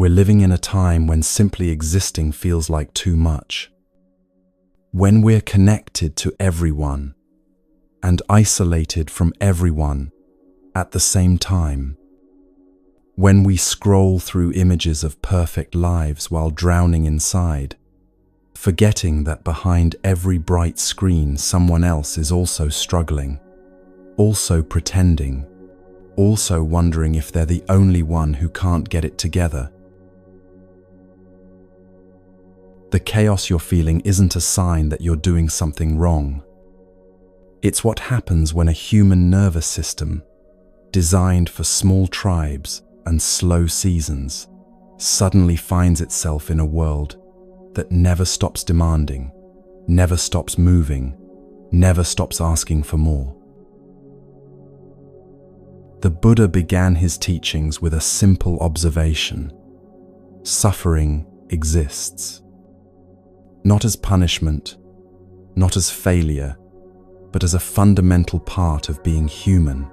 We're living in a time when simply existing feels like too much. When we're connected to everyone and isolated from everyone at the same time. When we scroll through images of perfect lives while drowning inside, forgetting that behind every bright screen someone else is also struggling, also pretending, also wondering if they're the only one who can't get it together. The chaos you're feeling isn't a sign that you're doing something wrong. It's what happens when a human nervous system, designed for small tribes and slow seasons, suddenly finds itself in a world that never stops demanding, never stops moving, never stops asking for more. The Buddha began his teachings with a simple observation: suffering exists. Not as punishment, not as failure, but as a fundamental part of being human.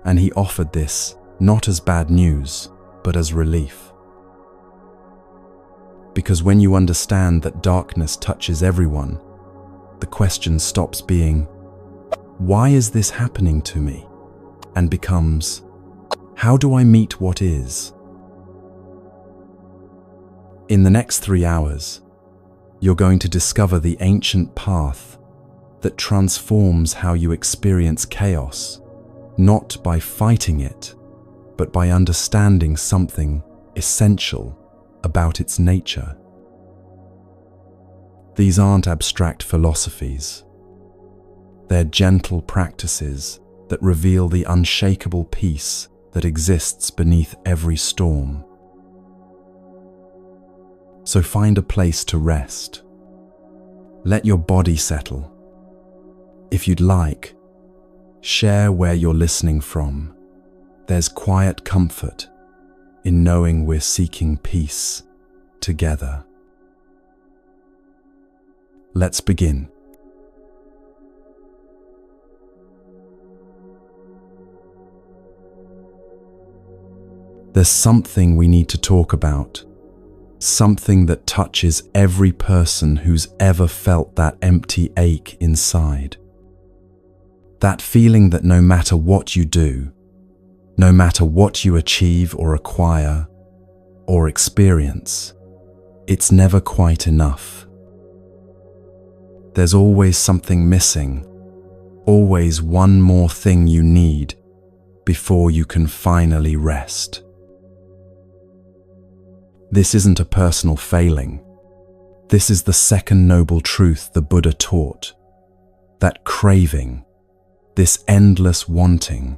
And he offered this not as bad news, but as relief. Because when you understand that darkness touches everyone, the question stops being, "Why is this happening to me?" and becomes, "How do I meet what is?" In the next 3 hours, you're going to discover the ancient path that transforms how you experience chaos, not by fighting it, but by understanding something essential about its nature. These aren't abstract philosophies. They're gentle practices that reveal the unshakable peace that exists beneath every storm. So find a place to rest. Let your body settle. If you'd like, share where you're listening from. There's quiet comfort in knowing we're seeking peace together. Let's begin. There's something we need to talk about. Something that touches every person who's ever felt that empty ache inside. That feeling that no matter what you do, no matter what you achieve or acquire or experience, it's never quite enough. There's always something missing, always one more thing you need before you can finally rest. This isn't a personal failing. This is the second noble truth the Buddha taught, that craving, this endless wanting,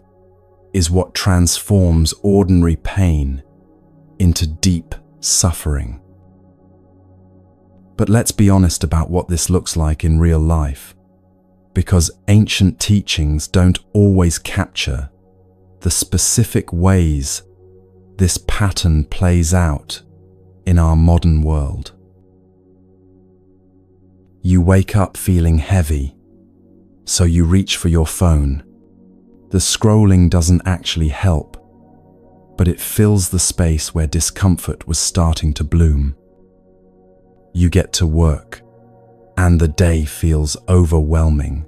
is what transforms ordinary pain into deep suffering. But let's be honest about what this looks like in real life, because ancient teachings don't always capture the specific ways this pattern plays out in our modern world. You wake up feeling heavy, so you reach for your phone. The scrolling doesn't actually help, but it fills the space where discomfort was starting to bloom. You get to work, and the day feels overwhelming,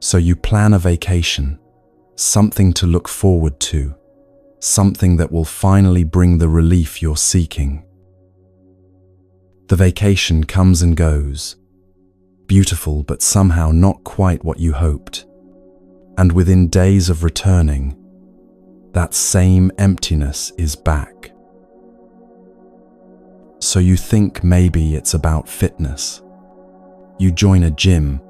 so you plan a vacation, something to look forward to, something that will finally bring the relief you're seeking. The vacation comes and goes, beautiful but somehow not quite what you hoped. And within days of returning, that same emptiness is back. So you think maybe it's about fitness. You join a gym,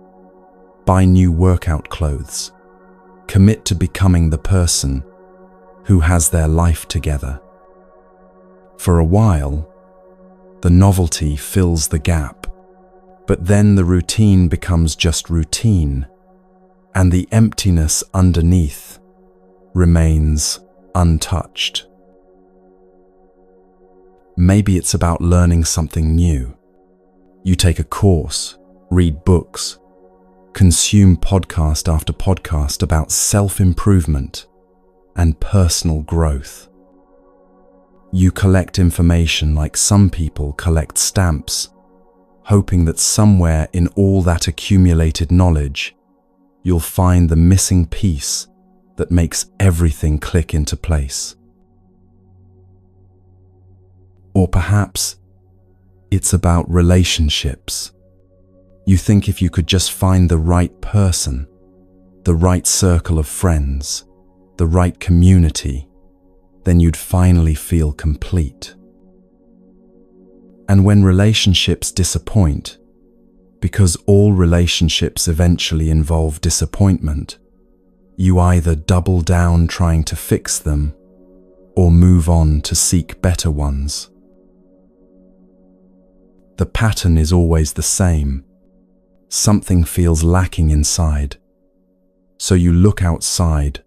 buy new workout clothes, commit to becoming the person who has their life together. For a while, the novelty fills the gap, but then the routine becomes just routine, and the emptiness underneath remains untouched. Maybe it's about learning something new. You take a course, read books, consume podcast after podcast about self-improvement and personal growth. You collect information like some people collect stamps, hoping that somewhere in all that accumulated knowledge, you'll find the missing piece that makes everything click into place. Or perhaps it's about relationships. You think if you could just find the right person, the right circle of friends, the right community, then you'd finally feel complete. And when relationships disappoint, because all relationships eventually involve disappointment, you either double down trying to fix them or move on to seek better ones. The pattern is always the same. Something feels lacking inside, so you look outside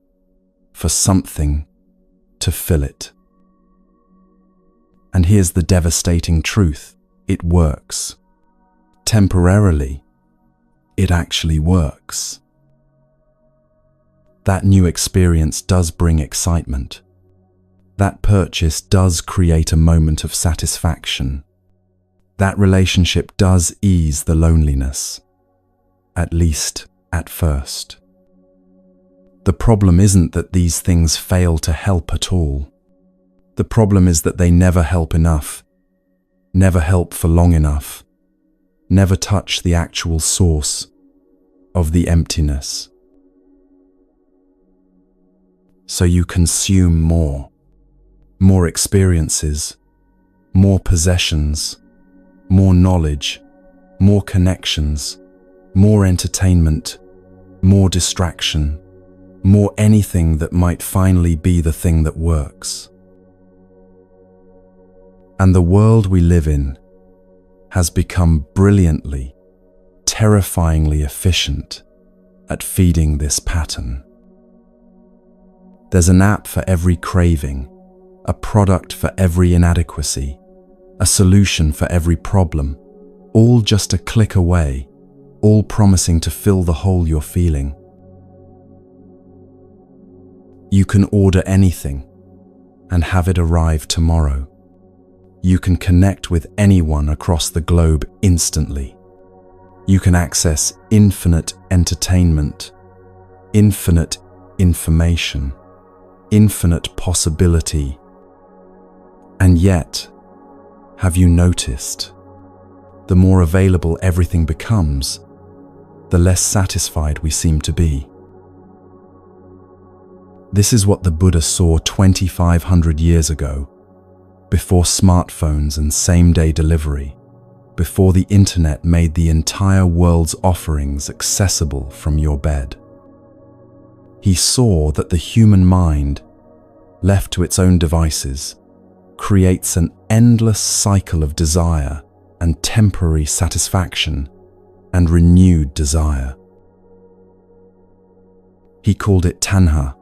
for something to fill it. And here's the devastating truth: it works. Temporarily, it actually works. That new experience does bring excitement. That purchase does create a moment of satisfaction. That relationship does ease the loneliness, at least at first. The problem isn't that these things fail to help at all. The problem is that they never help enough, never help for long enough, never touch the actual source of the emptiness. So you consume more experiences, more possessions, more knowledge, more connections, more entertainment, more distraction, more anything that might finally be the thing that works. And the world we live in has become brilliantly, terrifyingly efficient at feeding this pattern. There's an app for every craving, a product for every inadequacy, a solution for every problem, all just a click away, all promising to fill the hole you're feeling. You can order anything and have it arrive tomorrow. You can connect with anyone across the globe instantly. You can access infinite entertainment, infinite information, infinite possibility. And yet, have you noticed, the more available everything becomes, the less satisfied we seem to be. This is what the Buddha saw 2,500 years ago, before smartphones and same-day delivery, before the internet made the entire world's offerings accessible from your bed. He saw that the human mind, left to its own devices, creates an endless cycle of desire and temporary satisfaction and renewed desire. He called it tanha,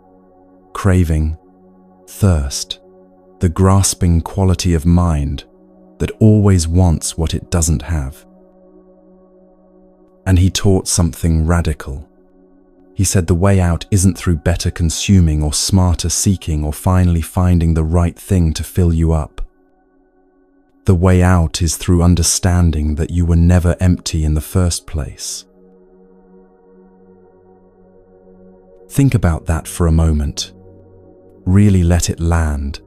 craving, thirst, the grasping quality of mind that always wants what it doesn't have. And he taught something radical. He said the way out isn't through better consuming or smarter seeking or finally finding the right thing to fill you up. The way out is through understanding that you were never empty in the first place. Think about that for a moment. Really let it land.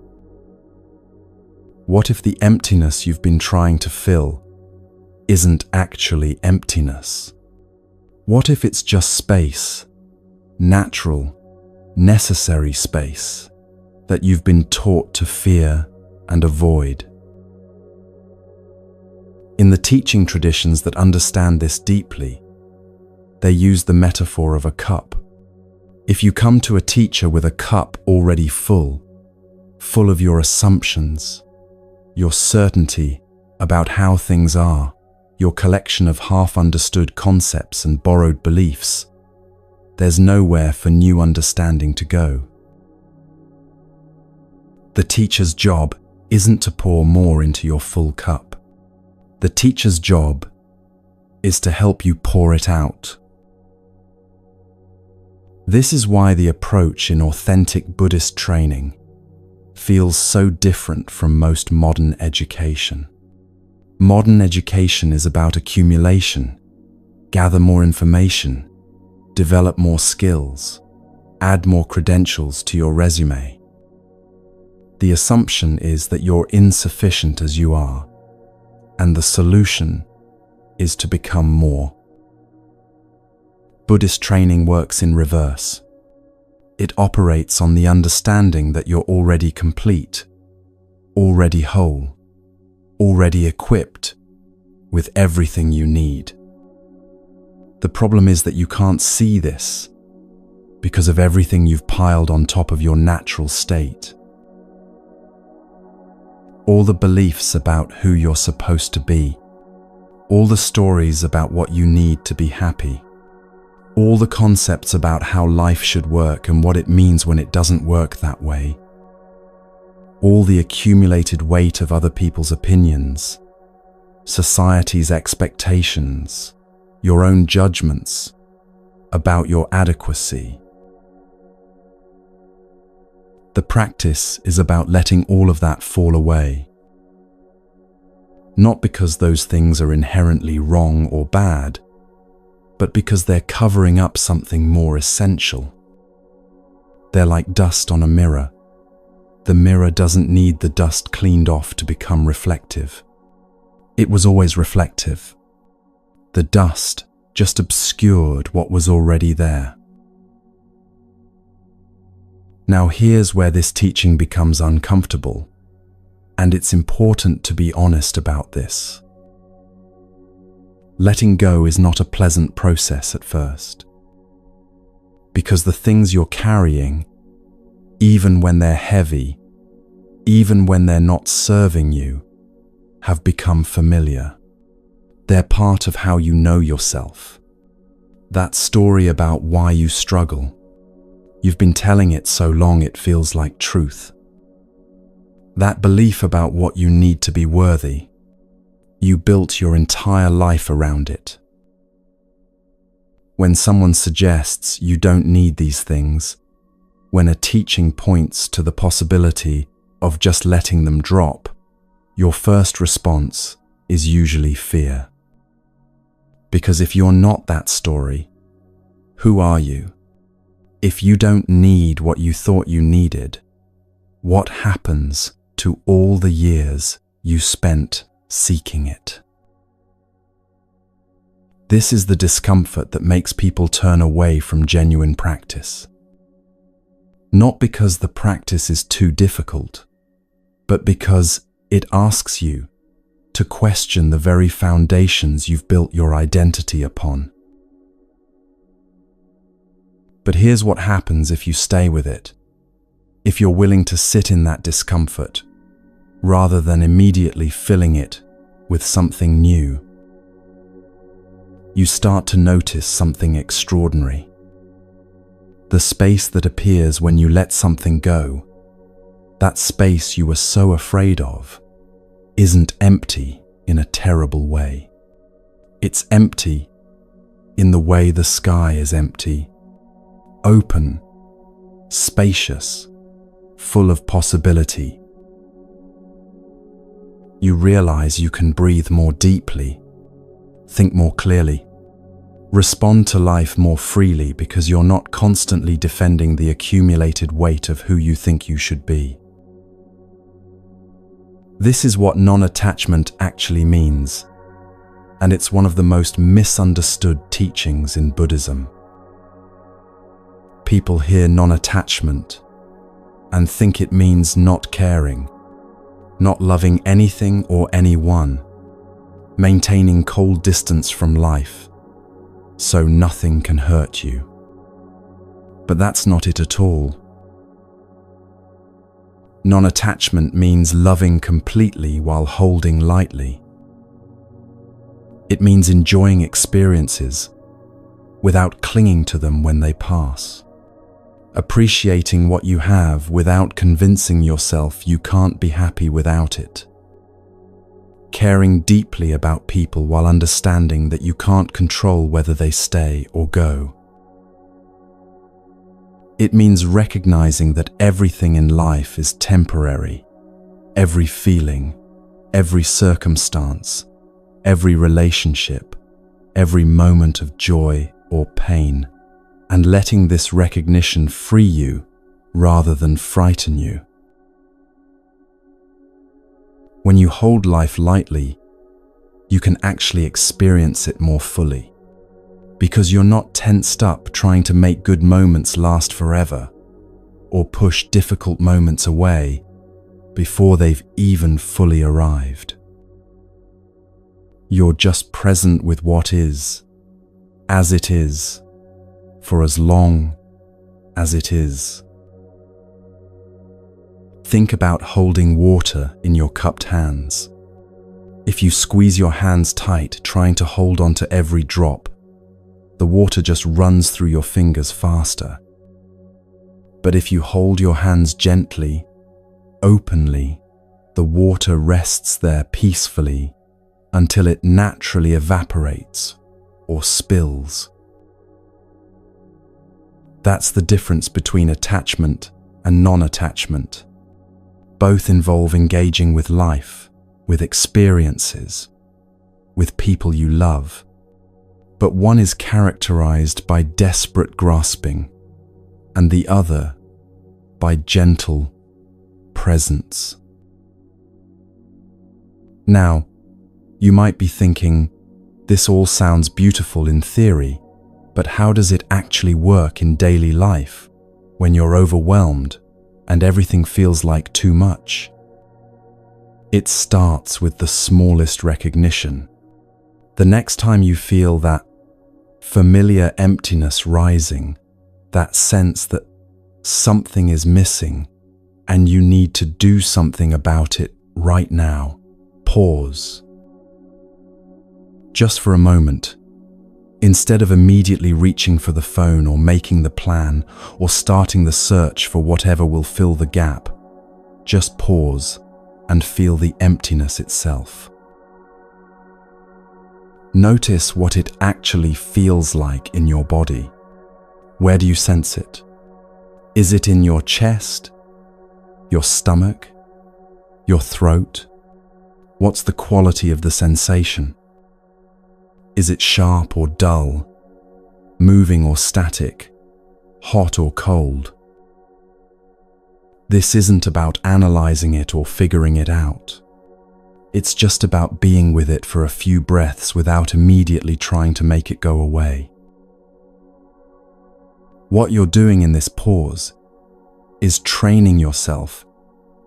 What if the emptiness you've been trying to fill isn't actually emptiness? What if it's just space, natural, necessary space that you've been taught to fear and avoid? In the teaching traditions that understand this deeply, they use the metaphor of a cup. If you come to a teacher with a cup already full of your assumptions, your certainty about how things are, your collection of half-understood concepts and borrowed beliefs, there's nowhere for new understanding to go. The teacher's job isn't to pour more into your full cup. The teacher's job is to help you pour it out. This is why the approach in authentic Buddhist training feels so different from most modern education. Modern education is about accumulation, gather more information, develop more skills, add more credentials to your resume. The assumption is that you're insufficient as you are, and the solution is to become more. Buddhist training works in reverse. It operates on the understanding that you're already complete, already whole, already equipped with everything you need. The problem is that you can't see this because of everything you've piled on top of your natural state. All the beliefs about who you're supposed to be, all the stories about what you need to be happy, all the concepts about how life should work and what it means when it doesn't work that way, all the accumulated weight of other people's opinions, society's expectations, your own judgments about your adequacy. The practice is about letting all of that fall away. Not because those things are inherently wrong or bad, but because they're covering up something more essential. They're like dust on a mirror. The mirror doesn't need the dust cleaned off to become reflective. It was always reflective. The dust just obscured what was already there. Now here's where this teaching becomes uncomfortable, and it's important to be honest about this. Letting go is not a pleasant process at first, because the things you're carrying, even when they're heavy, even when they're not serving you, have become familiar. They're part of how you know yourself. That story about why you struggle, you've been telling it so long it feels like truth. That belief about what you need to be worthy, you built your entire life around it. When someone suggests you don't need these things, when a teaching points to the possibility of just letting them drop, your first response is usually fear. Because if you're not that story, who are you? If you don't need what you thought you needed, what happens to all the years you spent seeking it? This is the discomfort that makes people turn away from genuine practice. Not because the practice is too difficult, but because it asks you to question the very foundations you've built your identity upon. But here's what happens if you stay with it. If you're willing to sit in that discomfort, rather than immediately filling it with something new, you start to notice something extraordinary. The space that appears when you let something go, that space you were so afraid of, isn't empty in a terrible way. It's empty in the way the sky is empty. Open, spacious, full of possibility. You realize you can breathe more deeply, think more clearly, respond to life more freely because you're not constantly defending the accumulated weight of who you think you should be. This is what non-attachment actually means, and it's one of the most misunderstood teachings in Buddhism. People hear non-attachment and think it means not caring, not loving anything or anyone, maintaining cold distance from life, so nothing can hurt you. But that's not it at all. Non-attachment means loving completely while holding lightly. It means enjoying experiences without clinging to them when they pass. Appreciating what you have without convincing yourself you can't be happy without it. Caring deeply about people while understanding that you can't control whether they stay or go. It means recognizing that everything in life is temporary. Every feeling, every circumstance, every relationship, every moment of joy or pain, and letting this recognition free you rather than frighten you. When you hold life lightly, you can actually experience it more fully, because you're not tensed up trying to make good moments last forever or push difficult moments away before they've even fully arrived. You're just present with what is, as it is, for as long as it is. Think about holding water in your cupped hands. If you squeeze your hands tight, trying to hold on to every drop, the water just runs through your fingers faster. But if you hold your hands gently, openly, the water rests there peacefully until it naturally evaporates or spills. That's the difference between attachment and non-attachment. Both involve engaging with life, with experiences, with people you love. But one is characterized by desperate grasping, and the other by gentle presence. Now, you might be thinking, this all sounds beautiful in theory, but how does it actually work in daily life when you're overwhelmed and everything feels like too much? It starts with the smallest recognition. The next time you feel that familiar emptiness rising, that sense that something is missing and you need to do something about it right now, pause. Just for a moment. Instead of immediately reaching for the phone or making the plan or starting the search for whatever will fill the gap, just pause and feel the emptiness itself. Notice what it actually feels like in your body. Where do you sense it? Is it in your chest, your stomach, your throat? What's the quality of the sensation? Is it sharp or dull, moving or static, hot or cold? This isn't about analyzing it or figuring it out. It's just about being with it for a few breaths without immediately trying to make it go away. What you're doing in this pause is training yourself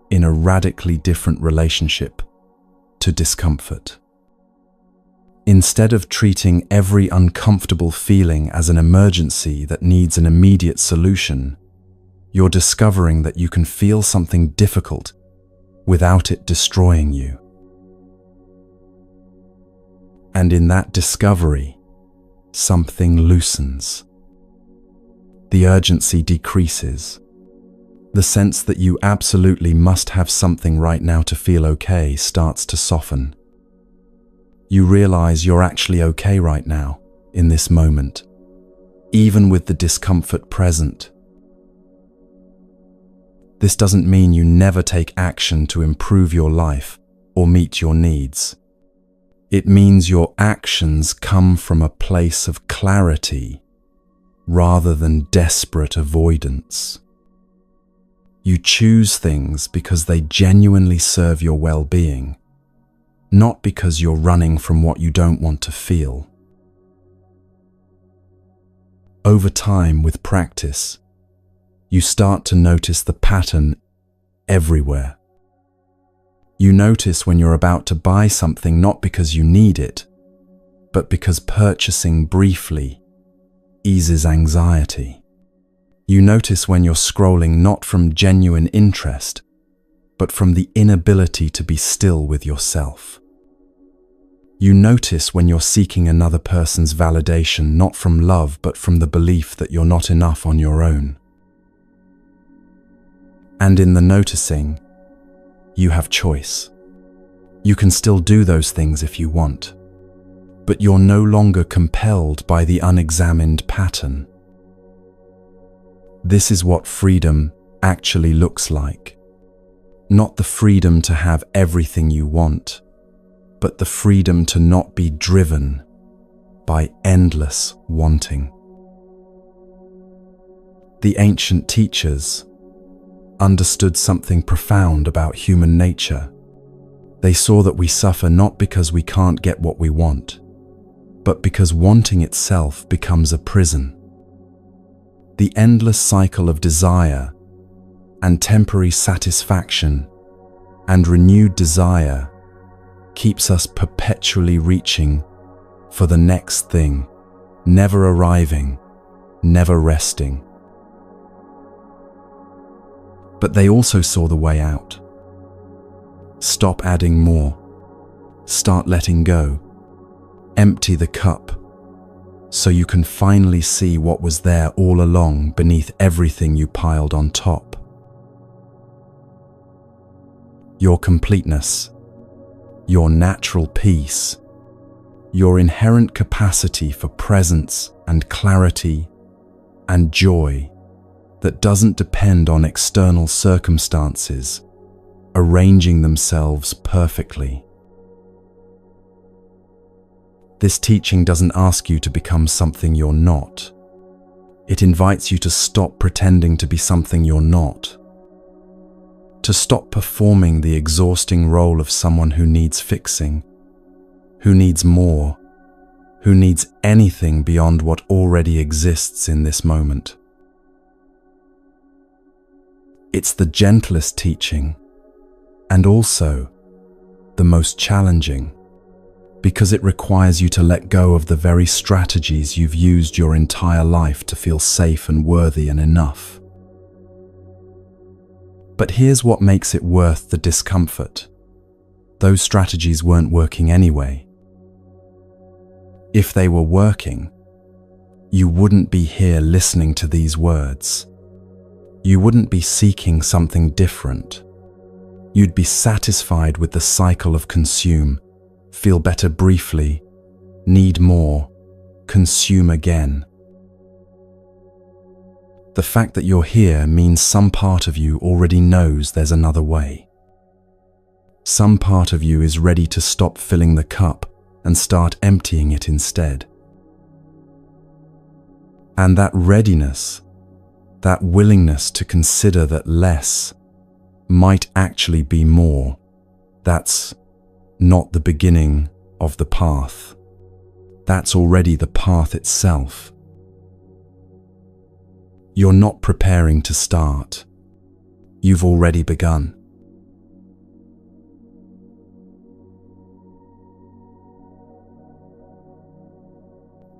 in a radically different relationship to discomfort. Instead of treating every uncomfortable feeling as an emergency that needs an immediate solution, you're discovering that you can feel something difficult without it destroying you. And in that discovery, something loosens. The urgency decreases. The sense that you absolutely must have something right now to feel okay starts to soften. You realize you're actually okay right now, in this moment, even with the discomfort present. This doesn't mean you never take action to improve your life or meet your needs. It means your actions come from a place of clarity rather than desperate avoidance. You choose things because they genuinely serve your well-being, not because you're running from what you don't want to feel. Over time, with practice, you start to notice the pattern everywhere. You notice when you're about to buy something not because you need it, but because purchasing briefly eases anxiety. You notice when you're scrolling not from genuine interest, but from the inability to be still with yourself. You notice when you're seeking another person's validation not from love but from the belief that you're not enough on your own. And in the noticing, you have choice. You can still do those things if you want, but you're no longer compelled by the unexamined pattern. This is what freedom actually looks like. Not the freedom to have everything you want, but the freedom to not be driven by endless wanting. The ancient teachers understood something profound about human nature. They saw that we suffer not because we can't get what we want, but because wanting itself becomes a prison. The endless cycle of desire and temporary satisfaction and renewed desire keeps us perpetually reaching for the next thing, never arriving, never resting. But they also saw the way out. Stop adding more. Start letting go. Empty the cup so you can finally see what was there all along beneath everything you piled on top. Your completeness, your natural peace, your inherent capacity for presence and clarity and joy that doesn't depend on external circumstances arranging themselves perfectly. This teaching doesn't ask you to become something you're not. It invites you to stop pretending to be something you're not. To stop performing the exhausting role of someone who needs fixing, who needs more, who needs anything beyond what already exists in this moment. It's the gentlest teaching, and also the most challenging, because it requires you to let go of the very strategies you've used your entire life to feel safe and worthy and enough. But here's what makes it worth the discomfort. Those strategies weren't working anyway. If they were working, you wouldn't be here listening to these words. You wouldn't be seeking something different. You'd be satisfied with the cycle of consume, feel better briefly, need more, consume again. The fact that you're here means some part of you already knows there's another way. Some part of you is ready to stop filling the cup and start emptying it instead. And that readiness, that willingness to consider that less might actually be more, that's not the beginning of the path. That's already the path itself. You're not preparing to start. You've already begun.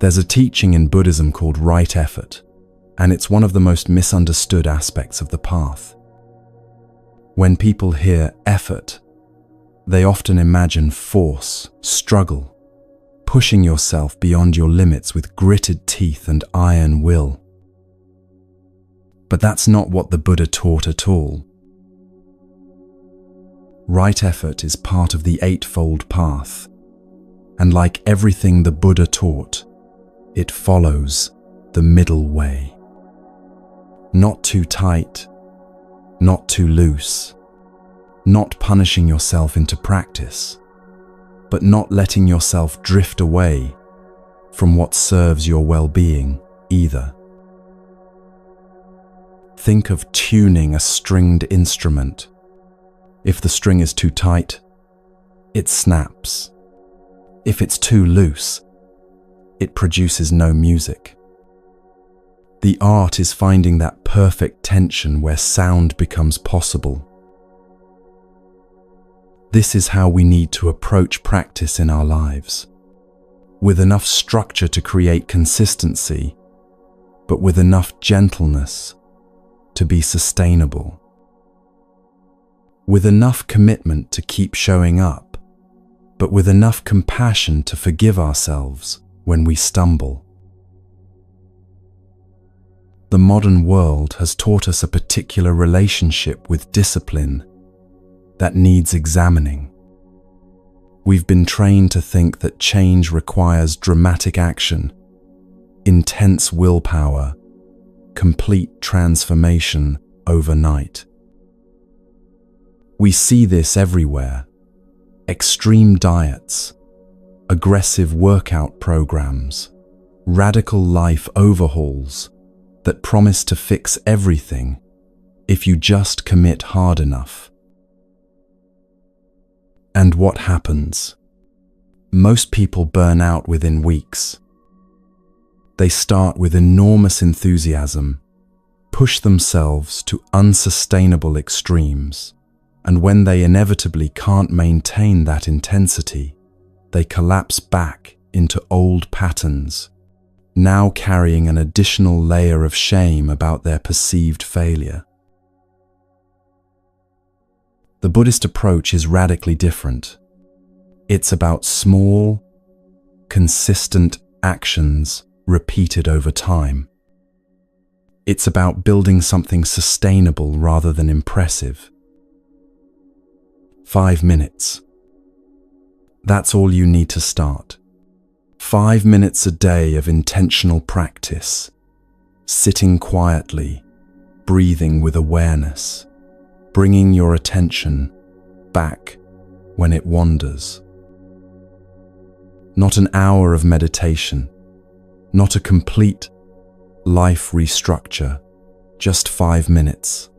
There's a teaching in Buddhism called right effort, and it's one of the most misunderstood aspects of the path. When people hear effort, they often imagine force, struggle, pushing yourself beyond your limits with gritted teeth and iron will. But that's not what the Buddha taught at all. Right effort is part of the Eightfold Path, and like everything the Buddha taught, it follows the middle way. Not too tight, not too loose, not punishing yourself into practice, but not letting yourself drift away from what serves your well-being either. Think of tuning a stringed instrument. If the string is too tight, it snaps. If it's too loose, it produces no music. The art is finding that perfect tension where sound becomes possible. This is how we need to approach practice in our lives, with enough structure to create consistency, but with enough gentleness to be sustainable, with enough commitment to keep showing up, but with enough compassion to forgive ourselves when we stumble. The modern world has taught us a particular relationship with discipline that needs examining. We've been trained to think that change requires dramatic action, intense willpower, complete transformation overnight. We see this everywhere: extreme diets, aggressive workout programs, radical life overhauls that promise to fix everything if you just commit hard enough. And what happens? Most people burn out within weeks. They start with enormous enthusiasm, push themselves to unsustainable extremes, and when they inevitably can't maintain that intensity, they collapse back into old patterns, now carrying an additional layer of shame about their perceived failure. The Buddhist approach is radically different. It's about small, consistent actions repeated over time. It's about building something sustainable rather than impressive. 5 minutes. That's all you need to start. 5 minutes a day of intentional practice, sitting quietly, breathing with awareness, bringing your attention back when it wanders. Not an hour of meditation, not a complete life restructure, just 5 minutes.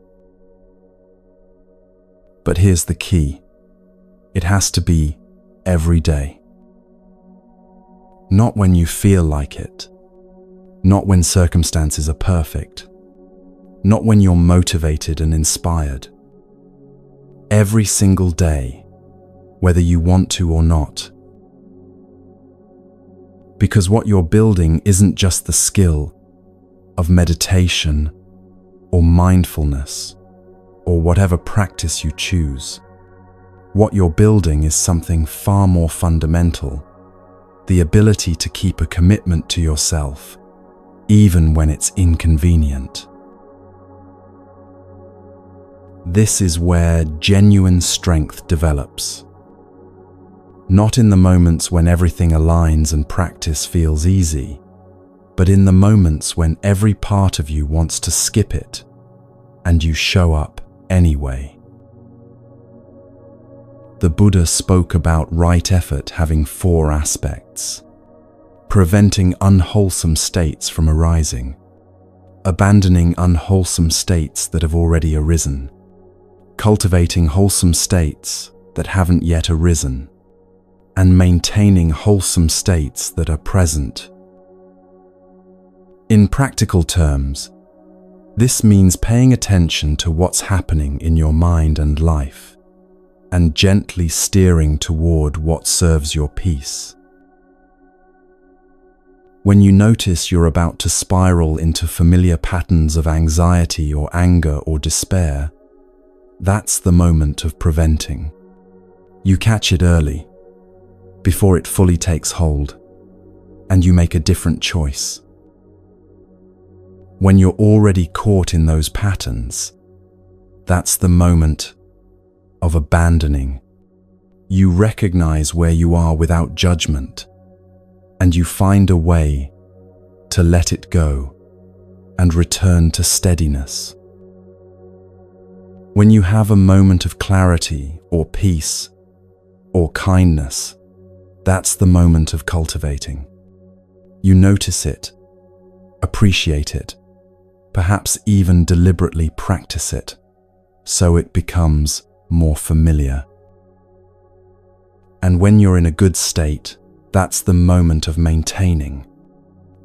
But here's the key. It has to be every day. Not when you feel like it. Not when circumstances are perfect. Not when you're motivated and inspired. Every single day, whether you want to or not. Because what you're building isn't just the skill of meditation or mindfulness or whatever practice you choose. What you're building is something far more fundamental: the ability to keep a commitment to yourself, even when it's inconvenient. This is where genuine strength develops. Not in the moments when everything aligns and practice feels easy, but in the moments when every part of you wants to skip it, and you show up anyway. The Buddha spoke about right effort having 4 aspects: preventing unwholesome states from arising, abandoning unwholesome states that have already arisen, cultivating wholesome states that haven't yet arisen, and maintaining wholesome states that are present. In practical terms, this means paying attention to what's happening in your mind and life, and gently steering toward what serves your peace. When you notice you're about to spiral into familiar patterns of anxiety or anger or despair, that's the moment of preventing. You catch it early, before it fully takes hold, and you make a different choice. When you're already caught in those patterns, that's the moment of abandoning. You recognize where you are without judgment, and you find a way to let it go and return to steadiness. When you have a moment of clarity or peace or kindness, that's the moment of cultivating. You notice it, appreciate it, perhaps even deliberately practice it, so it becomes more familiar. And when you're in a good state, that's the moment of maintaining.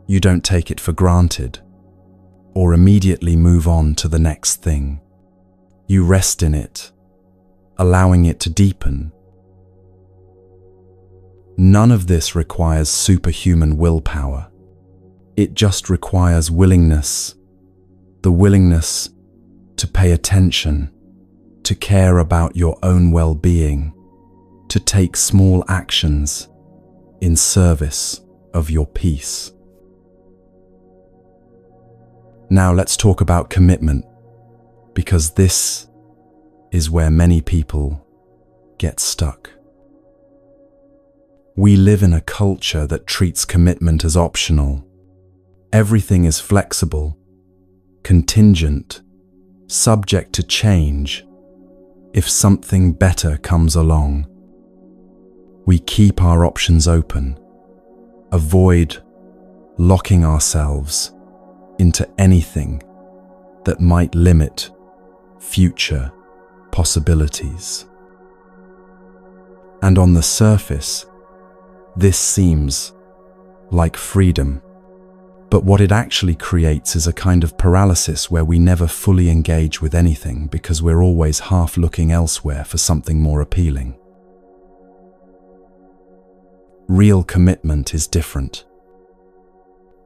You don't take it for granted, or immediately move on to the next thing. You rest in it, allowing it to deepen. None of this requires superhuman willpower. It just requires willingness, the willingness to pay attention, to care about your own well-being, to take small actions in service of your peace. Now let's talk about commitment, because this is where many people get stuck. We live in a culture that treats commitment as optional. Everything is flexible. contingent, subject to change if something better comes along. We keep our options open, avoid locking ourselves into anything that might limit future possibilities. And on the surface, this seems like freedom. But what it actually creates is a kind of paralysis where we never fully engage with anything because we're always half looking elsewhere for something more appealing. Real commitment is different.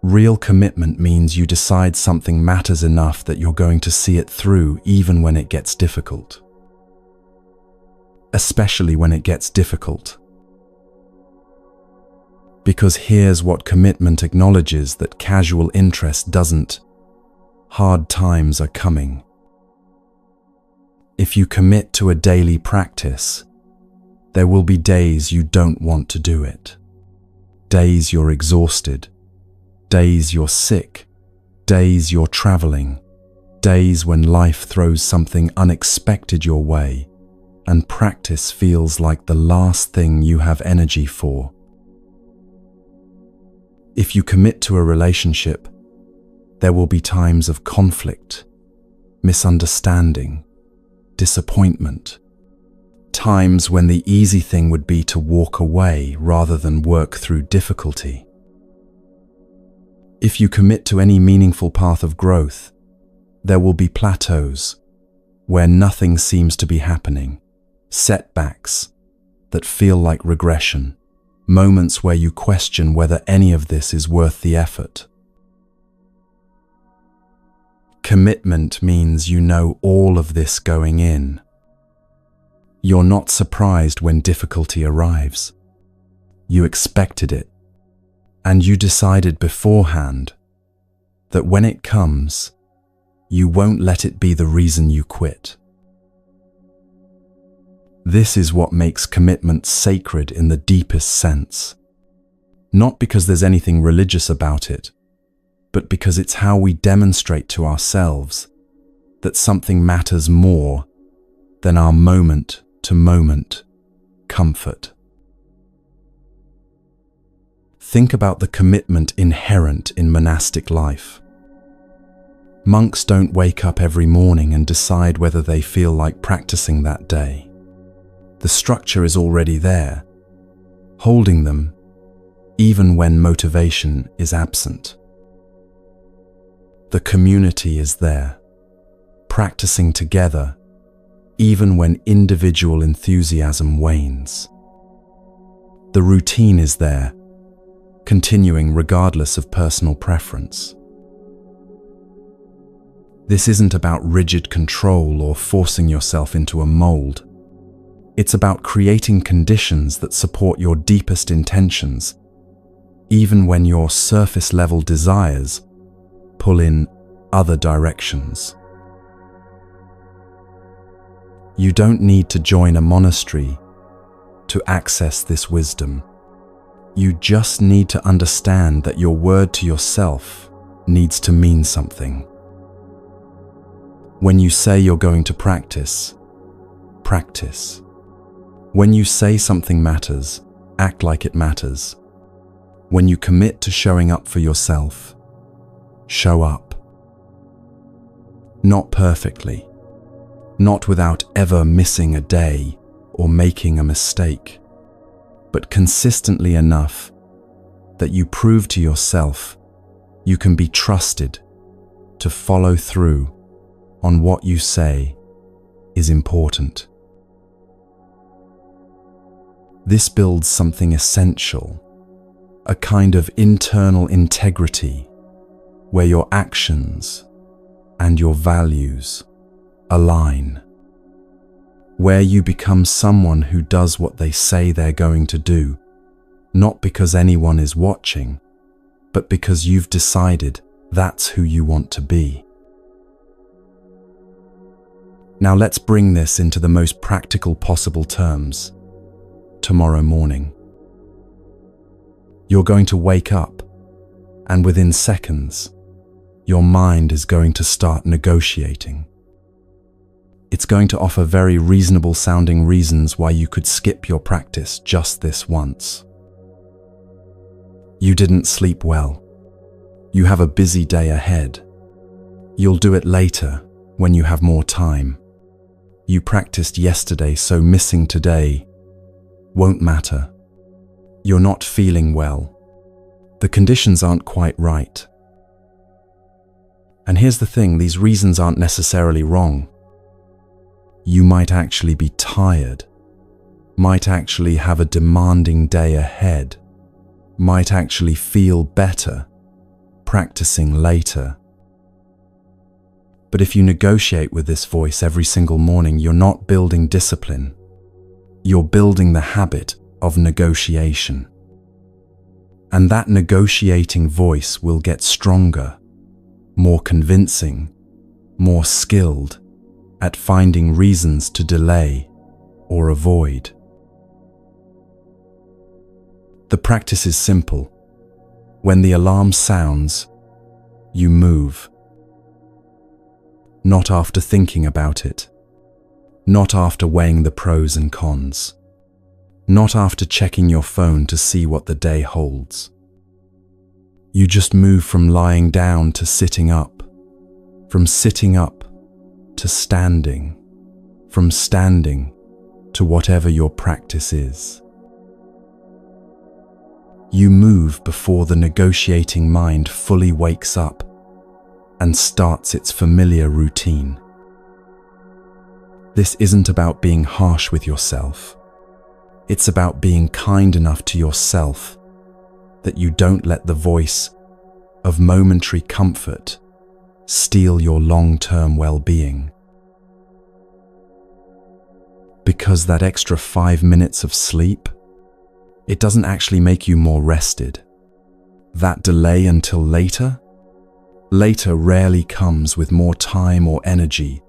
Real commitment means you decide something matters enough that you're going to see it through even when it gets difficult. Especially when it gets difficult. Because here's what commitment acknowledges that casual interest doesn't. Hard times are coming. If you commit to a daily practice, there will be days you don't want to do it. Days you're exhausted. Days you're sick. Days you're traveling. Days when life throws something unexpected your way, and practice feels like the last thing you have energy for. If you commit to a relationship, there will be times of conflict, misunderstanding, disappointment. Times when the easy thing would be to walk away rather than work through difficulty. If you commit to any meaningful path of growth, there will be plateaus where nothing seems to be happening, setbacks that feel like regression, moments where you question whether any of this is worth the effort. Commitment means you know all of this going in. You're not surprised when difficulty arrives. You expected it, and you decided beforehand that when it comes, you won't let it be the reason you quit. This is what makes commitment sacred in the deepest sense. Not because there's anything religious about it, but because it's how we demonstrate to ourselves that something matters more than our moment-to-moment comfort. Think about the commitment inherent in monastic life. Monks don't wake up every morning and decide whether they feel like practicing that day. The structure is already there, holding them even when motivation is absent. The community is there, practicing together even when individual enthusiasm wanes. The routine is there, continuing regardless of personal preference. This isn't about rigid control or forcing yourself into a mold. It's about creating conditions that support your deepest intentions, even when your surface-level desires pull in other directions. You don't need to join a monastery to access this wisdom. You just need to understand that your word to yourself needs to mean something. When you say you're going to practice, practice. When you say something matters, act like it matters. When you commit to showing up for yourself, show up. Not perfectly, not without ever missing a day or making a mistake, but consistently enough that you prove to yourself you can be trusted to follow through on what you say is important. This builds something essential, a kind of internal integrity where your actions and your values align, where you become someone who does what they say they're going to do, not because anyone is watching, but because you've decided that's who you want to be. Now let's bring this into the most practical possible terms. Tomorrow morning. You're going to wake up, and within seconds, your mind is going to start negotiating. It's going to offer very reasonable sounding reasons why you could skip your practice just this once. You didn't sleep well. You have a busy day ahead. You'll do it later when you have more time. You practiced yesterday, so missing today won't matter. You're not feeling well. The conditions aren't quite right. And here's the thing, these reasons aren't necessarily wrong. You might actually be tired, might actually have a demanding day ahead, might actually feel better practicing later. But if you negotiate with this voice every single morning, you're not building discipline. You're building the habit of negotiation. And that negotiating voice will get stronger, more convincing, more skilled at finding reasons to delay or avoid. The practice is simple. When the alarm sounds, you move. Not after thinking about it. Not after weighing the pros and cons. Not after checking your phone to see what the day holds. You just move from lying down to sitting up, from sitting up to standing, from standing to whatever your practice is. You move before the negotiating mind fully wakes up and starts its familiar routine. This isn't about being harsh with yourself. It's about being kind enough to yourself that you don't let the voice of momentary comfort steal your long-term well-being. Because that extra 5 minutes of sleep, it doesn't actually make you more rested. That delay until later rarely comes with more time or energy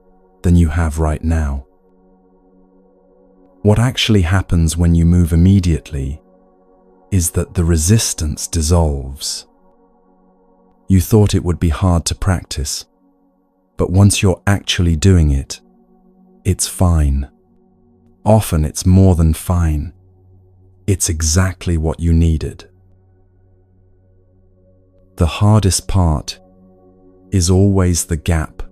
than you have right now. What actually happens when you move immediately is that the resistance dissolves. You thought it would be hard to practice, but once you're actually doing it, it's fine. Often it's more than fine. It's exactly what you needed. The hardest part is always the gap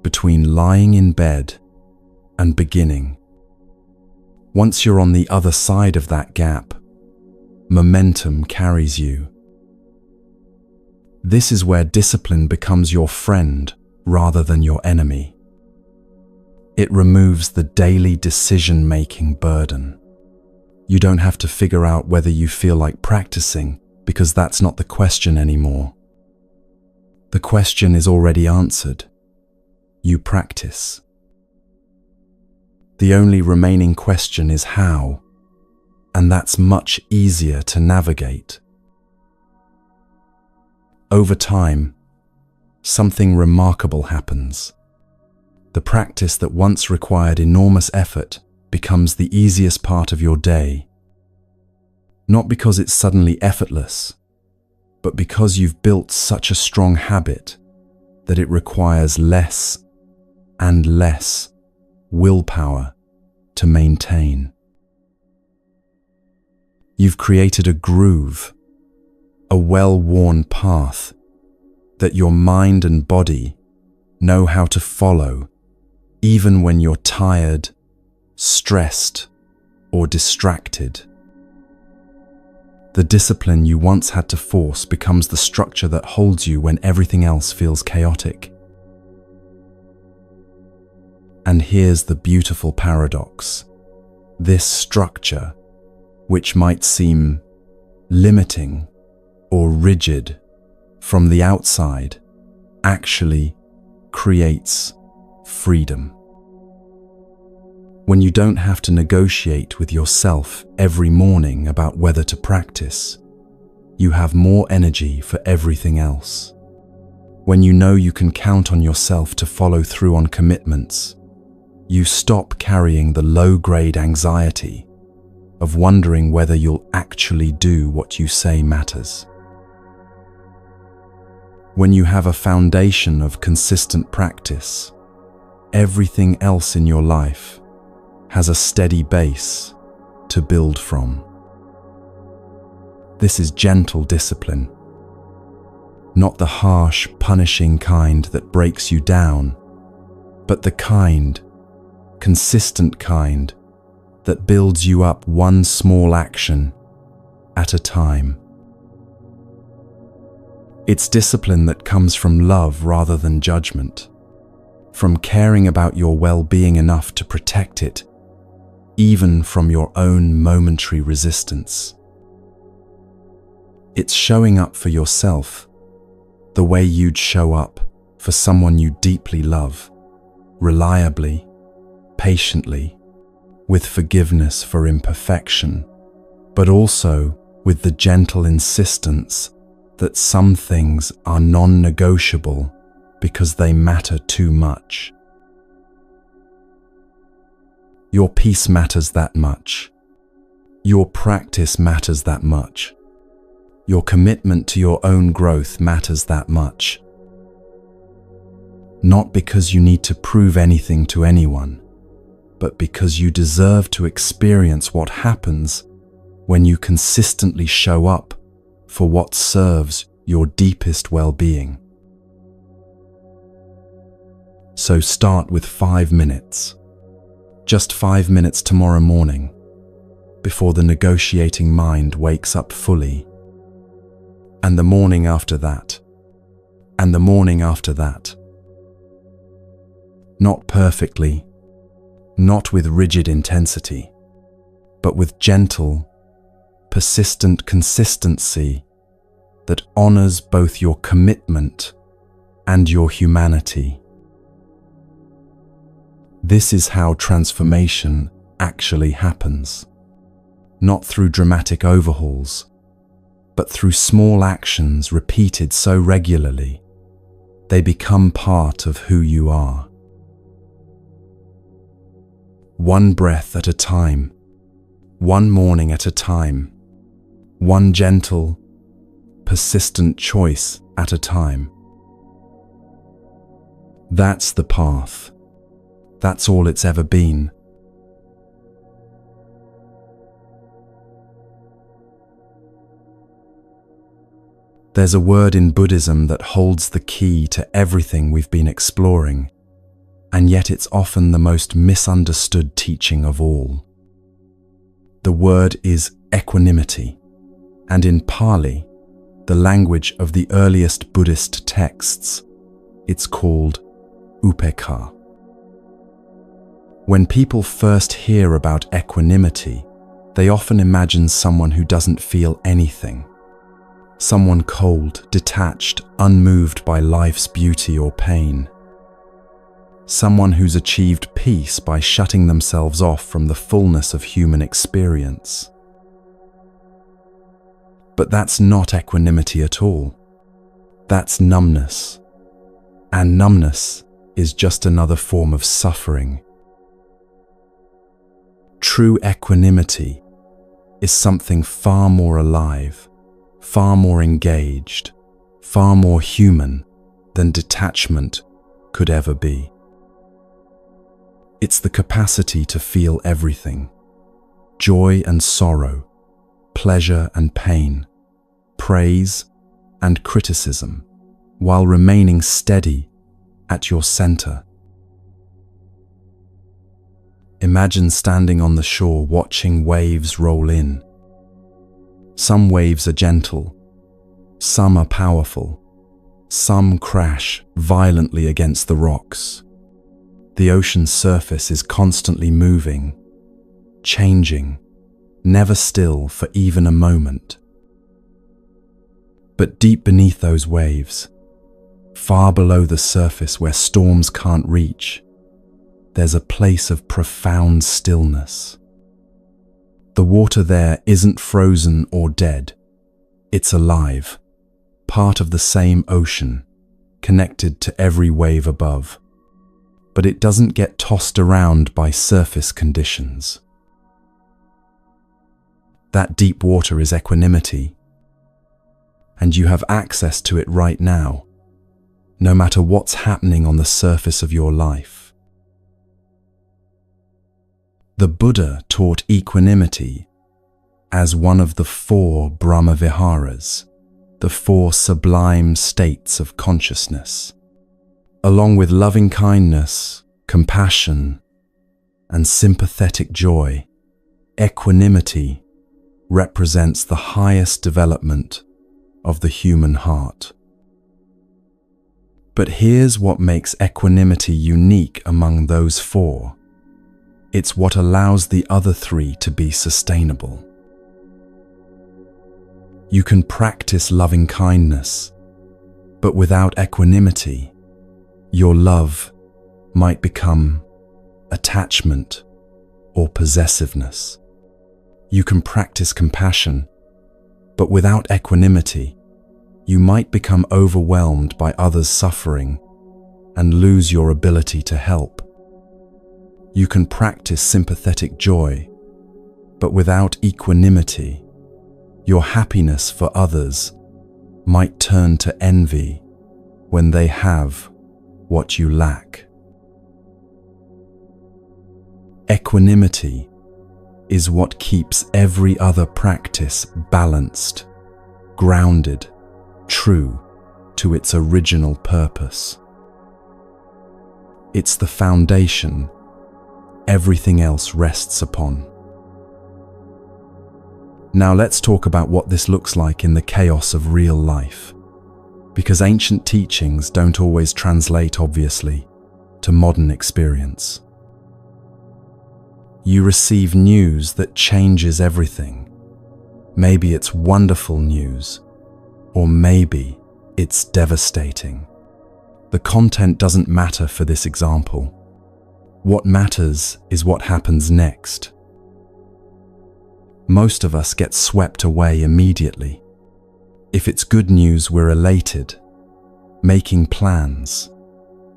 between lying in bed and beginning. Once you're on the other side of that gap, momentum carries you. This is where discipline becomes your friend rather than your enemy. It removes the daily decision-making burden. You don't have to figure out whether you feel like practicing, because that's not the question anymore. The question is already answered. You practice. The only remaining question is how, and that's much easier to navigate. Over time, something remarkable happens. The practice that once required enormous effort becomes the easiest part of your day. Not because it's suddenly effortless, but because you've built such a strong habit that it requires less and less willpower to maintain. You've created a groove, a well-worn path that your mind and body know how to follow, even when you're tired, stressed, or distracted. The discipline you once had to force becomes the structure that holds you when everything else feels chaotic. And here's the beautiful paradox. This structure, which might seem limiting or rigid from the outside, actually creates freedom. When you don't have to negotiate with yourself every morning about whether to practice, you have more energy for everything else. When you know you can count on yourself to follow through on commitments, you stop carrying the low-grade anxiety of wondering whether you'll actually do what you say matters. When you have a foundation of consistent practice, everything else in your life has a steady base to build from. This is gentle discipline, not the harsh, punishing kind that breaks you down, but the kind, consistent kind that builds you up one small action at a time. It's discipline that comes from love rather than judgment, from caring about your well-being enough to protect it, even from your own momentary resistance. It's showing up for yourself the way you'd show up for someone you deeply love, reliably, patiently, with forgiveness for imperfection, but also with the gentle insistence that some things are non-negotiable because they matter too much. Your peace matters that much. Your practice matters that much. Your commitment to your own growth matters that much. Not because you need to prove anything to anyone, but because you deserve to experience what happens when you consistently show up for what serves your deepest well-being. So start with 5 minutes. Just 5 minutes tomorrow morning, before the negotiating mind wakes up fully. And the morning after that. And the morning after that. Not perfectly, not with rigid intensity, but with gentle, persistent consistency that honors both your commitment and your humanity. This is how transformation actually happens, not through dramatic overhauls, but through small actions repeated so regularly, they become part of who you are. One breath at a time, one morning at a time, one gentle, persistent choice at a time. That's the path. That's all it's ever been. There's a word in Buddhism that holds the key to everything we've been exploring, and yet it's often the most misunderstood teaching of all. The word is equanimity, and in Pali, the language of the earliest Buddhist texts, it's called upekkha. When people first hear about equanimity, they often imagine someone who doesn't feel anything. Someone cold, detached, unmoved by life's beauty or pain. Someone who's achieved peace by shutting themselves off from the fullness of human experience. But that's not equanimity at all. That's numbness. And numbness is just another form of suffering. True equanimity is something far more alive, far more engaged, far more human than detachment could ever be. It's the capacity to feel everything, joy and sorrow, pleasure and pain, praise and criticism, while remaining steady at your center. Imagine standing on the shore watching waves roll in. Some waves are gentle, some are powerful, some crash violently against the rocks. The ocean's surface is constantly moving, changing, never still for even a moment. But deep beneath those waves, far below the surface where storms can't reach, there's a place of profound stillness. The water there isn't frozen or dead. It's alive, part of the same ocean, connected to every wave above. But it doesn't get tossed around by surface conditions. That deep water is equanimity, and you have access to it right now, no matter what's happening on the surface of your life. The Buddha taught equanimity as one of the 4 Brahmaviharas, the 4 sublime states of consciousness. Along with loving kindness, compassion, and sympathetic joy, equanimity represents the highest development of the human heart. But here's what makes equanimity unique among those 4. It's what allows the other 3 to be sustainable. You can practice loving kindness, but without equanimity, your love might become attachment or possessiveness. You can practice compassion, but without equanimity, you might become overwhelmed by others' suffering and lose your ability to help. You can practice sympathetic joy, but without equanimity, your happiness for others might turn to envy when they have what you lack. Equanimity is what keeps every other practice balanced, grounded, true to its original purpose. It's the foundation everything else rests upon. Now let's talk about what this looks like in the chaos of real life, because ancient teachings don't always translate obviously to modern experience. You receive news that changes everything. Maybe it's wonderful news, or maybe it's devastating. The content doesn't matter for this example. What matters is what happens next. Most of us get swept away immediately. If it's good news, we're elated, making plans,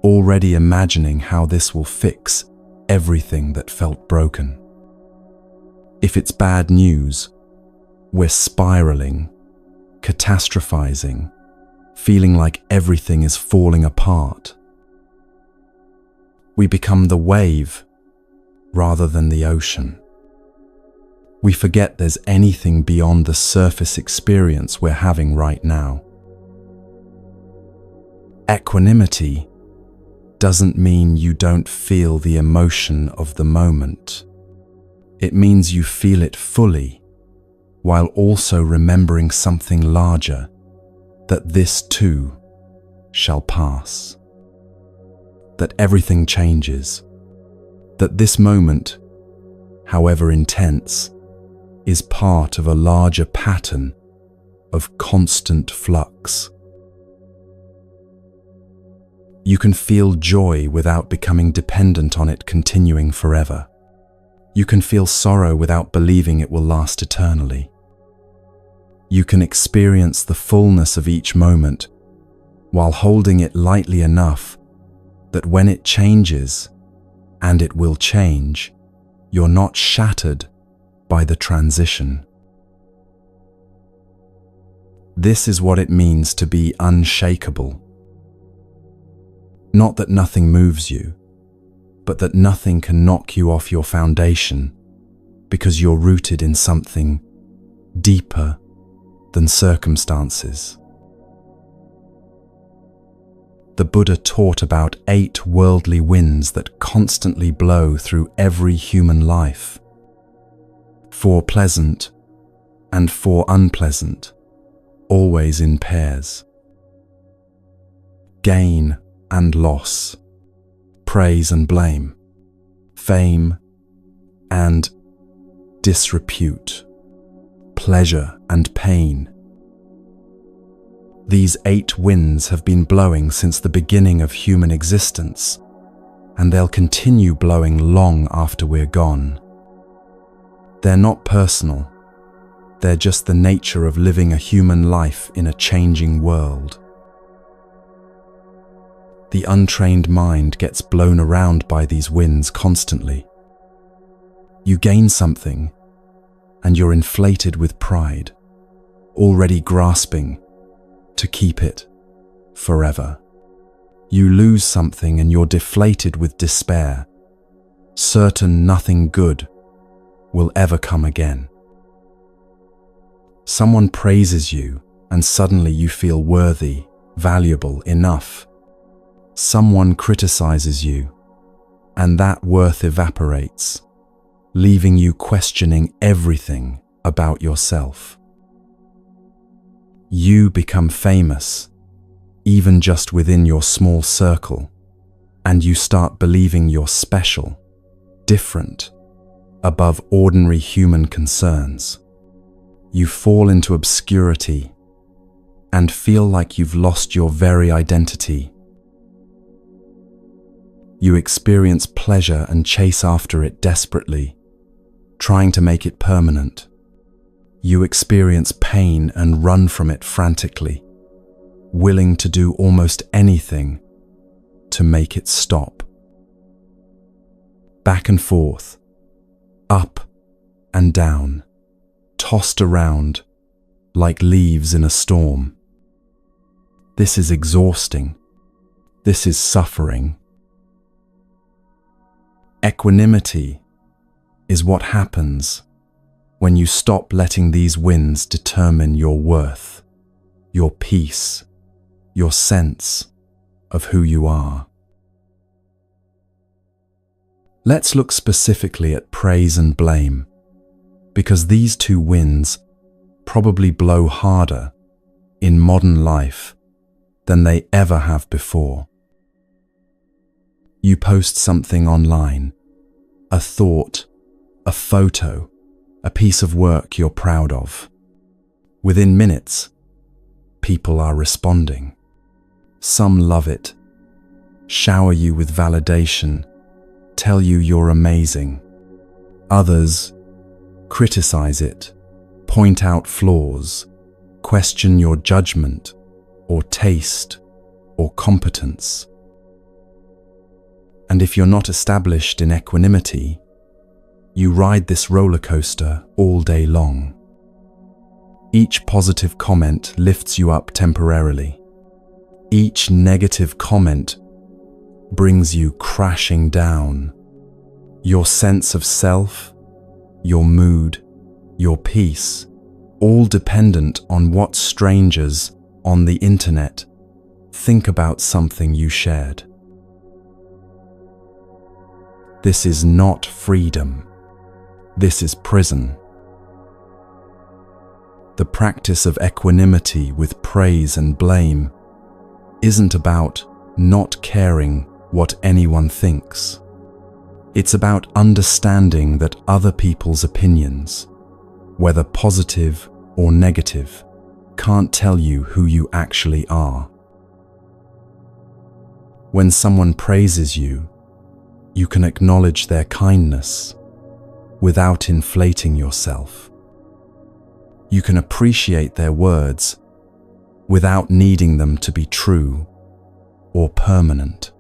already imagining how this will fix everything that felt broken. If it's bad news, we're spiraling, catastrophizing, feeling like everything is falling apart. We become the wave rather than the ocean. We forget there's anything beyond the surface experience we're having right now. Equanimity doesn't mean you don't feel the emotion of the moment. It means you feel it fully, while also remembering something larger, that this too shall pass. That everything changes. That this moment, however intense, is part of a larger pattern of constant flux. You can feel joy without becoming dependent on it continuing forever. You can feel sorrow without believing it will last eternally. You can experience the fullness of each moment while holding it lightly enough that when it changes, and it will change, you're not shattered by the transition. This is what it means to be unshakable. Not that nothing moves you, but that nothing can knock you off your foundation because you're rooted in something deeper than circumstances. The Buddha taught about 8 worldly winds that constantly blow through every human life. 4 pleasant and 4 unpleasant, always in pairs. Gain and loss, praise and blame, fame and disrepute, pleasure and pain. These 8 winds have been blowing since the beginning of human existence, and they'll continue blowing long after we're gone. They're not personal. They're just the nature of living a human life in a changing world. The untrained mind gets blown around by these winds constantly. You gain something, and you're inflated with pride, already grasping to keep it forever. You lose something and you're deflated with despair, certain nothing good will ever come again. Someone praises you and suddenly you feel worthy, valuable, enough. Someone criticizes you and that worth evaporates, leaving you questioning everything about yourself. You become famous, even just within your small circle, and you start believing you're special, different, above ordinary human concerns. You fall into obscurity and feel like you've lost your very identity. You experience pleasure and chase after it desperately, trying to make it permanent. You experience pain and run from it frantically, willing to do almost anything to make it stop. Back and forth, up and down, tossed around like leaves in a storm. This is exhausting. This is suffering. Equanimity is what happens when you stop letting these winds determine your worth, your peace, your sense of who you are. Let's look specifically at praise and blame, because these two winds probably blow harder in modern life than they ever have before. You post something online, a thought, a photo, a piece of work you're proud of. Within minutes, people are responding. Some love it, shower you with validation, tell you you're amazing. Others criticize it, point out flaws, question your judgment or taste or competence. And if you're not established in equanimity, you ride this roller coaster all day long. Each positive comment lifts you up temporarily. Each negative comment brings you crashing down. Your sense of self, your mood, your peace, all dependent on what strangers on the internet think about something you shared. This is not freedom. This is prison. The practice of equanimity with praise and blame isn't about not caring what anyone thinks. It's about understanding that other people's opinions, whether positive or negative, can't tell you who you actually are. When someone praises you, you can acknowledge their kindness without inflating yourself. You can appreciate their words without needing them to be true or permanent.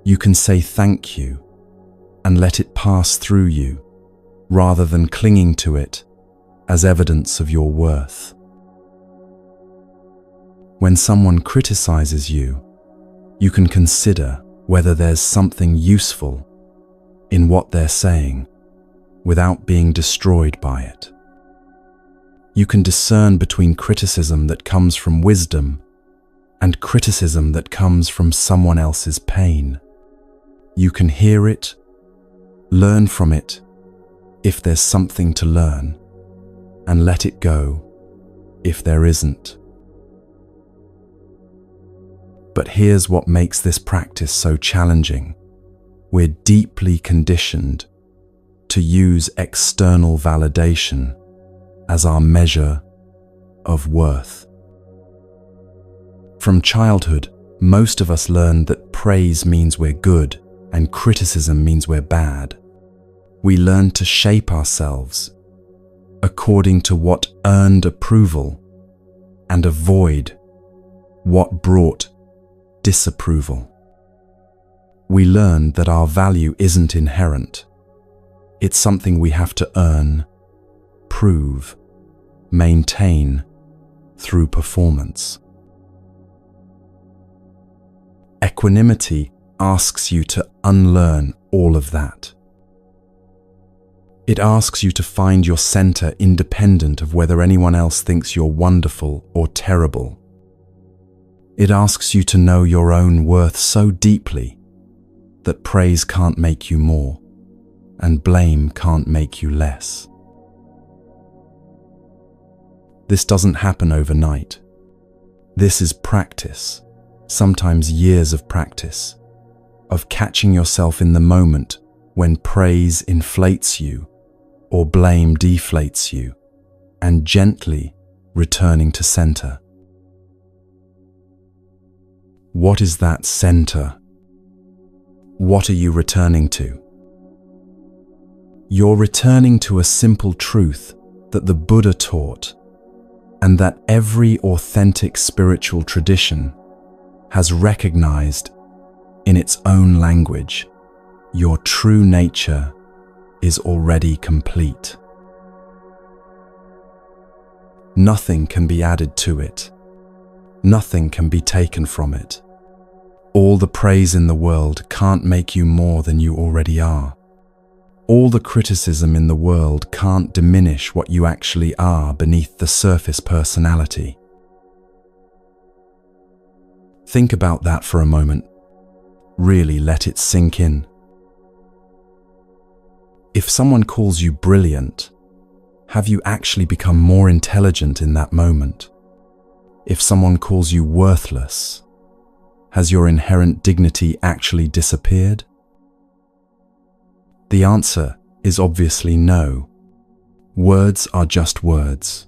You can say thank you and let it pass through you rather than clinging to it as evidence of your worth. When someone criticizes you, you can consider whether there's something useful in what they're saying without being destroyed by it. You can discern between criticism that comes from wisdom and criticism that comes from someone else's pain. You can hear it, learn from it if there's something to learn, and let it go if there isn't. But here's what makes this practice so challenging. We're deeply conditioned to use external validation as our measure of worth. From childhood, most of us learn that praise means we're good and criticism means we're bad. We learn to shape ourselves according to what earned approval and avoid what brought disapproval. We learn that our value isn't inherent. It's something we have to earn, prove, maintain through performance. Equanimity asks you to unlearn all of that. It asks you to find your center independent of whether anyone else thinks you're wonderful or terrible. It asks you to know your own worth so deeply that praise can't make you more and blame can't make you less. This doesn't happen overnight. This is practice, sometimes years of practice, of catching yourself in the moment when praise inflates you or blame deflates you, and gently returning to center. What is that center? What are you returning to? You're returning to a simple truth that the Buddha taught, and that every authentic spiritual tradition has recognized in its own language. Your true nature is already complete. Nothing can be added to it. Nothing can be taken from it. All the praise in the world can't make you more than you already are. All the criticism in the world can't diminish what you actually are beneath the surface personality. Think about that for a moment. Really let it sink in. If someone calls you brilliant, have you actually become more intelligent in that moment? If someone calls you worthless, has your inherent dignity actually disappeared? The answer is obviously no. Words are just words.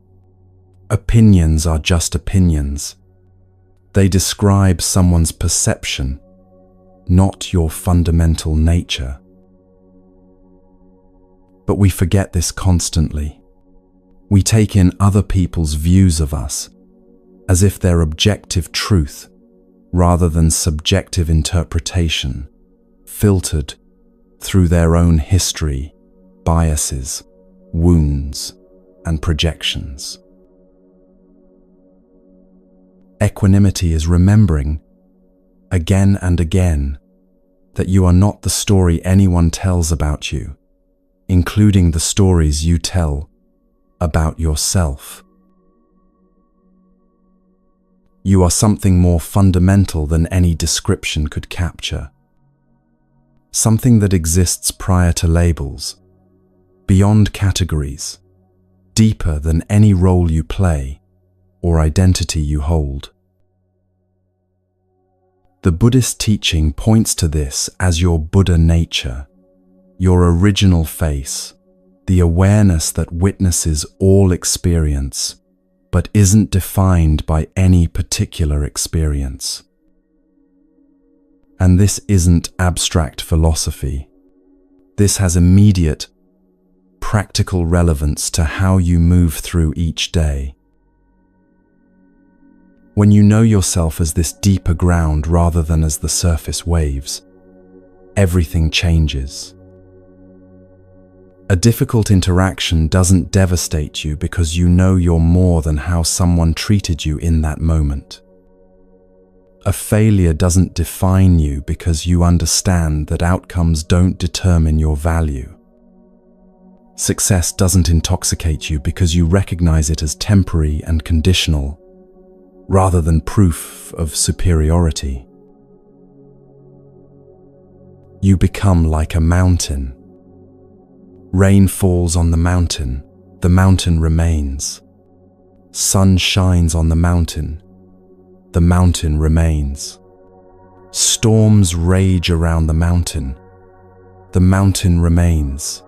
Opinions are just opinions. They describe someone's perception, not your fundamental nature. But we forget this constantly. We take in other people's views of us as if they're objective truth rather than subjective interpretation, filtered through their own history, biases, wounds, and projections. Equanimity is remembering, again and again, that you are not the story anyone tells about you, including the stories you tell about yourself. You are something more fundamental than any description could capture. Something that exists prior to labels, beyond categories, deeper than any role you play or identity you hold. The Buddhist teaching points to this as your Buddha nature, your original face, the awareness that witnesses all experience, but isn't defined by any particular experience. And this isn't abstract philosophy. This has immediate, practical relevance to how you move through each day. When you know yourself as this deeper ground rather than as the surface waves, everything changes. A difficult interaction doesn't devastate you because you know you're more than how someone treated you in that moment. A failure doesn't define you because you understand that outcomes don't determine your value. Success doesn't intoxicate you because you recognize it as temporary and conditional, rather than proof of superiority. You become like a mountain. Rain falls on the mountain remains. Sun shines on the mountain remains. Storms rage around the mountain remains.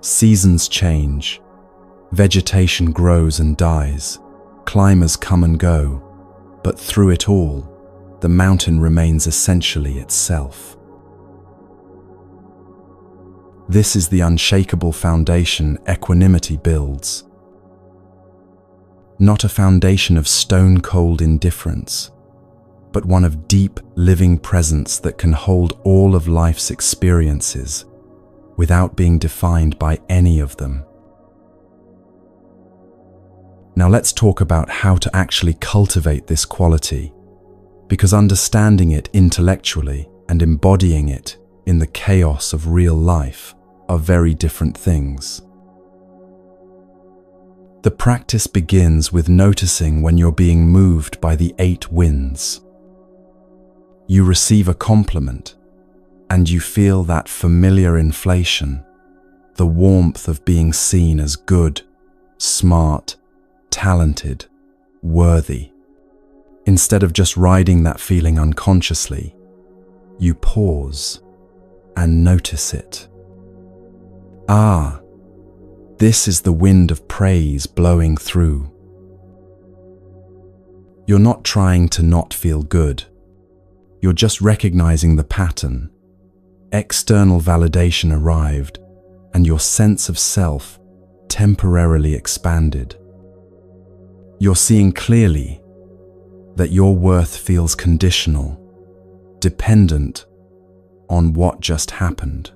Seasons change, vegetation grows and dies, climbers come and go, but through it all, the mountain remains essentially itself. This is the unshakable foundation equanimity builds. Not a foundation of stone-cold indifference, but one of deep, living presence that can hold all of life's experiences without being defined by any of them. Now let's talk about how to actually cultivate this quality, because understanding it intellectually and embodying it in the chaos of real life are very different things. The practice begins with noticing when you're being moved by the 8 winds. You receive a compliment, and you feel that familiar inflation, the warmth of being seen as good, smart, talented, worthy. Instead of just riding that feeling unconsciously, you pause and notice it. Ah, this is the wind of praise blowing through. You're not trying to not feel good. You're just recognizing the pattern. External validation arrived, and your sense of self temporarily expanded. You're seeing clearly that your worth feels conditional, dependent on what just happened.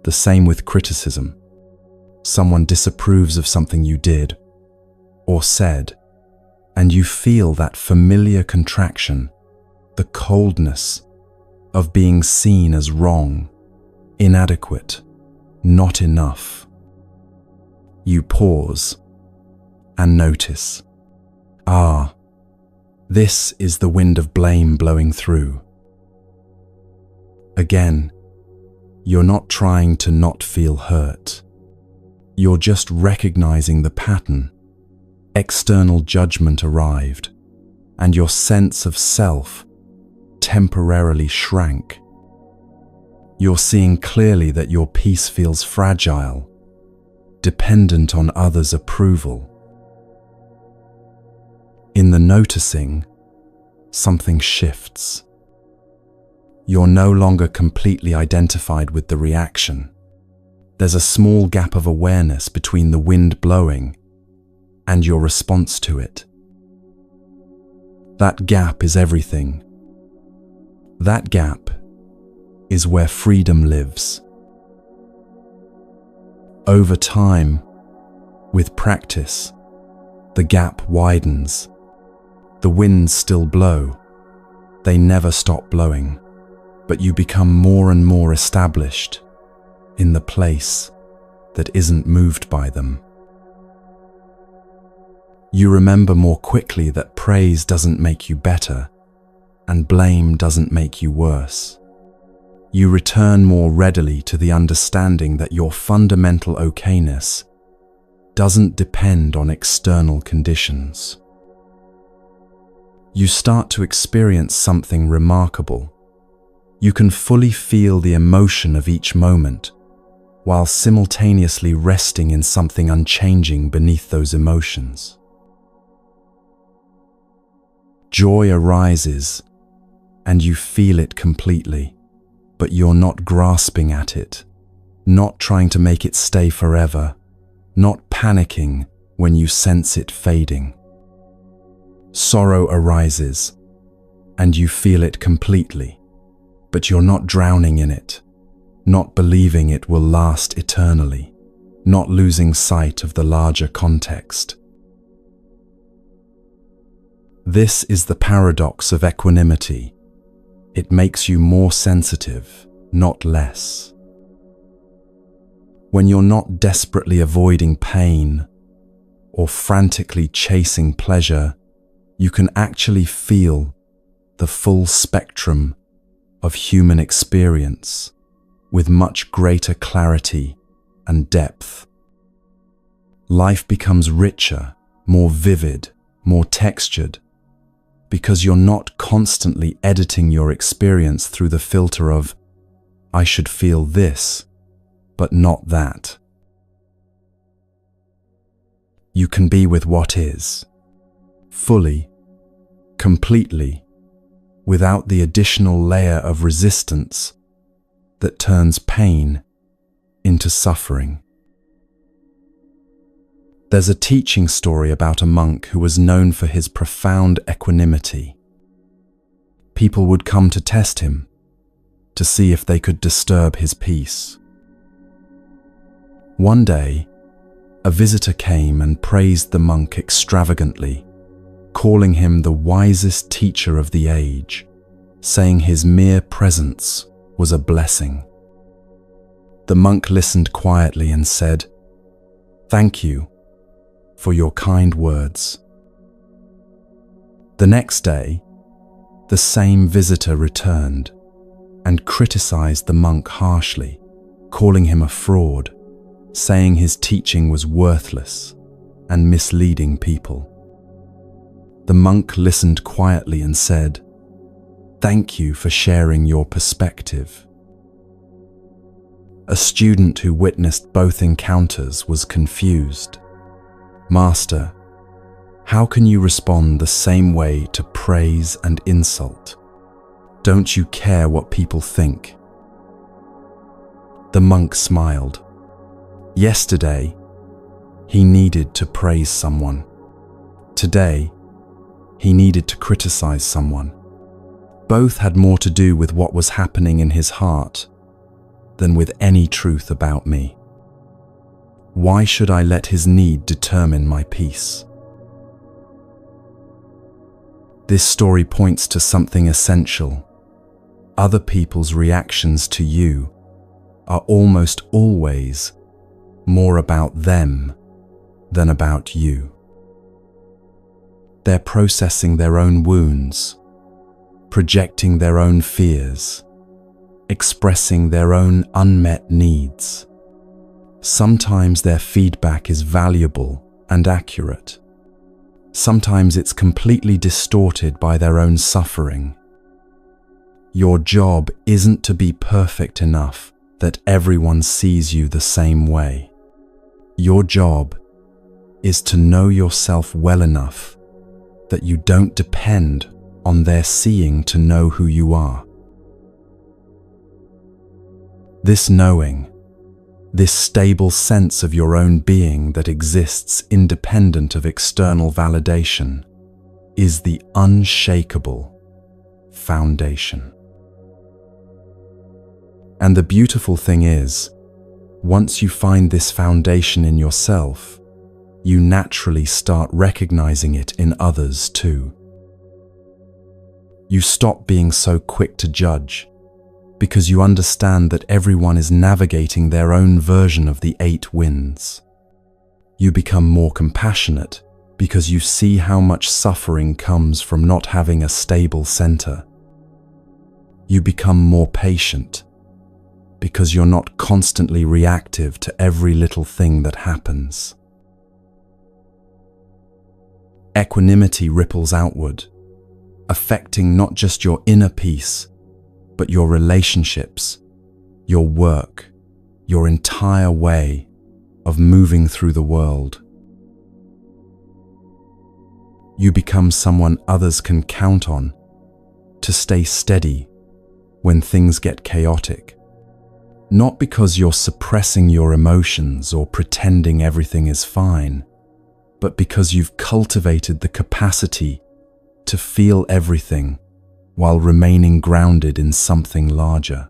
The same with criticism. Someone disapproves of something you did or said, and you feel that familiar contraction, the coldness of being seen as wrong, inadequate, not enough. You pause and notice. Ah, this is the wind of blame blowing through. Again, you're not trying to not feel hurt. You're just recognizing the pattern. External judgment arrived, and your sense of self temporarily shrank. You're seeing clearly that your peace feels fragile, dependent on others' approval. In the noticing, something shifts. You're no longer completely identified with the reaction. There's a small gap of awareness between the wind blowing and your response to it. That gap is everything. That gap is where freedom lives. Over time, with practice, the gap widens. The winds still blow. They never stop blowing, but you become more and more established in the place that isn't moved by them. You remember more quickly that praise doesn't make you better, and blame doesn't make you worse. You return more readily to the understanding that your fundamental okayness doesn't depend on external conditions. You start to experience something remarkable. You can fully feel the emotion of each moment, while simultaneously resting in something unchanging beneath those emotions. Joy arises, and you feel it completely, but you're not grasping at it, not trying to make it stay forever, not panicking when you sense it fading. Sorrow arises, and you feel it completely, but you're not drowning in it, not believing it will last eternally, not losing sight of the larger context. This is the paradox of equanimity. It makes you more sensitive, not less. When you're not desperately avoiding pain or frantically chasing pleasure, you can actually feel the full spectrum of human experience with much greater clarity and depth. Life becomes richer, more vivid, more textured, because you're not constantly editing your experience through the filter of, I should feel this, but not that. You can be with what is, fully, completely, without the additional layer of resistance that turns pain into suffering. There's a teaching story about a monk who was known for his profound equanimity. People would come to test him, to see if they could disturb his peace. One day, a visitor came and praised the monk extravagantly, calling him the wisest teacher of the age, saying his mere presence was a blessing. The monk listened quietly and said, "Thank you for your kind words." The next day, the same visitor returned and criticized the monk harshly, calling him a fraud, saying his teaching was worthless and misleading people. The monk listened quietly and said, "Thank you for sharing your perspective." A student who witnessed both encounters was confused. "Master, how can you respond the same way to praise and insult? Don't you care what people think?" The monk smiled. Yesterday, he needed to praise someone. Today, he needed to criticize someone. Both had more to do with what was happening in his heart than with any truth about me. Why should I let his need determine my peace? This story points to something essential. Other people's reactions to you are almost always more about them than about you. They're processing their own wounds, projecting their own fears, expressing their own unmet needs. Sometimes their feedback is valuable and accurate. Sometimes it's completely distorted by their own suffering. Your job isn't to be perfect enough that everyone sees you the same way. Your job is to know yourself well enough that you don't depend on their seeing to know who you are. This knowing, this stable sense of your own being that exists independent of external validation, is the unshakable foundation. And the beautiful thing is, once you find this foundation in yourself, you naturally start recognizing it in others too. You stop being so quick to judge, because you understand that everyone is navigating their own version of the 8 winds. You become more compassionate because you see how much suffering comes from not having a stable center. You become more patient because you're not constantly reactive to every little thing that happens. Equanimity ripples outward, affecting not just your inner peace, but your relationships, your work, your entire way of moving through the world. You become someone others can count on to stay steady when things get chaotic. Not because you're suppressing your emotions or pretending everything is fine, but because you've cultivated the capacity to feel everything while remaining grounded in something larger.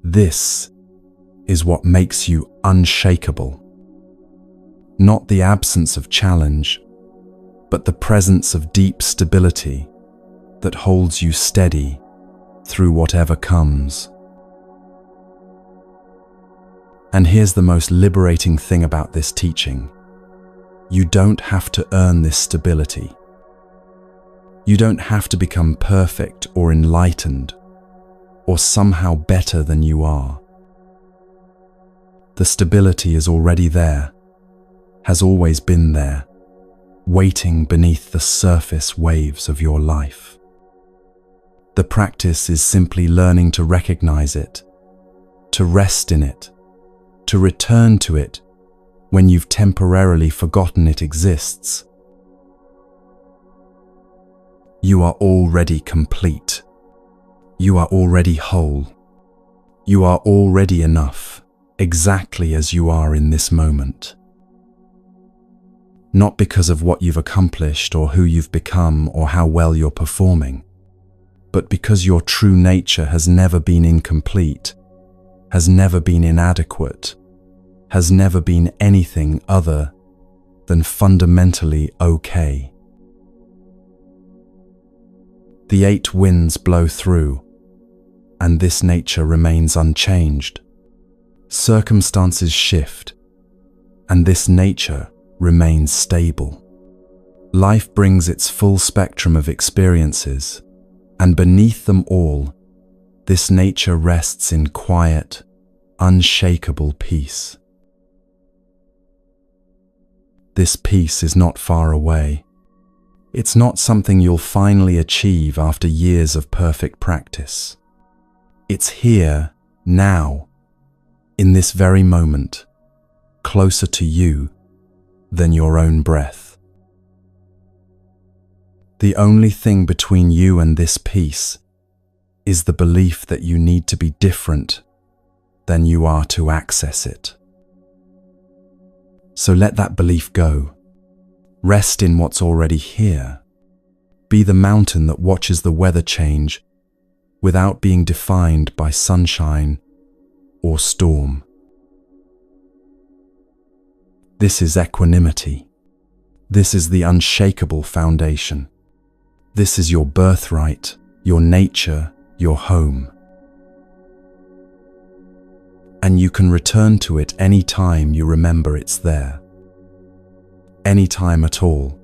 This is what makes you unshakable. Not the absence of challenge, but the presence of deep stability that holds you steady through whatever comes. And here's the most liberating thing about this teaching. You don't have to earn this stability. You don't have to become perfect or enlightened or somehow better than you are. The stability is already there, has always been there, waiting beneath the surface waves of your life. The practice is simply learning to recognize it, to rest in it, to return to it when you've temporarily forgotten it exists. You are already complete. You are already whole. You are already enough, exactly as you are in this moment. Not because of what you've accomplished or who you've become or how well you're performing, but because your true nature has never been incomplete, has never been inadequate, has never been anything other than fundamentally okay. The 8 winds blow through, and this nature remains unchanged. Circumstances shift, and this nature remains stable. Life brings its full spectrum of experiences, and beneath them all, this nature rests in quiet, unshakable peace. This peace is not far away. It's not something you'll finally achieve after years of perfect practice. It's here, now, in this very moment, closer to you than your own breath. The only thing between you and this peace is the belief that you need to be different than you are to access it. So let that belief go. Rest in what's already here. Be the mountain that watches the weather change without being defined by sunshine or storm. This is equanimity. This is the unshakable foundation. This is your birthright, your nature, your home. And you can return to it any time you remember it's there. Any time at all.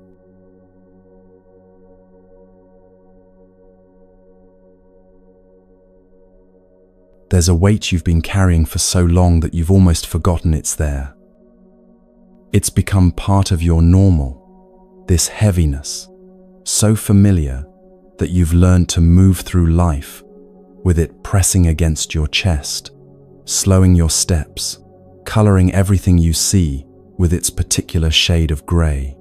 There's a weight you've been carrying for so long that you've almost forgotten it's there. It's become part of your normal, this heaviness, so familiar that you've learned to move through life with it pressing against your chest, slowing your steps, coloring everything you see with its particular shade of grey.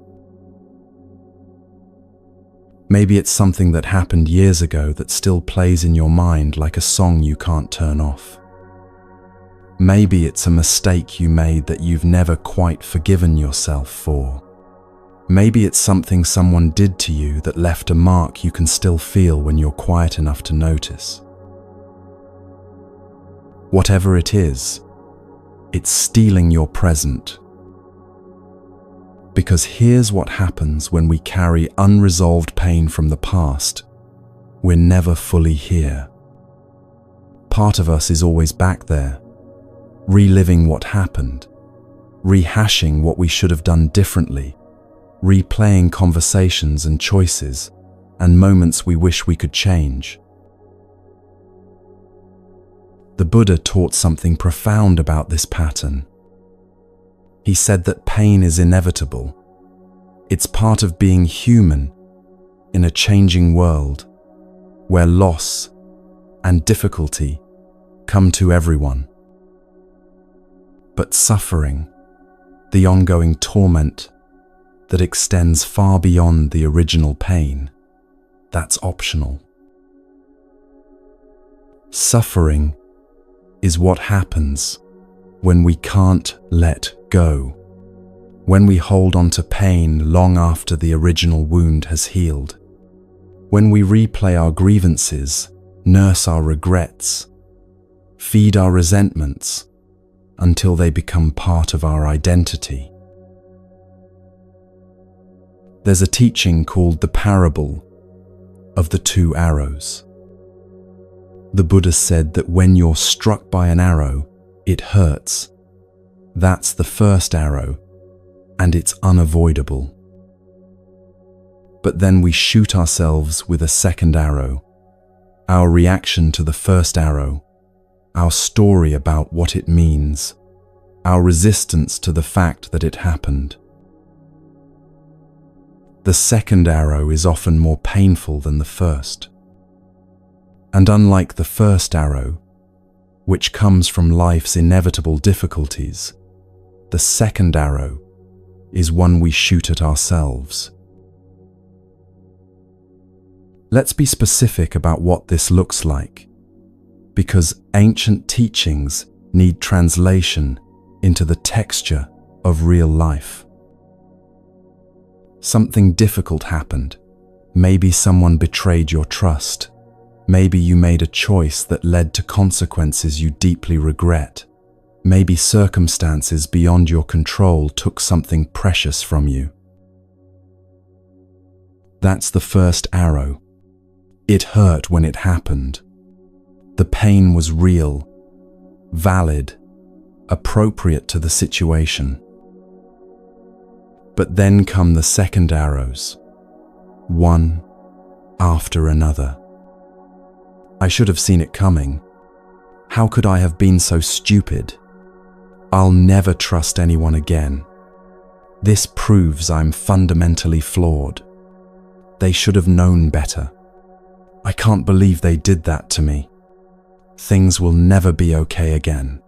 Maybe it's something that happened years ago that still plays in your mind like a song you can't turn off. Maybe it's a mistake you made that you've never quite forgiven yourself for. Maybe it's something someone did to you that left a mark you can still feel when you're quiet enough to notice. Whatever it is, it's stealing your present. Because here's what happens when we carry unresolved pain from the past. We're never fully here. Part of us is always back there, reliving what happened, rehashing what we should have done differently, replaying conversations and choices and moments we wish we could change. The Buddha taught something profound about this pattern. He said that pain is inevitable. It's part of being human in a changing world where loss and difficulty come to everyone. But suffering, the ongoing torment that extends far beyond the original pain, that's optional. Suffering is what happens when we can't let go, when we hold on to pain long after the original wound has healed, when we replay our grievances, nurse our regrets, feed our resentments until they become part of our identity. There's a teaching called the parable of the 2 arrows. The Buddha said that when you're struck by an arrow, it hurts. That's the first arrow, and it's unavoidable. But then we shoot ourselves with a second arrow, our reaction to the first arrow, our story about what it means, our resistance to the fact that it happened. The second arrow is often more painful than the first. And unlike the first arrow, which comes from life's inevitable difficulties, the second arrow is one we shoot at ourselves. Let's be specific about what this looks like, because ancient teachings need translation into the texture of real life. Something difficult happened. Maybe someone betrayed your trust. Maybe you made a choice that led to consequences you deeply regret. Maybe circumstances beyond your control took something precious from you. That's the first arrow. It hurt when it happened. The pain was real, valid, appropriate to the situation. But then come the second arrows, one after another. I should have seen it coming. How could I have been so stupid? I'll never trust anyone again. This proves I'm fundamentally flawed. They should have known better. I can't believe they did that to me. Things will never be okay again.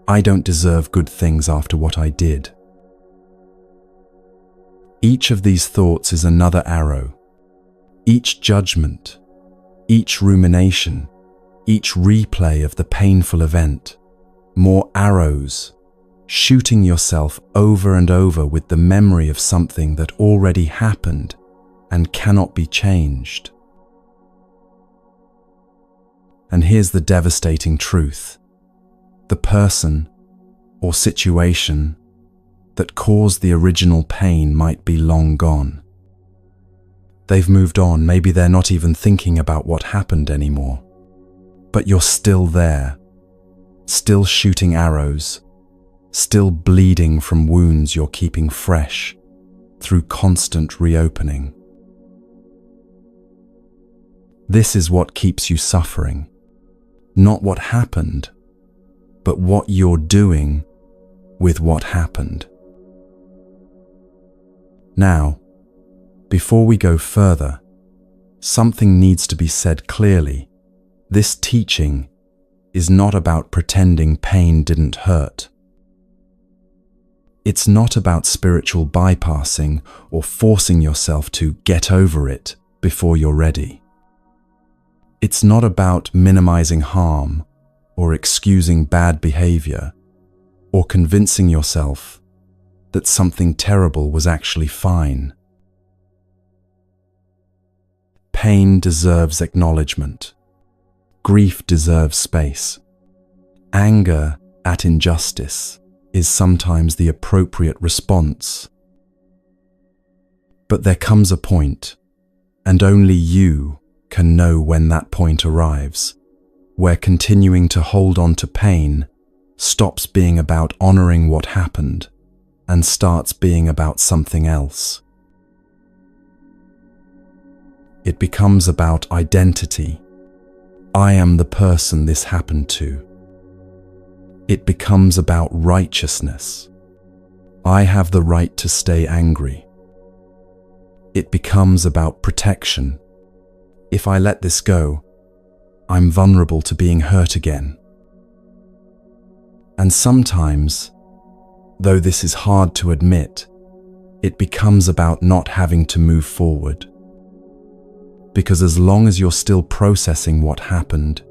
I don't deserve good things after what I did. Each of these thoughts is another arrow. Each judgment, each rumination, each replay of the painful event, more arrows, shooting yourself over and over with the memory of something that already happened and cannot be changed. And here's the devastating truth. The person or situation that caused the original pain might be long gone. They've moved on, maybe they're not even thinking about what happened anymore. But you're still there, still shooting arrows, still bleeding from wounds you're keeping fresh through constant reopening. This is what keeps you suffering. Not what happened, but what you're doing with what happened. Now, before we go further, something needs to be said clearly. This teaching is not about pretending pain didn't hurt. It's not about spiritual bypassing or forcing yourself to get over it before you're ready. It's not about minimizing harm or excusing bad behavior or convincing yourself that something terrible was actually fine. Pain deserves acknowledgement. Grief deserves space. Anger at injustice is sometimes the appropriate response. But there comes a point, and only you can know when that point arrives, where continuing to hold on to pain stops being about honoring what happened and starts being about something else. It becomes about identity. I am the person this happened to. It becomes about righteousness. I have the right to stay angry. It becomes about protection. If I let this go, I'm vulnerable to being hurt again. And sometimes, though this is hard to admit, it becomes about not having to move forward. Because as long as you're still processing what happened,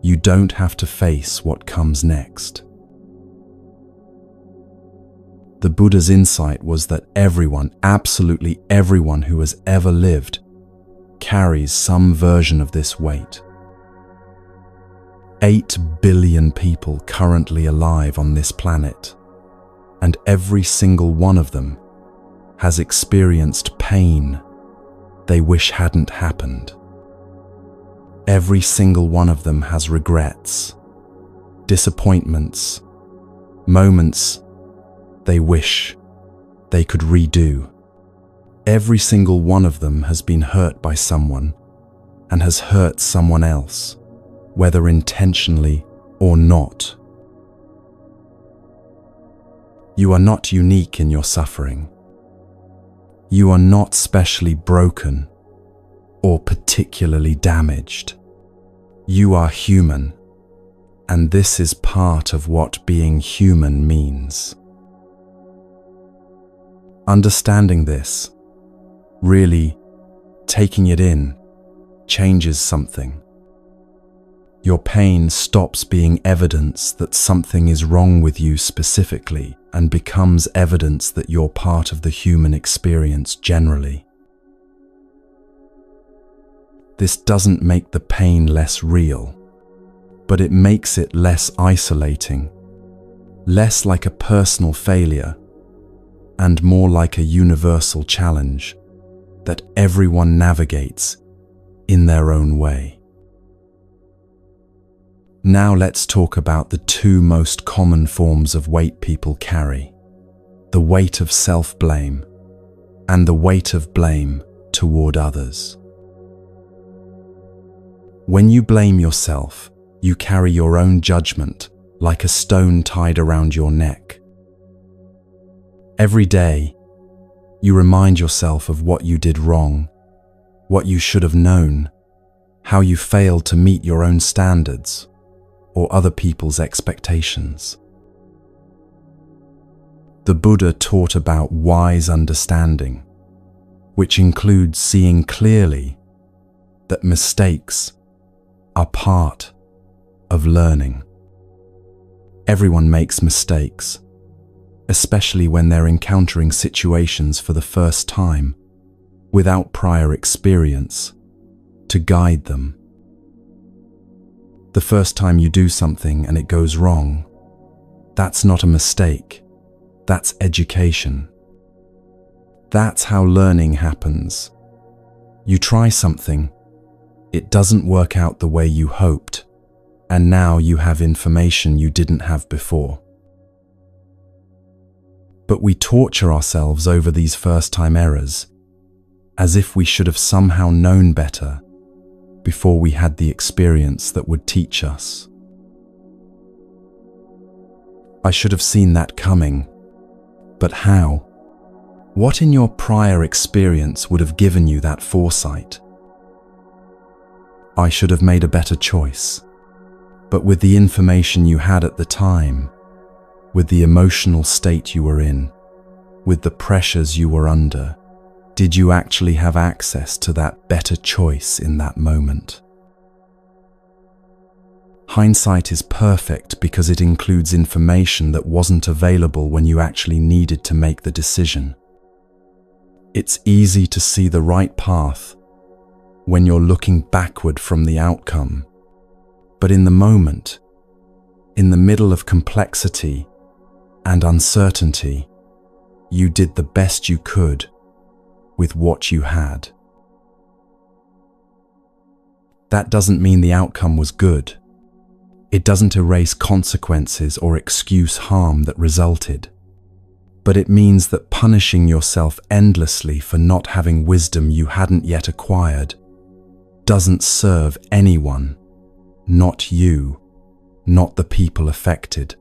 you don't have to face what comes next. The Buddha's insight was that everyone, absolutely everyone who has ever lived, carries some version of this weight. 8 billion people currently alive on this planet, and every single one of them has experienced pain they wish hadn't happened. Every single one of them has regrets, disappointments, moments they wish they could redo. Every single one of them has been hurt by someone and has hurt someone else, whether intentionally or not. You are not unique in your suffering. You are not specially broken or particularly damaged. You are human, and this is part of what being human means. Understanding this, really taking it in, changes something. Your pain stops being evidence that something is wrong with you specifically and becomes evidence that you're part of the human experience generally. This doesn't make the pain less real, but it makes it less isolating less like a personal failure and more like a universal challenge that everyone navigates in their own way. Now let's talk about the two most common forms of weight people carry: the weight of self-blame and the weight of blame toward others. When you blame yourself, you carry your own judgment like a stone tied around your neck. Every day, you remind yourself of what you did wrong, what you should have known, how you failed to meet your own standards or other people's expectations. The Buddha taught about wise understanding, which includes seeing clearly that mistakes are part of learning. Everyone makes mistakes, especially when they're encountering situations for the first time, without prior experience to guide them. The first time you do something and it goes wrong, that's not a mistake, that's education. That's how learning happens. You try something, it doesn't work out the way you hoped, and now you have information you didn't have before. But we torture ourselves over these first-time errors, as if we should have somehow known better before we had the experience that would teach us. I should have seen that coming, but how? What in your prior experience would have given you that foresight? I should have made a better choice. But with the information you had at the time, with the emotional state you were in, with the pressures you were under, did you actually have access to that better choice in that moment? Hindsight is perfect because it includes information that wasn't available when you actually needed to make the decision. It's easy to see the right path when you're looking backward from the outcome. But in the moment, in the middle of complexity and uncertainty, you did the best you could with what you had. That doesn't mean the outcome was good. It doesn't erase consequences or excuse harm that resulted. But it means that punishing yourself endlessly for not having wisdom you hadn't yet acquired doesn't serve anyone. Not you, not the people affected,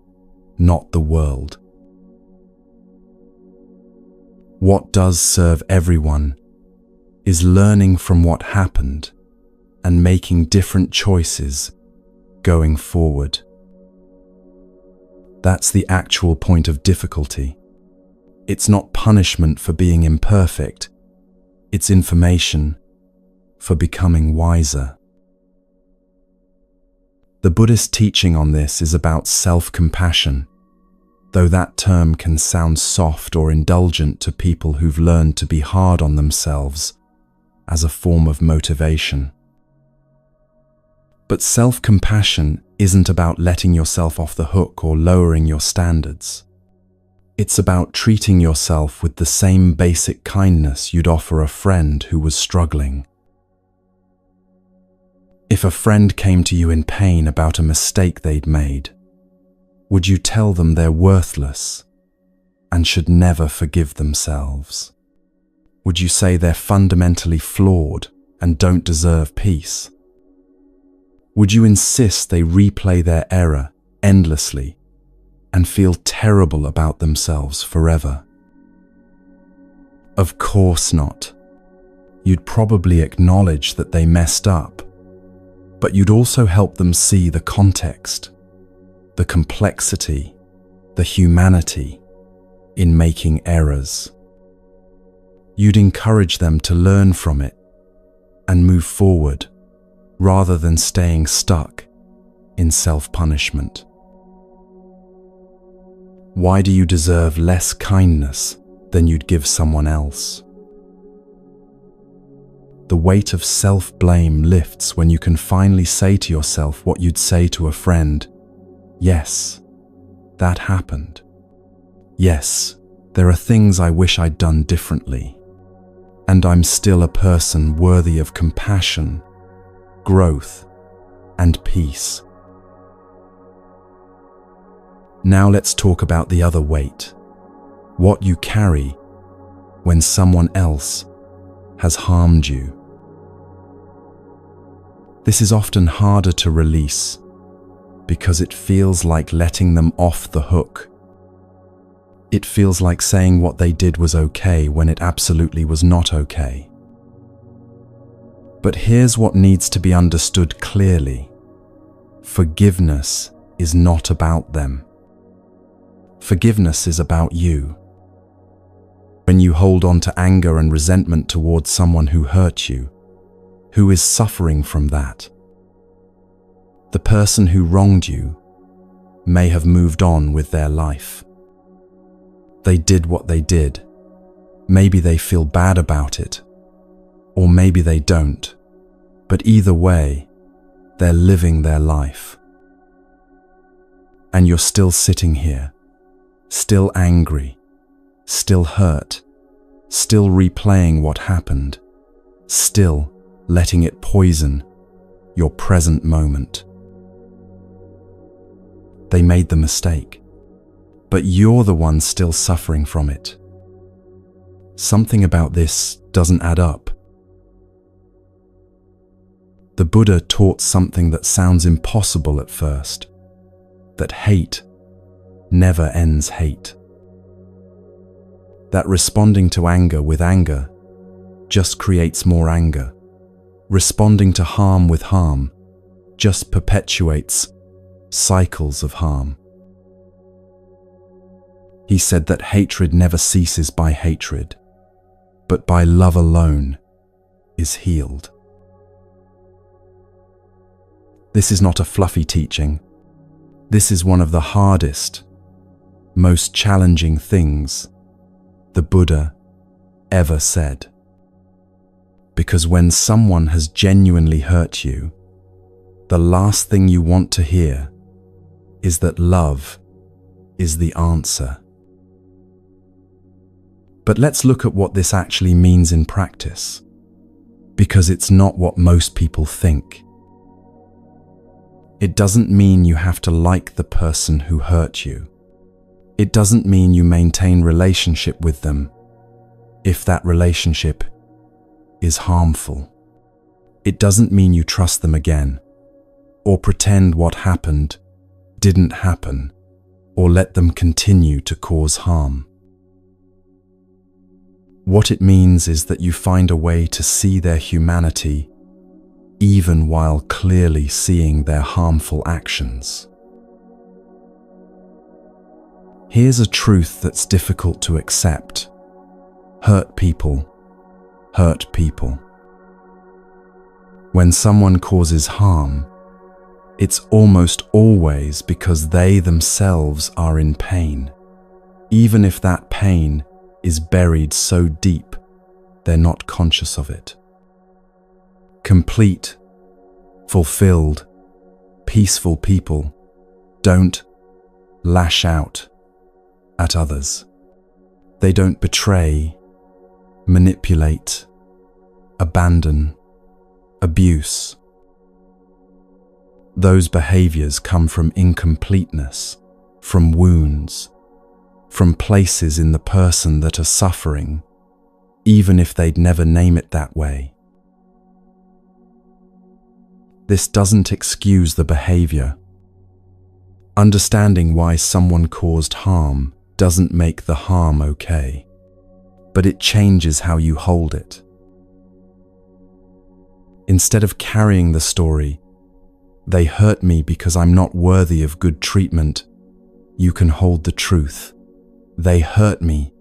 not the world. What does serve everyone is learning from what happened and making different choices going forward. That's the actual point of difficulty. It's not punishment for being imperfect, it's information for becoming wiser. The Buddhist teaching on this is about self-compassion, though that term can sound soft or indulgent to people who've learned to be hard on themselves as a form of motivation. But self-compassion isn't about letting yourself off the hook or lowering your standards. It's about treating yourself with the same basic kindness you'd offer a friend who was struggling. If a friend came to you in pain about a mistake they'd made, would you tell them they're worthless and should never forgive themselves? Would you say they're fundamentally flawed and don't deserve peace? Would you insist they replay their error endlessly and feel terrible about themselves forever? Of course not. You'd probably acknowledge that they messed up, but you'd also help them see the context, the complexity, the humanity in making errors. You'd encourage them to learn from it and move forward rather than staying stuck in self-punishment. Why do you deserve less kindness than you'd give someone else? The weight of self-blame lifts when you can finally say to yourself what you'd say to a friend. Yes, that happened. Yes, there are things I wish I'd done differently, and I'm still a person worthy of compassion, growth, and peace. Now let's talk about the other weight, what you carry when someone else has harmed you. This is often harder to release because it feels like letting them off the hook. It feels like saying what they did was okay when it absolutely was not okay. But here's what needs to be understood clearly. Forgiveness is not about them. Forgiveness is about you. When you hold on to anger and resentment towards someone who hurt you, who is suffering from that, the person who wronged you may have moved on with their life. They did what they did. Maybe they feel bad about it, or maybe they don't. But either way, they're living their life. And you're still sitting here, still angry, still hurt, still replaying what happened, still letting it poison your present moment. They made the mistake, but you're the one still suffering from it. Something about this doesn't add up. The Buddha taught something that sounds impossible at first, that hate never ends hate. That responding to anger with anger just creates more anger. Responding to harm with harm just perpetuates cycles of harm. He said that hatred never ceases by hatred, but by love alone is healed. This is not a fluffy teaching. This is one of the hardest, most challenging things the Buddha ever said. Because when someone has genuinely hurt you, the last thing you want to hear is that love is the answer. But let's look at what this actually means in practice, because it's not what most people think. It doesn't mean you have to like the person who hurt you. It doesn't mean you maintain relationship with them if that relationship is harmful. It doesn't mean you trust them again, or pretend what happened didn't happen, or let them continue to cause harm. What it means is that you find a way to see their humanity even while clearly seeing their harmful actions. Here's a truth that's difficult to accept. Hurt people hurt people. When someone causes harm, it's almost always because they themselves are in pain, even if that pain is buried so deep they're not conscious of it. Complete, fulfilled, peaceful people don't lash out at others. They don't betray, manipulate, abandon, abuse. Those behaviors come from incompleteness, from wounds, from places in the person that are suffering, even if they'd never name it that way. This doesn't excuse the behavior. Understanding why someone caused harm doesn't make the harm okay, but it changes how you hold it. Instead of carrying the story, "They hurt me because I'm not worthy of good treatment," you can hold the truth. They hurt me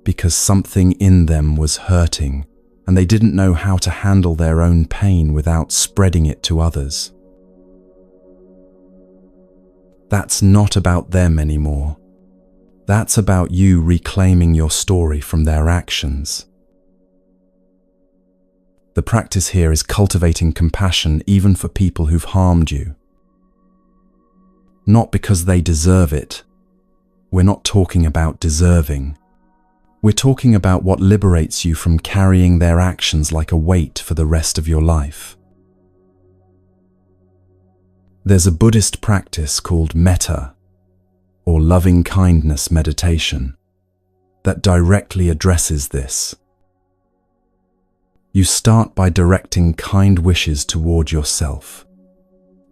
because something in them was hurting, and they didn't know how to handle their own pain without spreading it to others. That's not about them anymore. That's about you reclaiming your story from their actions. The practice here is cultivating compassion even for people who've harmed you. Not because they deserve it, we're not talking about deserving. We're talking about what liberates you from carrying their actions like a weight for the rest of your life. There's a Buddhist practice called metta, or loving kindness meditation, that directly addresses this. You start by directing kind wishes toward yourself.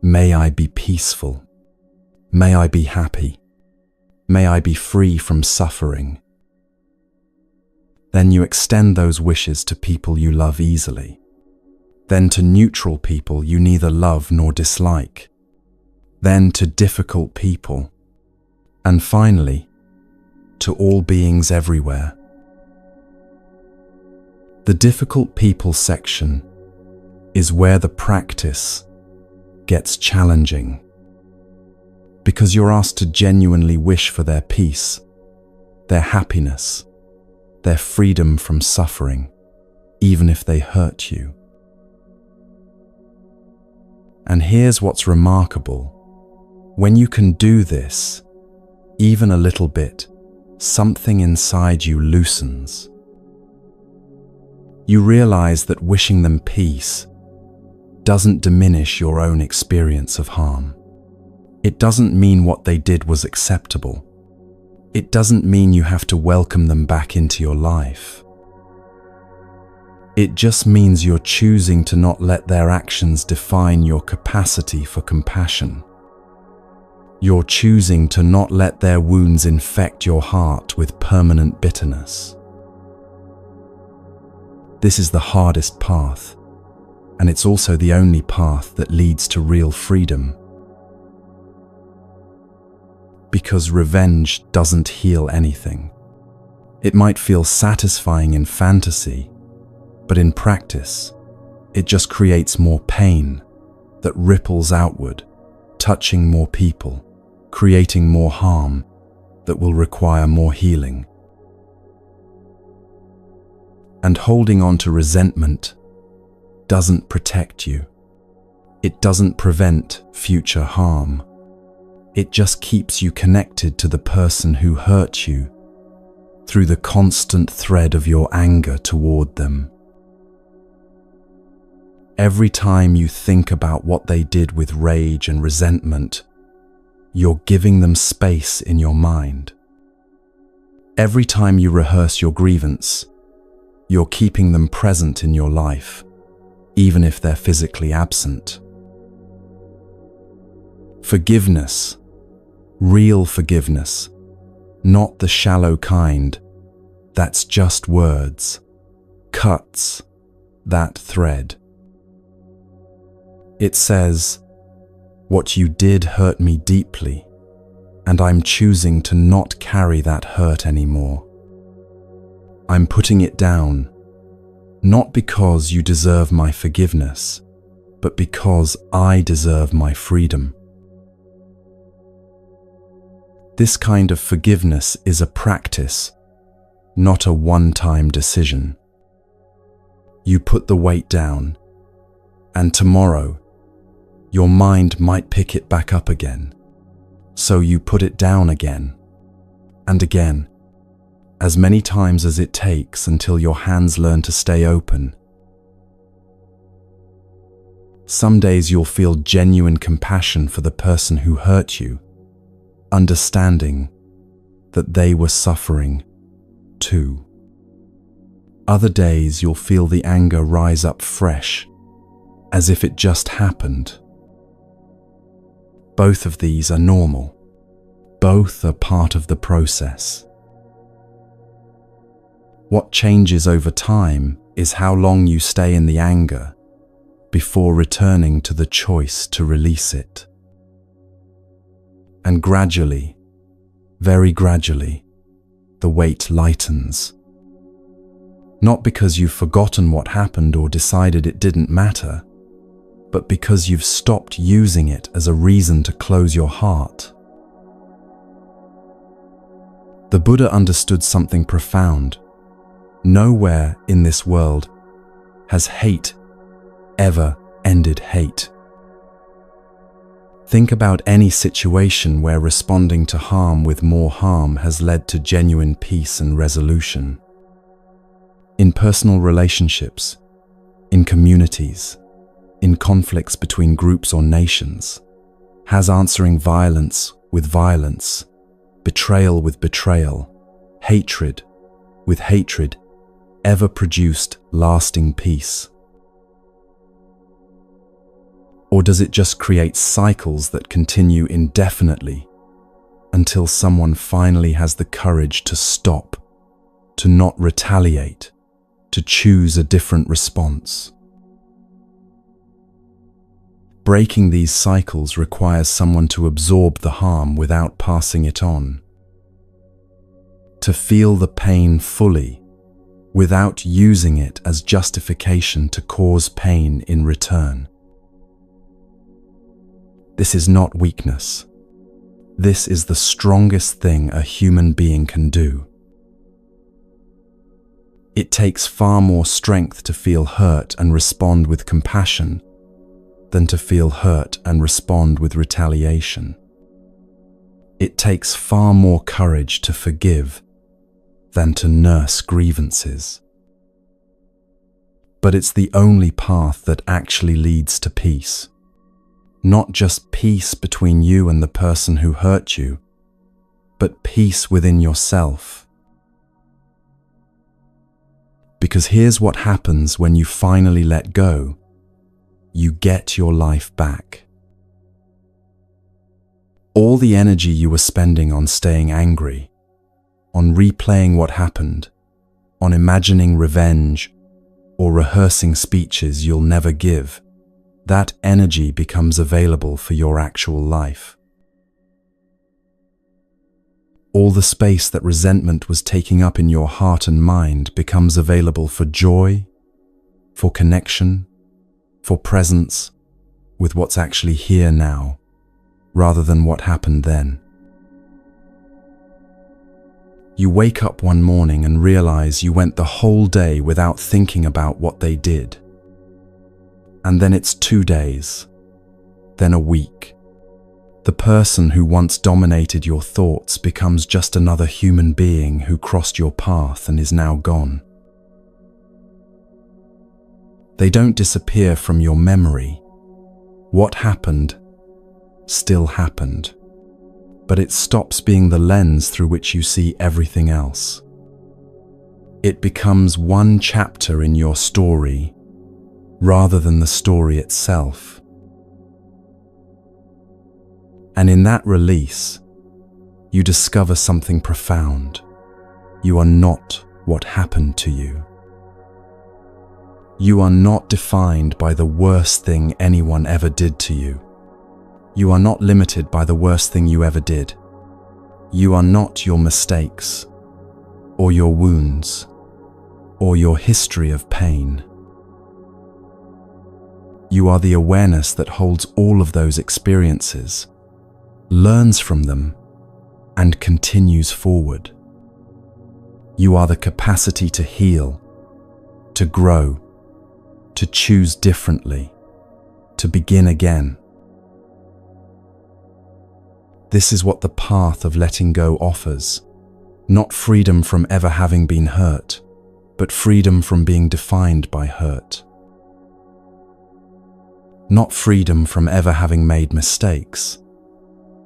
May I be peaceful. May I be happy. May I be free from suffering. Then you extend those wishes to people you love easily. Then to neutral people you neither love nor dislike. Then to difficult people. And finally, to all beings everywhere. The difficult people section is where the practice gets challenging, because you're asked to genuinely wish for their peace, their happiness, their freedom from suffering, even if they hurt you. And here's what's remarkable. When you can do this, even a little bit, something inside you loosens. You realize that wishing them peace doesn't diminish your own experience of harm. It doesn't mean what they did was acceptable. It doesn't mean you have to welcome them back into your life. It just means you're choosing to not let their actions define your capacity for compassion. You're choosing to not let their wounds infect your heart with permanent bitterness. This is the hardest path, and it's also the only path that leads to real freedom. Because revenge doesn't heal anything. It might feel satisfying in fantasy, but in practice, it just creates more pain that ripples outward, touching more people, creating more harm that will require more healing. And holding on to resentment doesn't protect you. It doesn't prevent future harm. It just keeps you connected to the person who hurt you through the constant thread of your anger toward them. Every time you think about what they did with rage and resentment, you're giving them space in your mind. Every time you rehearse your grievance, you're keeping them present in your life, even if they're physically absent. Forgiveness, real forgiveness, not the shallow kind that's just words, cuts that thread. It says, "What you did hurt me deeply, and I'm choosing to not carry that hurt anymore. I'm putting it down, not because you deserve my forgiveness, but because I deserve my freedom." This kind of forgiveness is a practice, not a one-time decision. You put the weight down, and tomorrow, your mind might pick it back up again. So you put it down again, and again, as many times as it takes until your hands learn to stay open. Some days you'll feel genuine compassion for the person who hurt you, understanding that they were suffering too. Other days you'll feel the anger rise up fresh, as if it just happened. Both of these are normal. Both are part of the process. What changes over time is how long you stay in the anger before returning to the choice to release it. And gradually, very gradually, the weight lightens. Not because you've forgotten what happened or decided it didn't matter, but because you've stopped using it as a reason to close your heart. The Buddha understood something profound. Nowhere in this world has hate ever ended hate. Think about any situation where responding to harm with more harm has led to genuine peace and resolution. In personal relationships, in communities, in conflicts between groups or nations, has answering violence with violence, betrayal with betrayal, hatred with hatred, ever produced lasting peace? Or does it just create cycles that continue indefinitely until someone finally has the courage to stop, to not retaliate, to choose a different response? Breaking these cycles requires someone to absorb the harm without passing it on, to feel the pain fully without using it as justification to cause pain in return. This is not weakness. This is the strongest thing a human being can do. It takes far more strength to feel hurt and respond with compassion than to feel hurt and respond with retaliation. It takes far more courage to forgive than to nurse grievances. But it's the only path that actually leads to peace. Not just peace between you and the person who hurt you, but peace within yourself. Because here's what happens when you finally let go. You get your life back. All the energy you were spending on staying angry, on replaying what happened, on imagining revenge, or rehearsing speeches you'll never give, that energy becomes available for your actual life. All the space that resentment was taking up in your heart and mind becomes available for joy, for connection, for presence with what's actually here now, rather than what happened then. You wake up one morning and realize you went the whole day without thinking about what they did. And then it's 2 days, then a week. The person who once dominated your thoughts becomes just another human being who crossed your path and is now gone. They don't disappear from your memory. What happened still happened, but it stops being the lens through which you see everything else. It becomes one chapter in your story rather than the story itself. And in that release, you discover something profound. You are not what happened to you. You are not defined by the worst thing anyone ever did to you. You are not limited by the worst thing you ever did. You are not your mistakes, or your wounds, or your history of pain. You are the awareness that holds all of those experiences, learns from them, and continues forward. You are the capacity to heal, to grow, to choose differently, to begin again. This is what the path of letting go offers. Not freedom from ever having been hurt, but freedom from being defined by hurt. Not freedom from ever having made mistakes,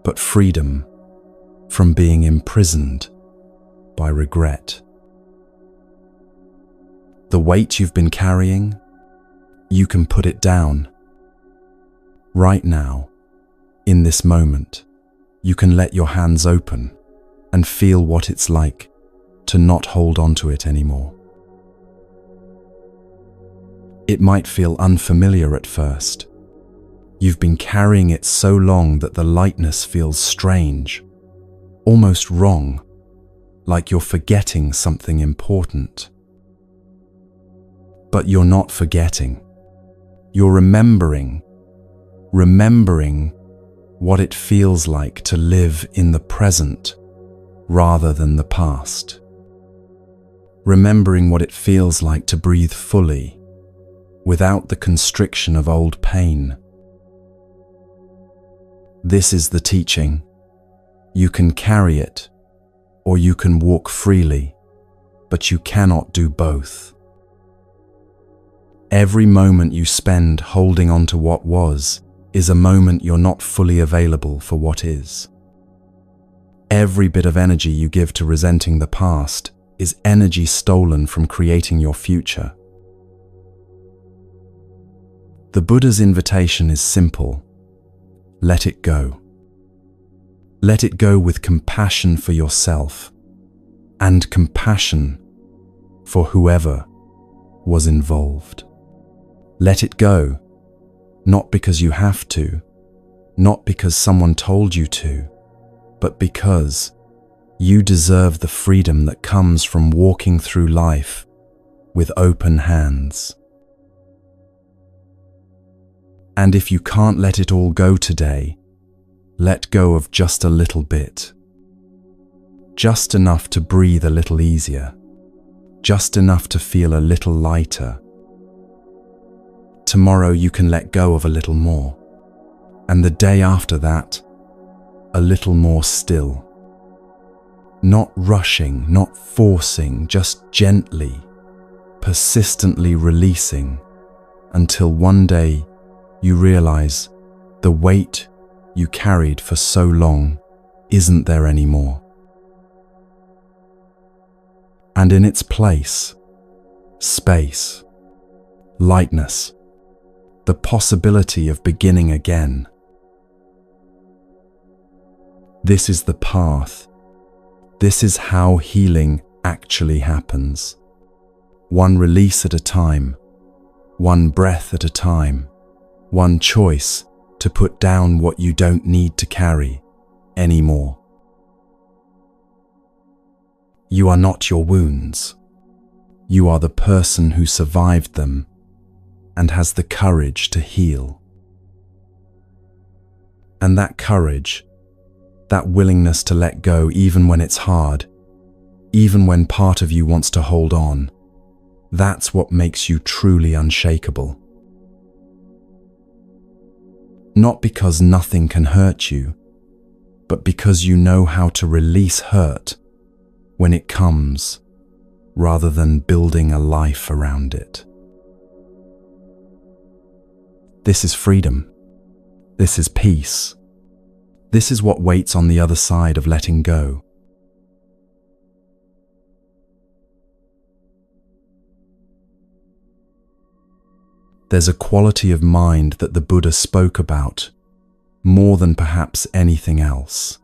but freedom from being imprisoned by regret. The weight you've been carrying, you can put it down. Right now, in this moment, you can let your hands open and feel what it's like to not hold on to it anymore. It might feel unfamiliar at first. You've been carrying it so long that the lightness feels strange, almost wrong, like you're forgetting something important. But you're not forgetting. You're remembering what it feels like to live in the present rather than the past. Remembering what it feels like to breathe fully, without the constriction of old pain. This is the teaching. You can carry it, or you can walk freely, but you cannot do both. Every moment you spend holding on to what was is a moment you're not fully available for what is. Every bit of energy you give to resenting the past is energy stolen from creating your future. The Buddha's invitation is simple. Let it go. Let it go with compassion for yourself and compassion for whoever was involved. Let it go, not because you have to, not because someone told you to, but because you deserve the freedom that comes from walking through life with open hands. And if you can't let it all go today, let go of just a little bit. Just enough to breathe a little easier. Just enough to feel a little lighter. Tomorrow you can let go of a little more. And the day after that, a little more still. Not rushing, not forcing, just gently, persistently releasing until one day you realize the weight you carried for so long isn't there anymore. And in its place, space, lightness, the possibility of beginning again. This is the path. This is how healing actually happens. One release at a time, one breath at a time, one choice to put down what you don't need to carry anymore. You are not your wounds. You are the person who survived them and has the courage to heal. And that courage, that willingness to let go even when it's hard, even when part of you wants to hold on, that's what makes you truly unshakable. Not because nothing can hurt you, but because you know how to release hurt when it comes, rather than building a life around it. This is freedom. This is peace. This is what waits on the other side of letting go. There's a quality of mind that the Buddha spoke about more than perhaps anything else,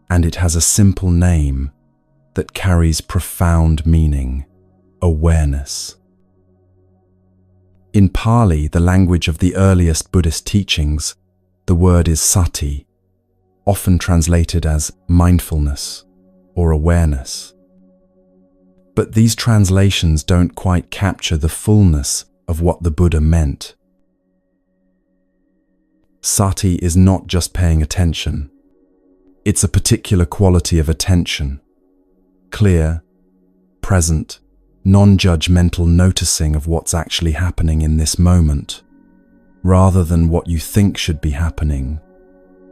and it has a simple name that carries profound meaning: awareness. In Pali, the language of the earliest Buddhist teachings, the word is sati, often translated as mindfulness or awareness. But these translations don't quite capture the fullness of what the Buddha meant. Sati is not just paying attention. It's a particular quality of attention. Clear, present, non-judgmental noticing of what's actually happening in this moment, rather than what you think should be happening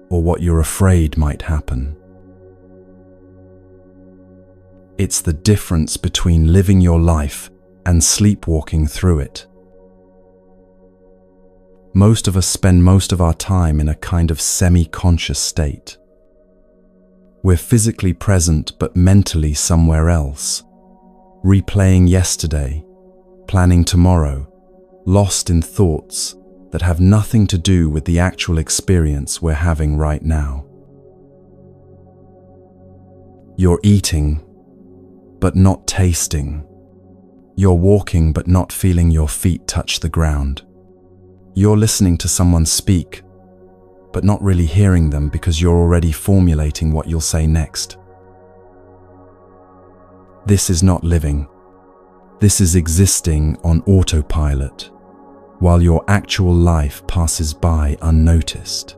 or what you're afraid might happen. It's the difference between living your life and sleepwalking through it. Most of us spend most of our time in a kind of semi-conscious state. We're physically present but mentally somewhere else, replaying yesterday, planning tomorrow, lost in thoughts that have nothing to do with the actual experience we're having right now. You're eating, but not tasting. You're walking, but not feeling your feet touch the ground. You're listening to someone speak, but not really hearing them because you're already formulating what you'll say next. This is not living. This is existing on autopilot, while your actual life passes by unnoticed.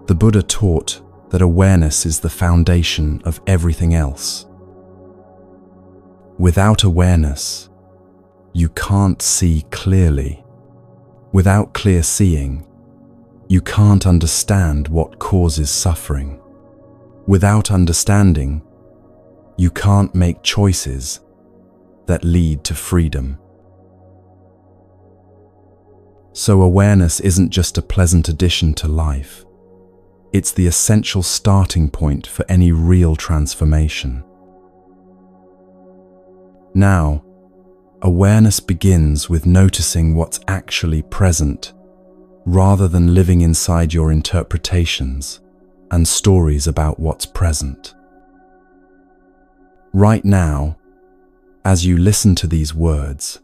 The Buddha taught that awareness is the foundation of everything else. Without awareness, you can't see clearly. Without clear seeing, You can't understand what causes suffering. Without understanding, you can't make choices that lead to freedom. So awareness isn't just a pleasant addition to life. It's the essential starting point for any real transformation. Now, awareness begins with noticing what's actually present, rather than living inside your interpretations and stories about what's present. Right now, as you listen to these words,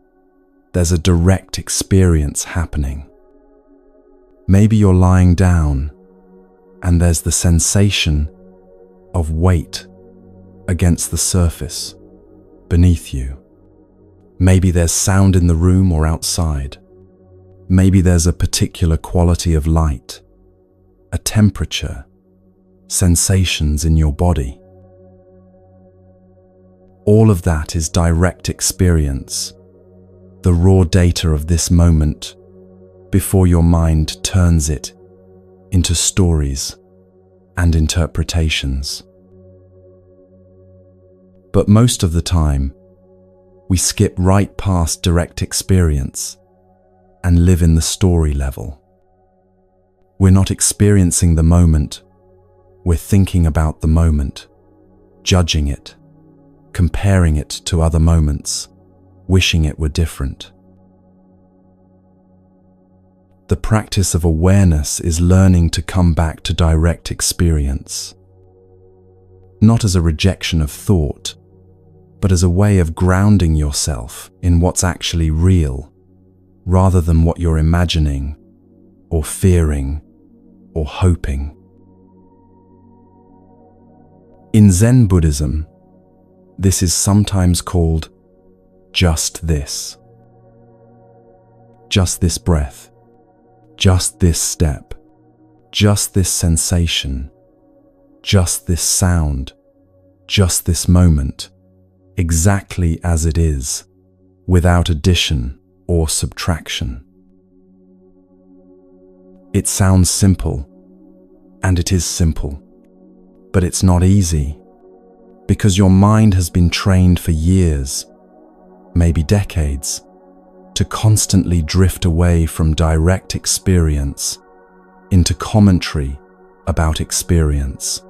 there's a direct experience happening. Maybe you're lying down and there's the sensation of weight against the surface beneath you. Maybe there's sound in the room or outside. Maybe there's a particular quality of light, a temperature, sensations in your body. All of that is direct experience, the raw data of this moment, before your mind turns it into stories and interpretations. But most of the time, we skip right past direct experience and live in the story level. We're not experiencing the moment, we're thinking about the moment, judging it, comparing it to other moments, wishing it were different. The practice of awareness is learning to come back to direct experience, not as a rejection of thought, but as a way of grounding yourself in what's actually real, rather than what you're imagining, or fearing, or hoping. In Zen Buddhism, this is sometimes called just this. Just this breath, just this step, just this sensation, just this sound, just this moment, exactly as it is, without addition or subtraction. It sounds simple, and it is simple, but it's not easy, because your mind has been trained for years, maybe decades, to constantly drift away from direct experience into commentary about experience.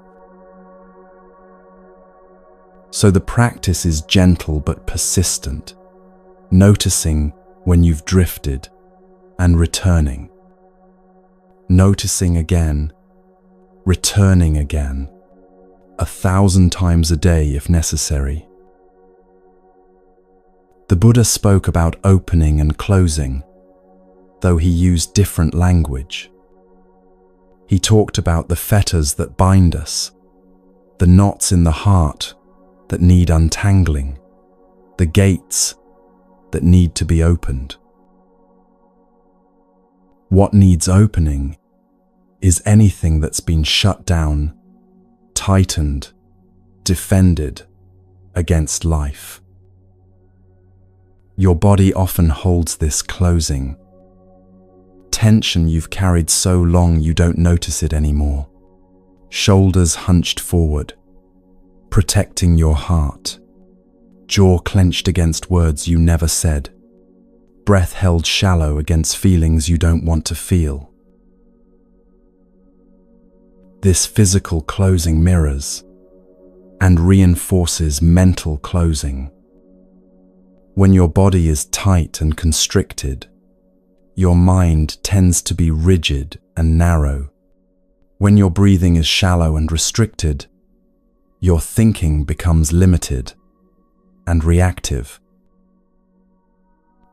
So the practice is gentle but persistent, noticing when you've drifted and returning. Noticing again, returning again, 1,000 times a day if necessary. The Buddha spoke about opening and closing, though he used different language. He talked about the fetters that bind us, the knots in the heart that need untangling, the gates that need to be opened. What needs opening is anything that's been shut down, tightened, defended against life. Your body often holds this closing. Tension you've carried so long you don't notice it anymore. Shoulders hunched forward, protecting your heart. Jaw clenched against words you never said. Breath held shallow against feelings you don't want to feel. This physical closing mirrors and reinforces mental closing. When your body is tight and constricted, your mind tends to be rigid and narrow. When your breathing is shallow and restricted, your thinking becomes limited and reactive.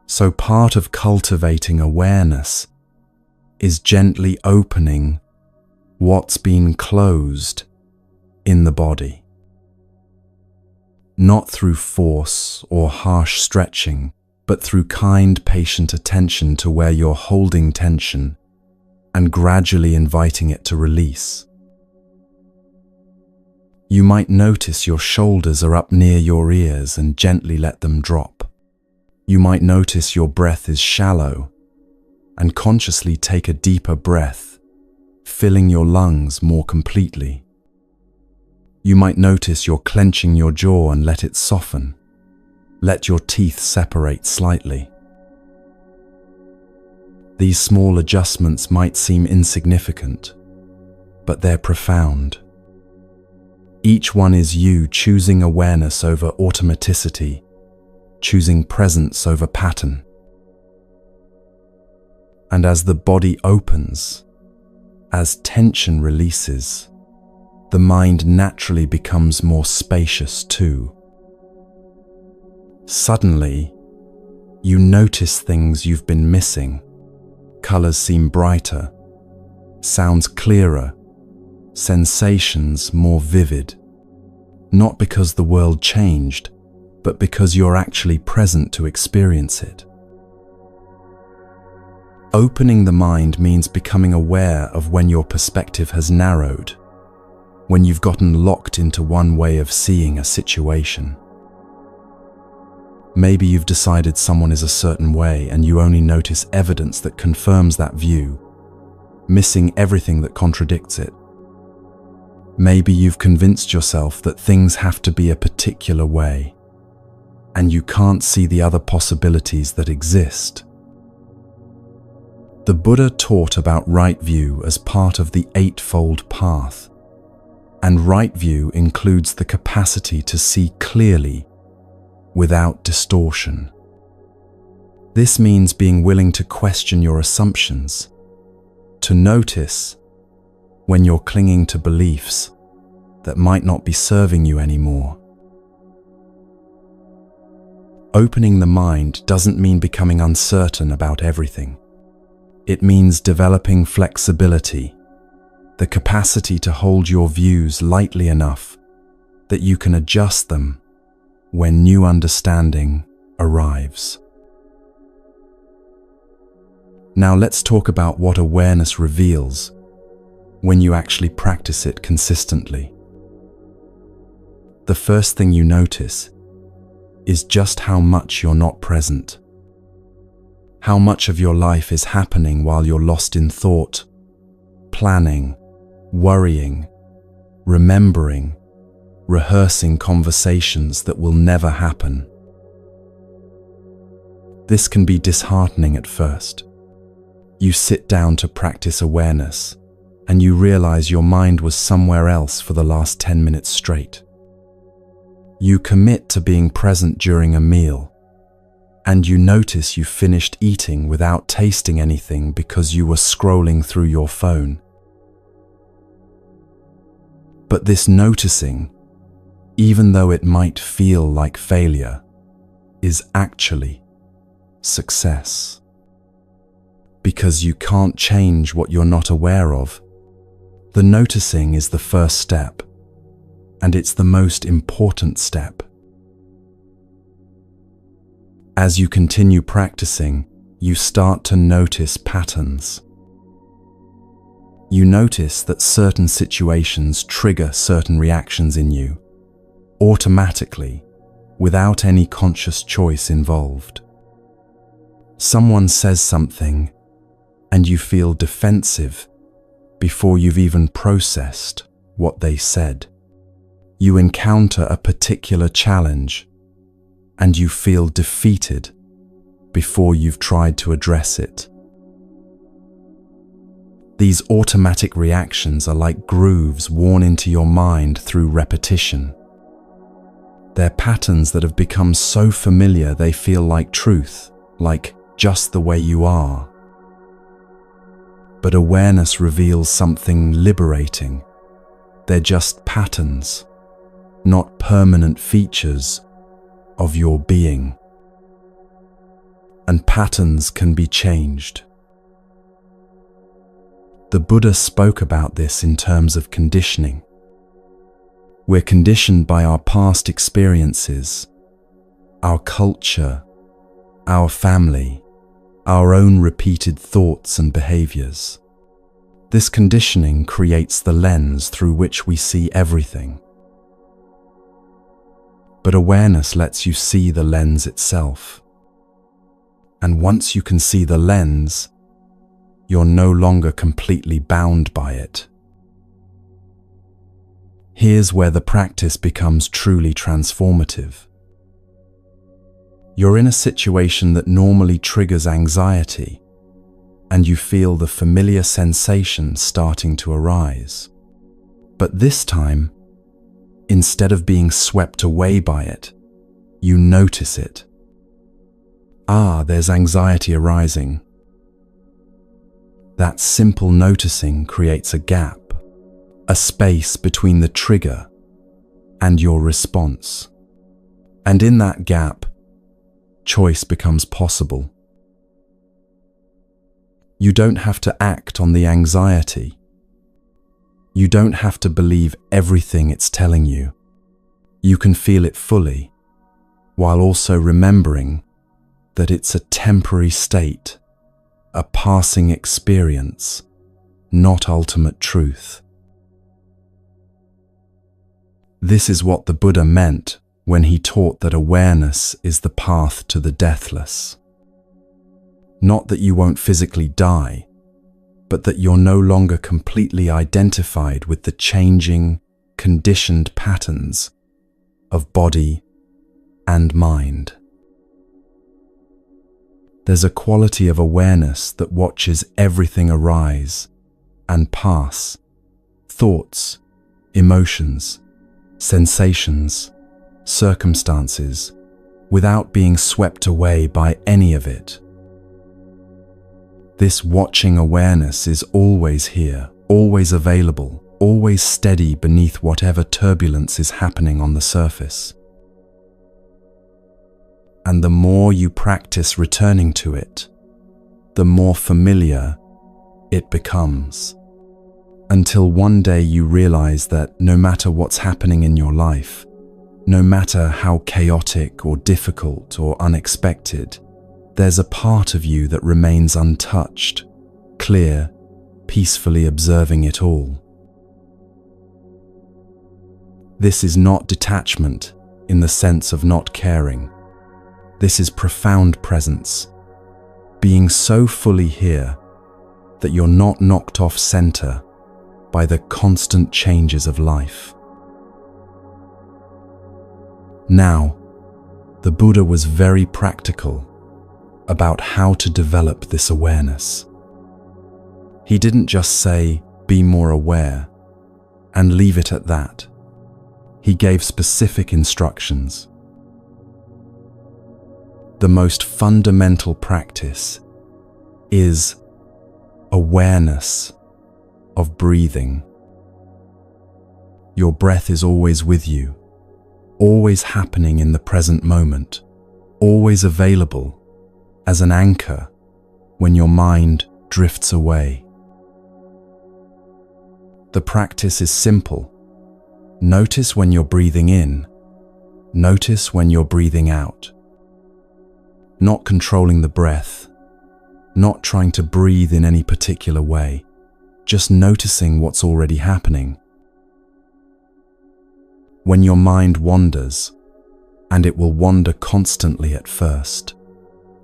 So part of cultivating awareness is gently opening what's been closed in the body. Not through force or harsh stretching, but through kind, patient attention to where you're holding tension and gradually inviting it to release. You might notice your shoulders are up near your ears and gently let them drop. You might notice your breath is shallow and consciously take a deeper breath filling your lungs more completely. You might notice you're clenching your jaw and let it soften. Let your teeth separate slightly. These small adjustments might seem insignificant, but they're profound. Each one is you choosing awareness over automaticity, choosing presence over pattern. And as the body opens, as tension releases, the mind naturally becomes more spacious too. Suddenly, you notice things you've been missing. Colors seem brighter, sounds clearer, sensations more vivid. Not because the world changed, but because you're actually present to experience it. Opening the mind means becoming aware of when your perspective has narrowed, when you've gotten locked into one way of seeing a situation. Maybe you've decided someone is a certain way and you only notice evidence that confirms that view, missing everything that contradicts it. Maybe you've convinced yourself that things have to be a particular way, and you can't see the other possibilities that exist. The Buddha taught about right view as part of the Eightfold Path, and right view includes the capacity to see clearly without distortion. This means being willing to question your assumptions, to notice when you're clinging to beliefs that might not be serving you anymore. Opening the mind doesn't mean becoming uncertain about everything. It means developing flexibility, the capacity to hold your views lightly enough that you can adjust them when new understanding arrives. Now let's talk about what awareness reveals when you actually practice it consistently. The first thing you notice is just how much you're not present. How much of your life is happening while you're lost in thought, planning, worrying, remembering, rehearsing conversations that will never happen. This can be disheartening at first. You sit down to practice awareness, and you realize your mind was somewhere else for the last 10 minutes straight. You commit to being present during a meal, and you notice you finished eating without tasting anything because you were scrolling through your phone. But this noticing, even though it might feel like failure, is actually success. Because you can't change what you're not aware of. The noticing is the first step, and it's the most important step. As you continue practicing, you start to notice patterns. You notice that certain situations trigger certain reactions in you, automatically, without any conscious choice involved. Someone says something, and you feel defensive before you've even processed what they said. You encounter a particular challenge, and you feel defeated before you've tried to address it. These automatic reactions are like grooves worn into your mind through repetition. They're patterns that have become so familiar they feel like truth, like just the way you are. But awareness reveals something liberating. They're just patterns, not permanent features of your being. And patterns can be changed. The Buddha spoke about this in terms of conditioning. We're conditioned by our past experiences, our culture, our family, our own repeated thoughts and behaviors. This conditioning creates the lens through which we see everything. But awareness lets you see the lens itself. And once you can see the lens, you're no longer completely bound by it. Here's where the practice becomes truly transformative. You're in a situation that normally triggers anxiety, and you feel the familiar sensation starting to arise. But this time, instead of being swept away by it, you notice it. There's anxiety arising. That simple noticing creates a gap, a space between the trigger and your response. And in that gap, choice becomes possible. You don't have to act on the anxiety. You don't have to believe everything it's telling you. You can feel it fully, while also remembering that it's a temporary state, a passing experience, not ultimate truth. This is what the Buddha meant when he taught that awareness is the path to the deathless. Not that you won't physically die, but that you're no longer completely identified with the changing, conditioned patterns of body and mind. There's a quality of awareness that watches everything arise and pass, thoughts, emotions, sensations, circumstances, without being swept away by any of it. This watching awareness is always here, always available, always steady beneath whatever turbulence is happening on the surface. And the more you practice returning to it, the more familiar it becomes. Until one day you realize that no matter what's happening in your life, no matter how chaotic or difficult or unexpected, there's a part of you that remains untouched, clear, peacefully observing it all. This is not detachment in the sense of not caring. This is profound presence, being so fully here that you're not knocked off center by the constant changes of life. Now, the Buddha was very practical about how to develop this awareness. He didn't just say, be more aware, and leave it at that. He gave specific instructions. The most fundamental practice is awareness of breathing. Your breath is always with you, always happening in the present moment, always available as an anchor when your mind drifts away. The practice is simple. Notice when you're breathing in, notice when you're breathing out. Not controlling the breath, not trying to breathe in any particular way, just noticing what's already happening. When your mind wanders, and it will wander constantly at first,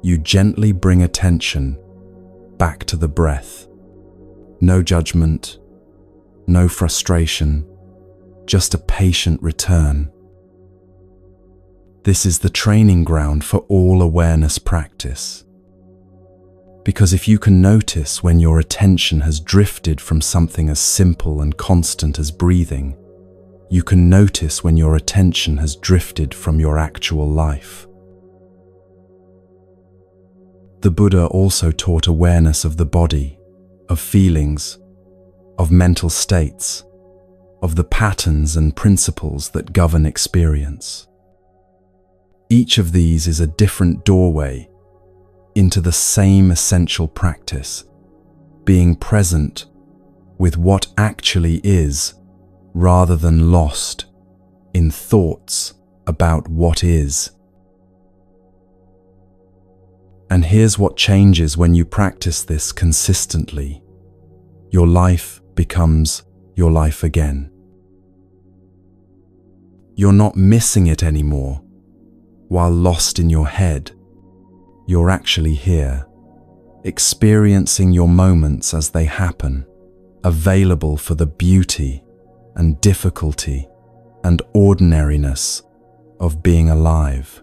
you gently bring attention back to the breath. No judgment, no frustration, just a patient return. This is the training ground for all awareness practice. Because if you can notice when your attention has drifted from something as simple and constant as breathing, you can notice when your attention has drifted from your actual life. The Buddha also taught awareness of the body, of feelings, of mental states, of the patterns and principles that govern experience. Each of these is a different doorway into the same essential practice, being present with what actually is, rather than lost in thoughts about what is. And here's what changes when you practice this consistently. Your life becomes your life again. You're not missing it anymore while lost in your head. You're actually here, experiencing your moments as they happen, available for the beauty and difficulty and ordinariness of being alive.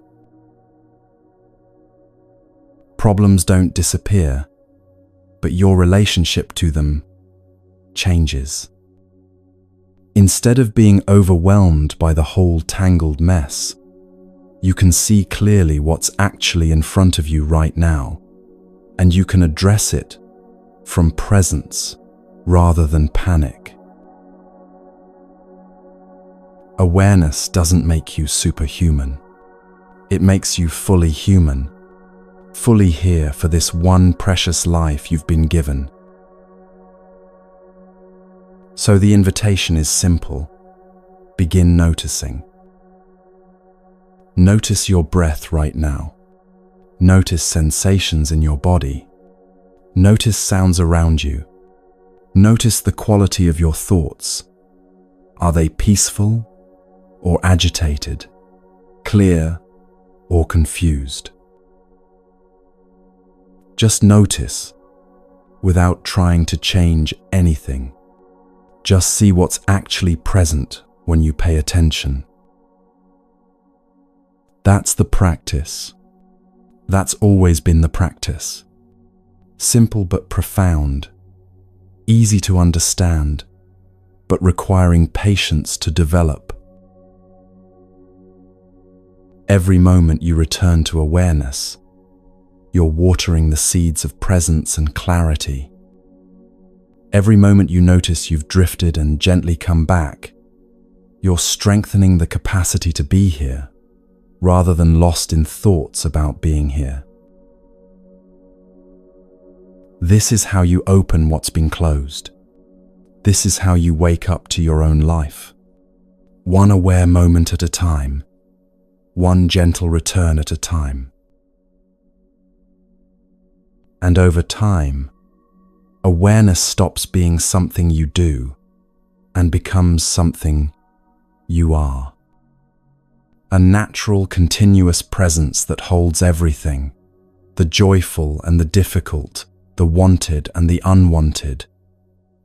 Problems don't disappear, but your relationship to them changes. Instead of being overwhelmed by the whole tangled mess, you can see clearly what's actually in front of you right now, and you can address it from presence rather than panic. Awareness doesn't make you superhuman. It makes you fully human, fully here for this one precious life you've been given. So the invitation is simple. Begin noticing. Notice your breath right now. Notice sensations in your body. Notice sounds around you. Notice the quality of your thoughts. Are they peaceful or agitated, clear or confused? Just notice without trying to change anything. Just see what's actually present when you pay attention. That's the practice. That's always been the practice. Simple but profound, easy to understand, but requiring patience to develop. Every moment you return to awareness, you're watering the seeds of presence and clarity. Every moment you notice you've drifted and gently come back, you're strengthening the capacity to be here, rather than lost in thoughts about being here. This is how you open what's been closed. This is how you wake up to your own life. One aware moment at a time, one gentle return at a time. And over time, awareness stops being something you do and becomes something you are. A natural, continuous presence that holds everything, the joyful and the difficult, the wanted and the unwanted,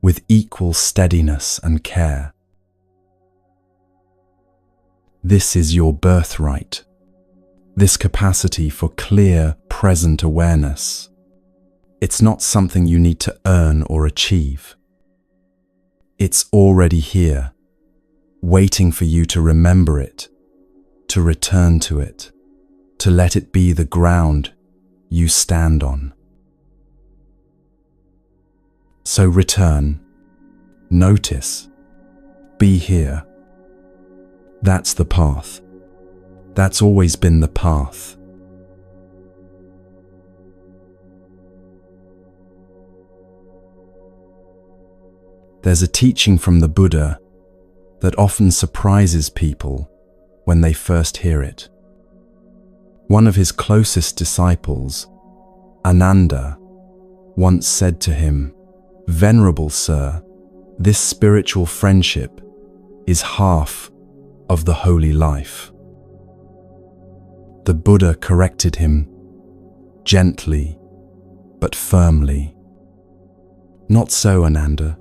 with equal steadiness and care. This is your birthright, this capacity for clear, present awareness. It's not something you need to earn or achieve. It's already here, waiting for you to remember it, to return to it, to let it be the ground you stand on. So return, notice, be here. That's the path. That's always been the path. There's a teaching from the Buddha that often surprises people when they first hear it. One of his closest disciples, Ananda, once said to him, "Venerable Sir, this spiritual friendship is half of the holy life." The Buddha corrected him gently but firmly. "Not so, Ananda.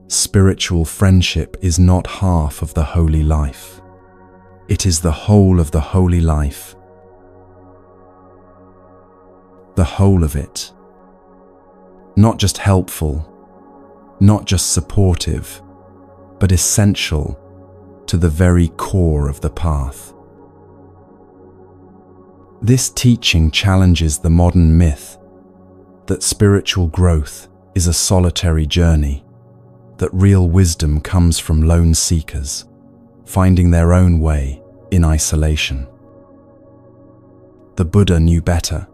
Spiritual friendship is not half of the holy life. It is the whole of the holy life. The whole of it. Not just helpful, not just supportive, but essential to the very core of the path." This teaching challenges the modern myth that spiritual growth is a solitary journey, that real wisdom comes from lone seekers, finding their own way in isolation. The Buddha knew better.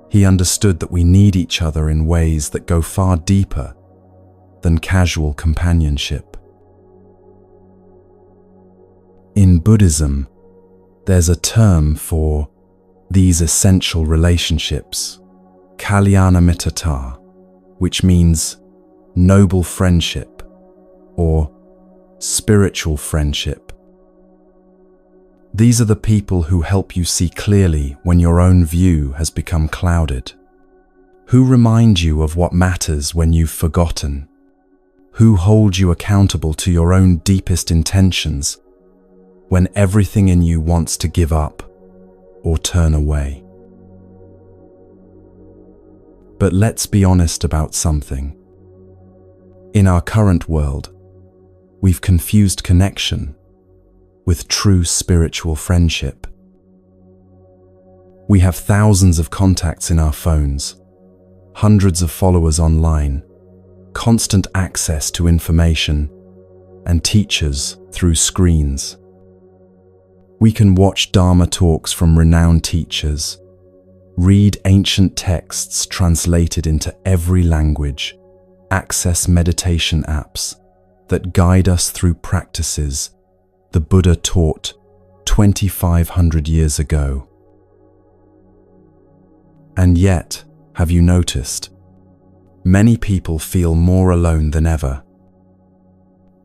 He understood that we need each other in ways that go far deeper than casual companionship. In Buddhism, there's a term for these essential relationships, Kalyanamittata, which means noble friendship or spiritual friendship. These are the people who help you see clearly when your own view has become clouded. Who remind you of what matters when you've forgotten? Who hold you accountable to your own deepest intentions when everything in you wants to give up or turn away? But let's be honest about something. In our current world, we've confused connection with true spiritual friendship. We have thousands of contacts in our phones, hundreds of followers online, constant access to information, and teachers through screens. We can watch Dharma talks from renowned teachers, read ancient texts translated into every language, access meditation apps that guide us through practices the Buddha taught 2,500 years ago. And yet, have you noticed? Many people feel more alone than ever,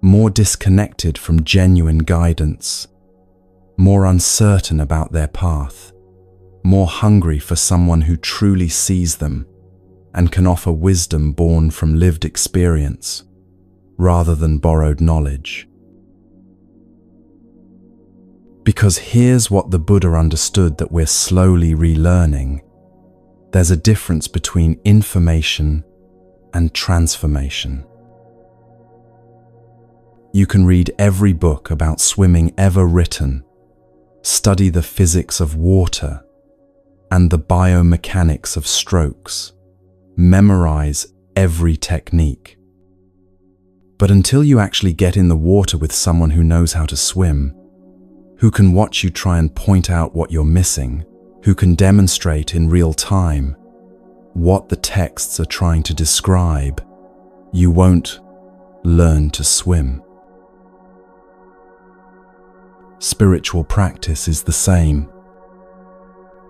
more disconnected from genuine guidance, more uncertain about their path, more hungry for someone who truly sees them and can offer wisdom born from lived experience rather than borrowed knowledge. Because here's what the Buddha understood that we're slowly relearning. There's a difference between information and transformation. You can read every book about swimming ever written, study the physics of water and the biomechanics of strokes, memorize every technique. But until you actually get in the water with someone who knows how to swim, who can watch you try and point out what you're missing, who can demonstrate in real time what the texts are trying to describe, you won't learn to swim. Spiritual practice is the same.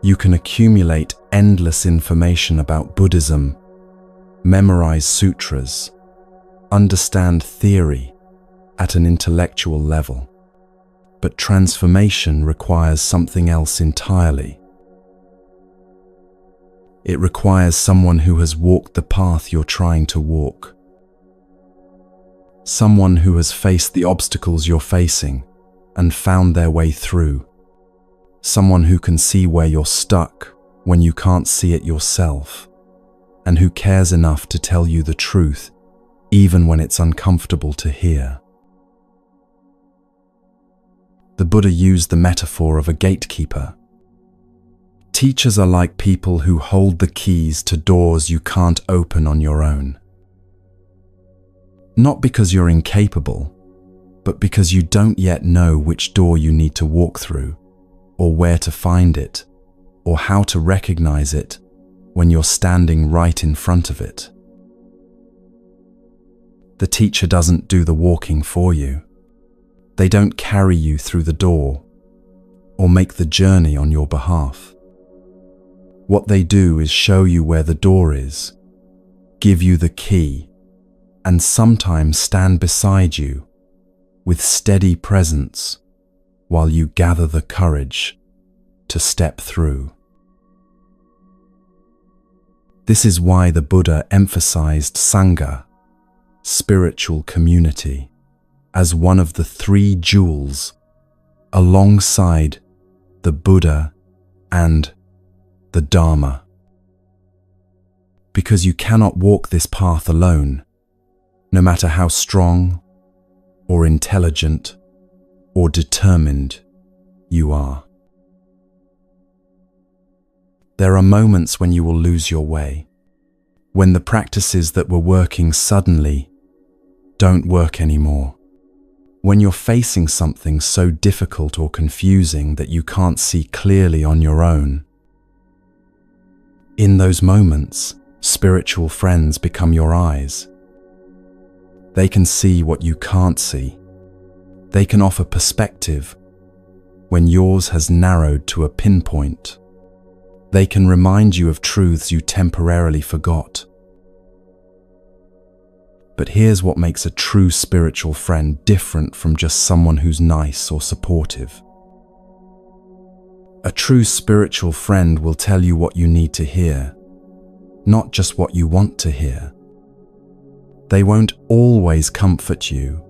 You can accumulate endless information about Buddhism, memorize sutras, understand theory at an intellectual level. But transformation requires something else entirely. It requires someone who has walked the path you're trying to walk. Someone who has faced the obstacles you're facing and found their way through. Someone who can see where you're stuck when you can't see it yourself, and who cares enough to tell you the truth even when it's uncomfortable to hear. The Buddha used the metaphor of a gatekeeper. Teachers are like people who hold the keys to doors you can't open on your own. Not because you're incapable, but because you don't yet know which door you need to walk through, or where to find it, or how to recognize it when you're standing right in front of it. The teacher doesn't do the walking for you. They don't carry you through the door or make the journey on your behalf. What they do is show you where the door is, give you the key, and sometimes stand beside you with steady presence while you gather the courage to step through. This is why the Buddha emphasized Sangha, spiritual community, as one of the three jewels alongside the Buddha and the Dharma. Because you cannot walk this path alone, no matter how strong or intelligent or determined you are. There are moments when you will lose your way, when the practices that were working suddenly don't work anymore. When you're facing something so difficult or confusing that you can't see clearly on your own. In those moments, spiritual friends become your eyes. They can see what you can't see. They can offer perspective when yours has narrowed to a pinpoint. They can remind you of truths you temporarily forgot. But here's what makes a true spiritual friend different from just someone who's nice or supportive. A true spiritual friend will tell you what you need to hear, not just what you want to hear. They won't always comfort you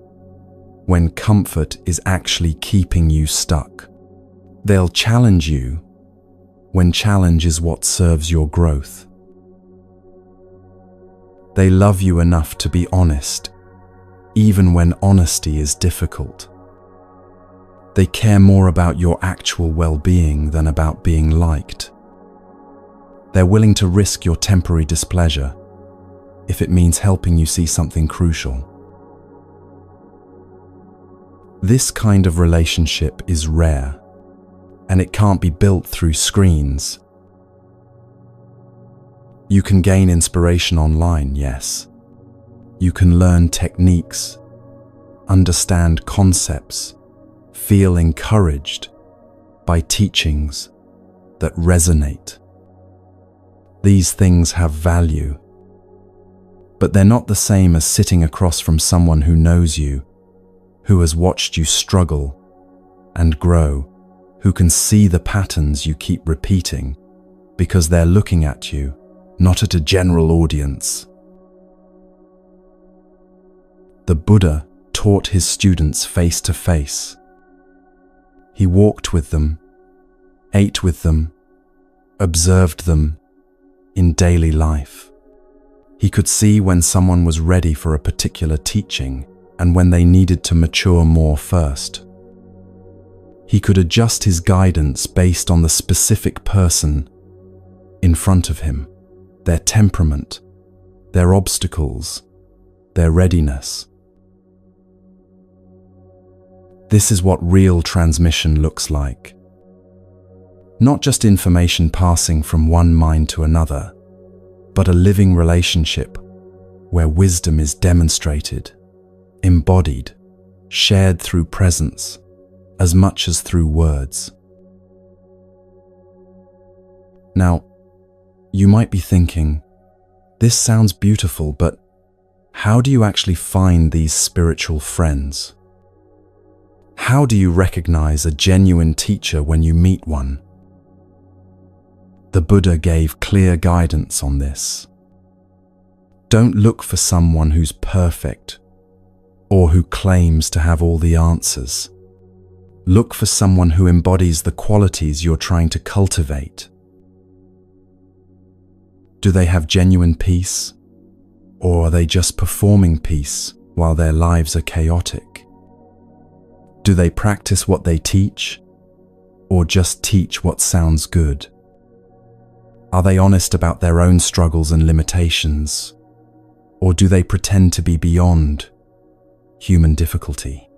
when comfort is actually keeping you stuck. They'll challenge you when challenge is what serves your growth. They love you enough to be honest, even when honesty is difficult. They care more about your actual well-being than about being liked. They're willing to risk your temporary displeasure if it means helping you see something crucial. This kind of relationship is rare, and it can't be built through screens. You can gain inspiration online, yes. You can learn techniques, understand concepts, feel encouraged by teachings that resonate. These things have value, but they're not the same as sitting across from someone who knows you, who has watched you struggle and grow, who can see the patterns you keep repeating because they're looking at you, not at a general audience. The Buddha taught his students face to face. He walked with them, ate with them, observed them in daily life. He could see when someone was ready for a particular teaching and when they needed to mature more first. He could adjust his guidance based on the specific person in front of him, their temperament, their obstacles, their readiness. This is what real transmission looks like. Not just information passing from one mind to another, but a living relationship where wisdom is demonstrated, embodied, shared through presence, as much as through words. Now, you might be thinking, this sounds beautiful, but how do you actually find these spiritual friends? How do you recognize a genuine teacher when you meet one? The Buddha gave clear guidance on this. Don't look for someone who's perfect or who claims to have all the answers. Look for someone who embodies the qualities you're trying to cultivate. Do they have genuine peace, or are they just performing peace while their lives are chaotic? Do they practice what they teach, or just teach what sounds good? Are they honest about their own struggles and limitations, or do they pretend to be beyond human difficulty?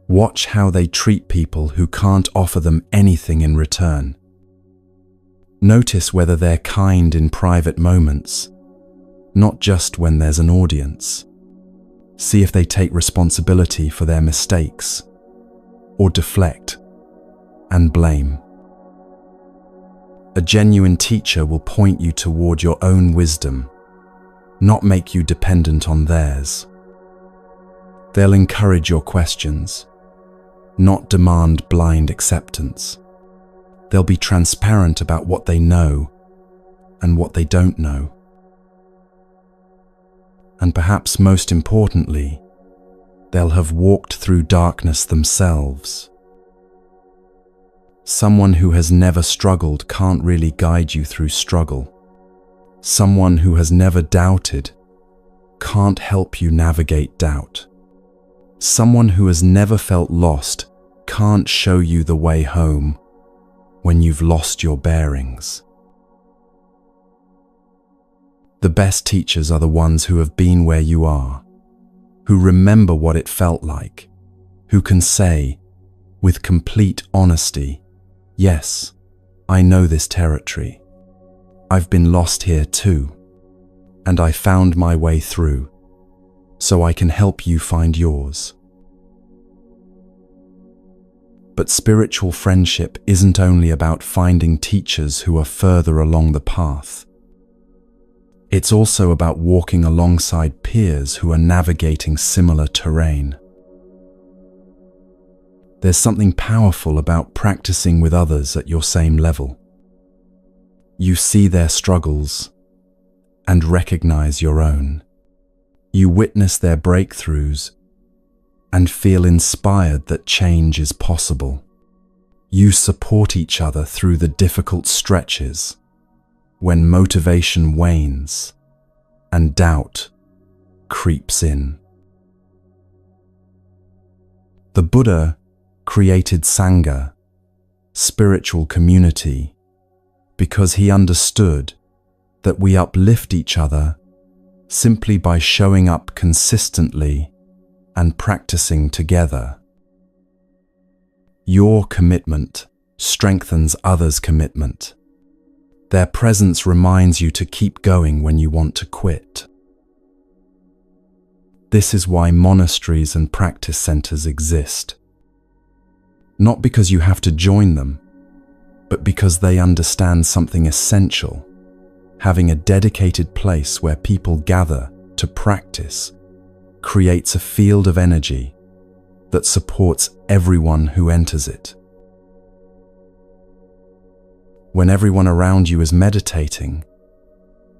Watch how they treat people who can't offer them anything in return. Notice whether they're kind in private moments, not just when there's an audience. See if they take responsibility for their mistakes, or deflect and blame. A genuine teacher will point you toward your own wisdom, not make you dependent on theirs. They'll encourage your questions, not demand blind acceptance. They'll be transparent about what they know and what they don't know. And perhaps most importantly, they'll have walked through darkness themselves. Someone who has never struggled can't really guide you through struggle. Someone who has never doubted can't help you navigate doubt. Someone who has never felt lost can't show you the way home when you've lost your bearings. The best teachers are the ones who have been where you are, who remember what it felt like, who can say, with complete honesty, yes, I know this territory. I've been lost here too, and I found my way through, so I can help you find yours. But spiritual friendship isn't only about finding teachers who are further along the path. It's also about walking alongside peers who are navigating similar terrain. There's something powerful about practicing with others at your same level. You see their struggles and recognize your own. You witness their breakthroughs and feel inspired that change is possible. You support each other through the difficult stretches when motivation wanes and doubt creeps in. The Buddha created Sangha, spiritual community, because he understood that we uplift each other simply by showing up consistently and practicing together. Your commitment strengthens others' commitment. Their presence reminds you to keep going when you want to quit. This is why monasteries and practice centers exist. Not because you have to join them, but because they understand something essential. Having a dedicated place where people gather to practice creates a field of energy that supports everyone who enters it. When everyone around you is meditating,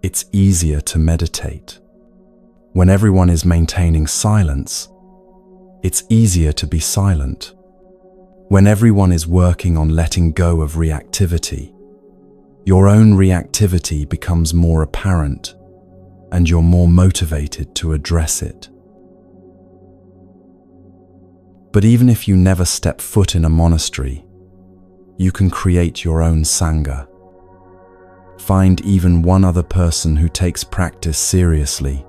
it's easier to meditate. When everyone is maintaining silence, it's easier to be silent. When everyone is working on letting go of reactivity, your own reactivity becomes more apparent and you're more motivated to address it. But even if you never step foot in a monastery, you can create your own Sangha. Find even one other person who takes practice seriously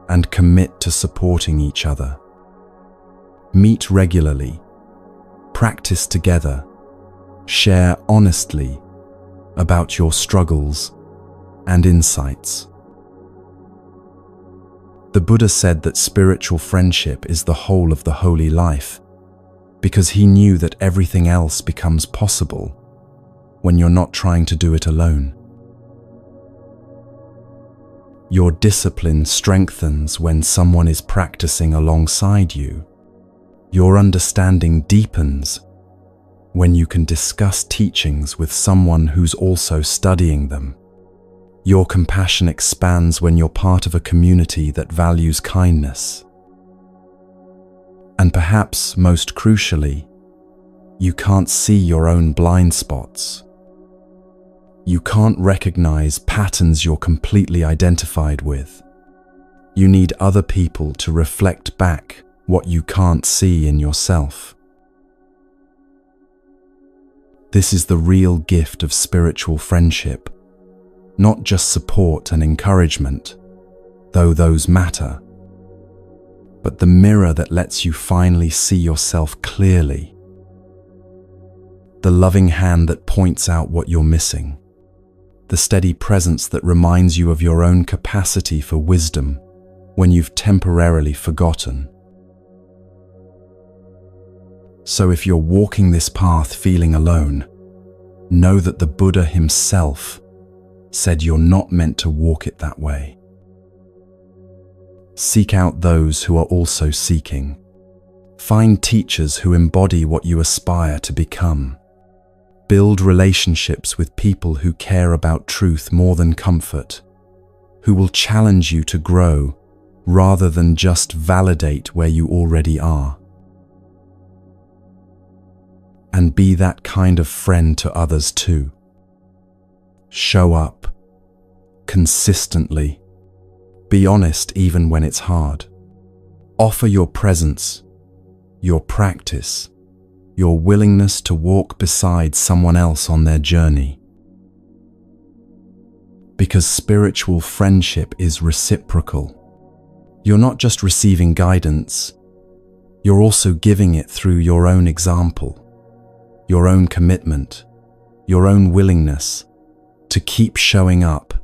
and commit to supporting each other. Meet regularly, practice together, share honestly about your struggles and insights. The Buddha said that spiritual friendship is the whole of the holy life, because he knew that everything else becomes possible when you're not trying to do it alone. Your discipline strengthens when someone is practicing alongside you. Your understanding deepens when you can discuss teachings with someone who's also studying them. Your compassion expands when you're part of a community that values kindness. And perhaps most crucially, you can't see your own blind spots. You can't recognize patterns you're completely identified with. You need other people to reflect back what you can't see in yourself. This is the real gift of spiritual friendship, not just support and encouragement, though those matter, but the mirror that lets you finally see yourself clearly. The loving hand that points out what you're missing. The steady presence that reminds you of your own capacity for wisdom when you've temporarily forgotten. So if you're walking this path feeling alone, know that the Buddha himself said you're not meant to walk it that way. Seek out those who are also seeking. Find teachers who embody what you aspire to become. Build relationships with people who care about truth more than comfort, who will challenge you to grow rather than just validate where you already are. And be that kind of friend to others too. Show up consistently. Be honest even when it's hard. Offer your presence, your practice, your willingness to walk beside someone else on their journey. Because spiritual friendship is reciprocal. You're not just receiving guidance, you're also giving it through your own example, your own commitment, your own willingness to keep showing up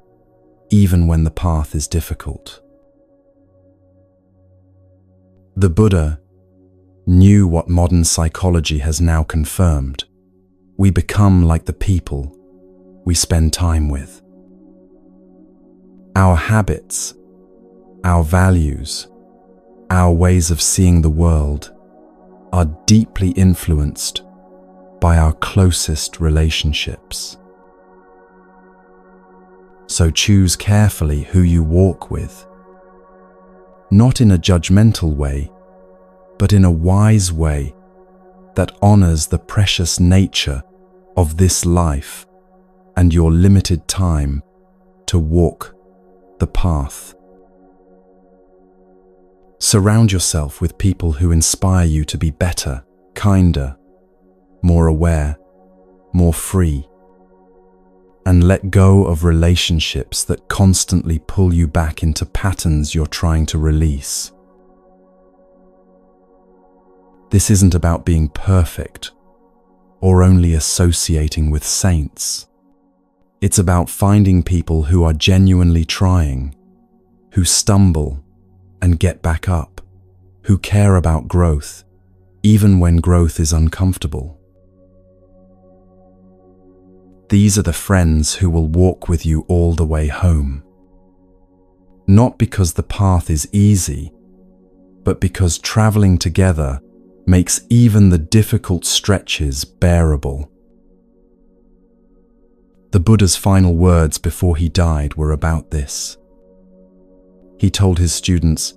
even when the path is difficult. The Buddha knew what modern psychology has now confirmed. We become like the people we spend time with. Our habits, our values, our ways of seeing the world are deeply influenced by our closest relationships. So choose carefully who you walk with. Not in a judgmental way, but in a wise way that honors the precious nature of this life and your limited time to walk the path. Surround yourself with people who inspire you to be better, kinder, more aware, more free, and let go of relationships that constantly pull you back into patterns you're trying to release. This isn't about being perfect or only associating with saints. It's about finding people who are genuinely trying, who stumble and get back up, who care about growth, even when growth is uncomfortable. These are the friends who will walk with you all the way home. Not because the path is easy, but because traveling together makes even the difficult stretches bearable. The Buddha's final words before he died were about this. He told his students,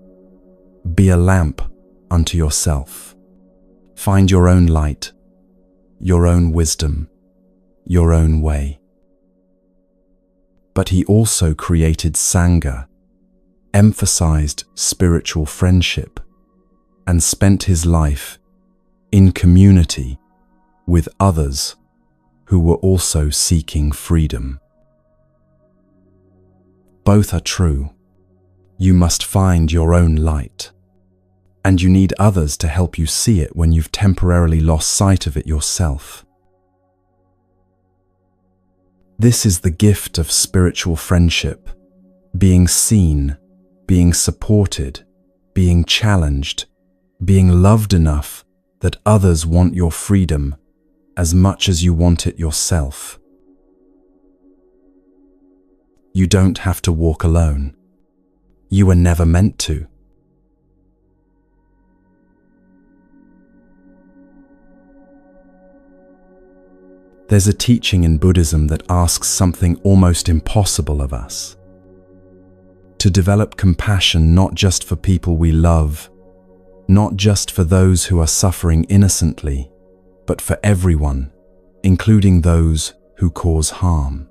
"Be a lamp unto yourself. Find your own light, your own wisdom, your own way." But he also created Sangha, emphasized spiritual friendship, and spent his life in community with others who were also seeking freedom. Both are true. You must find your own light, and you need others to help you see it when you've temporarily lost sight of it yourself. This is the gift of spiritual friendship: being seen, being supported, being challenged, being loved enough that others want your freedom as much as you want it yourself. You don't have to walk alone. You were never meant to. There's a teaching in Buddhism that asks something almost impossible of us: to develop compassion not just for people we love, not just for those who are suffering innocently, but for everyone, including those who cause harm.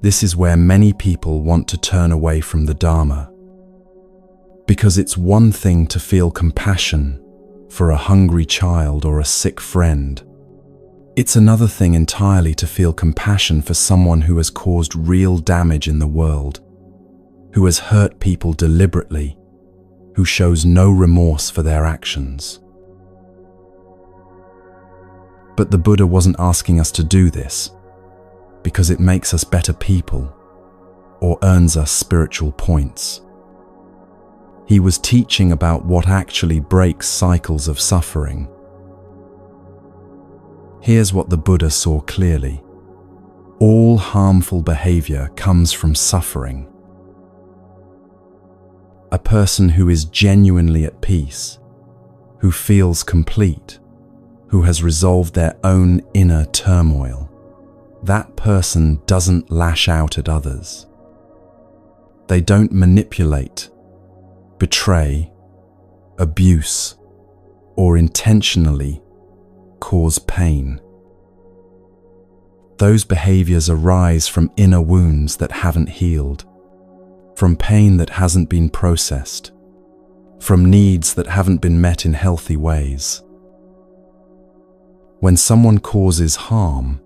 This is where many people want to turn away from the Dharma, because it's one thing to feel compassion for a hungry child or a sick friend. It's another thing entirely to feel compassion for someone who has caused real damage in the world, who has hurt people deliberately, who shows no remorse for their actions. But the Buddha wasn't asking us to do this because it makes us better people or earns us spiritual points. He was teaching about what actually breaks cycles of suffering. Here's what the Buddha saw clearly: all harmful behavior comes from suffering. A person who is genuinely at peace, who feels complete, who has resolved their own inner turmoil, that person doesn't lash out at others. They don't manipulate, betray, abuse, or intentionally cause pain. Those behaviors arise from inner wounds that haven't healed, from pain that hasn't been processed, from needs that haven't been met in healthy ways. When someone causes harm,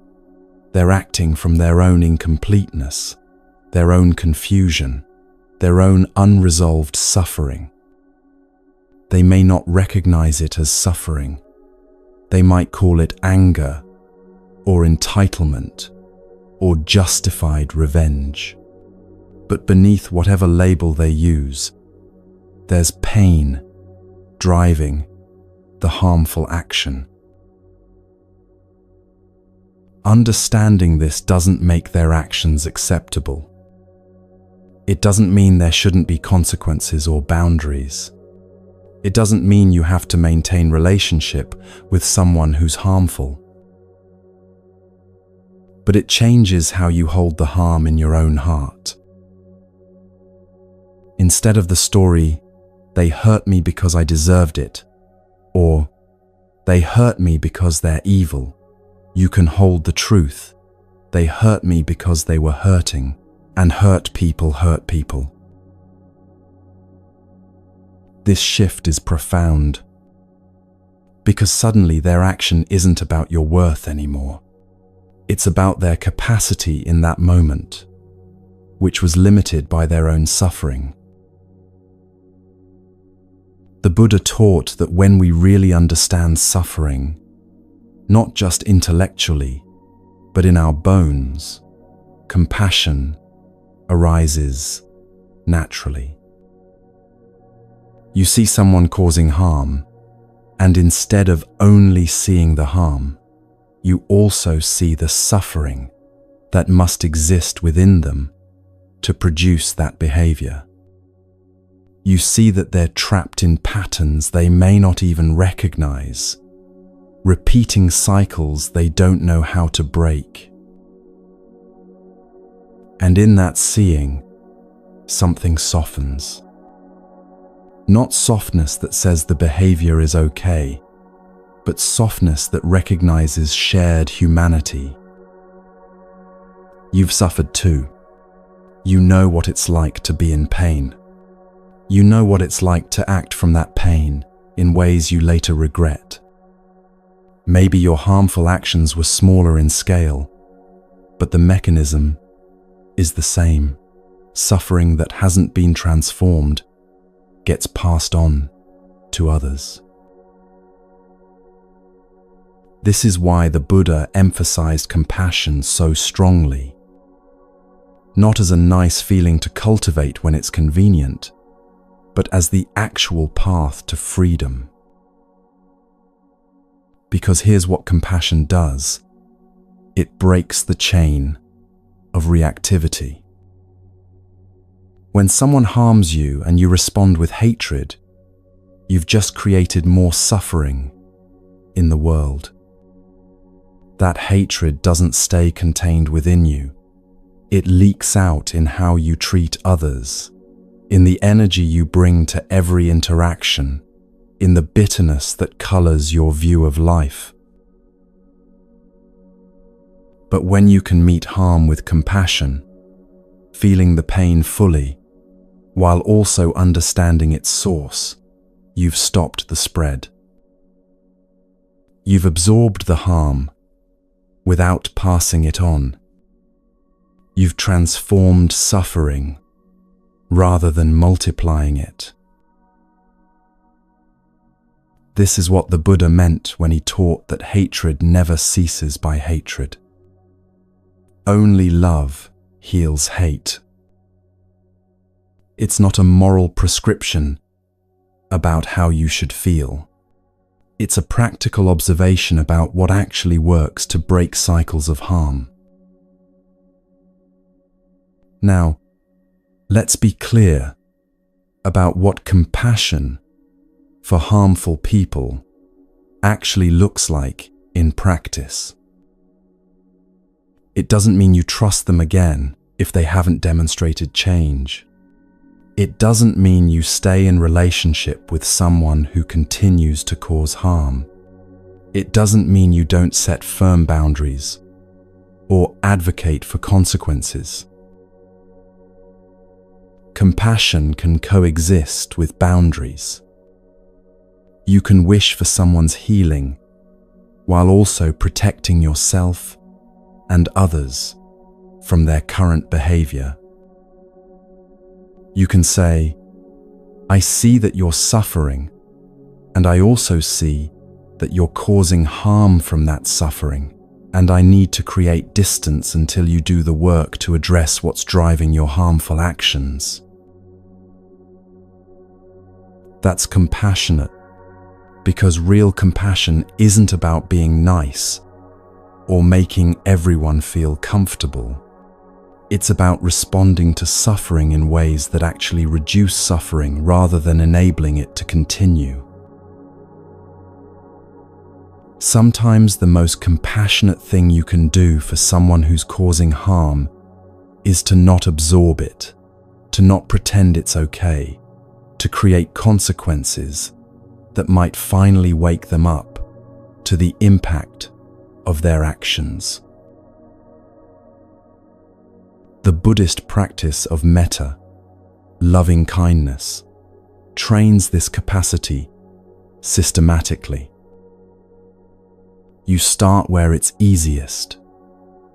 they're acting from their own incompleteness, their own confusion, their own unresolved suffering. They may not recognize it as suffering. They might call it anger, or entitlement, or justified revenge. But beneath whatever label they use, there's pain driving the harmful action. Understanding this doesn't make their actions acceptable. It doesn't mean there shouldn't be consequences or boundaries. It doesn't mean you have to maintain relationship with someone who's harmful. but it changes how you hold the harm in your own heart. Instead of the story, "They hurt me because I deserved it," or "They hurt me because they're evil," you can hold the truth. They hurt me because they were hurting, and hurt people hurt people. This shift is profound, because suddenly their action isn't about your worth anymore. It's about their capacity in that moment, which was limited by their own suffering. The Buddha taught that when we really understand suffering, not just intellectually, but in our bones, compassion arises naturally. You see someone causing harm, and instead of only seeing the harm, you also see the suffering that must exist within them to produce that behavior. You see that they're trapped in patterns they may not even recognize, repeating cycles they don't know how to break. And in that seeing, something softens. Not softness that says the behavior is okay, but softness that recognizes shared humanity. You've suffered too. You know what it's like to be in pain. You know what it's like to act from that pain in ways you later regret. Maybe your harmful actions were smaller in scale, but the mechanism is the same. Suffering that hasn't been transformed gets passed on to others. This is why the Buddha emphasized compassion so strongly. Not as a nice feeling to cultivate when it's convenient, but as the actual path to freedom. Because here's what compassion does. It breaks the chain of reactivity. When someone harms you and you respond with hatred, you've just created more suffering in the world. That hatred doesn't stay contained within you. It leaks out in how you treat others, in the energy you bring to every interaction, in the bitterness that colors your view of life. But when you can meet harm with compassion, feeling the pain fully, while also understanding its source, you've stopped the spread. You've absorbed the harm without passing it on. You've transformed suffering rather than multiplying it. This is what the Buddha meant when he taught that hatred never ceases by hatred. Only love heals hate. It's not a moral prescription about how you should feel. It's a practical observation about what actually works to break cycles of harm. Now, let's be clear about what compassion for harmful people actually looks like in practice. It doesn't mean you trust them again if they haven't demonstrated change. It doesn't mean you stay in relationship with someone who continues to cause harm. It doesn't mean you don't set firm boundaries or advocate for consequences. Compassion can coexist with boundaries. You can wish for someone's healing while also protecting yourself and others from their current behavior. You can say, "I see that you're suffering, and I also see that you're causing harm from that suffering, and I need to create distance until you do the work to address what's driving your harmful actions." That's compassionate, because real compassion isn't about being nice or making everyone feel comfortable. It's about responding to suffering in ways that actually reduce suffering rather than enabling it to continue. Sometimes the most compassionate thing you can do for someone who's causing harm is to not absorb it, to not pretend it's okay, to create consequences that might finally wake them up to the impact of their actions. The Buddhist practice of metta, loving kindness, trains this capacity systematically. You start where it's easiest,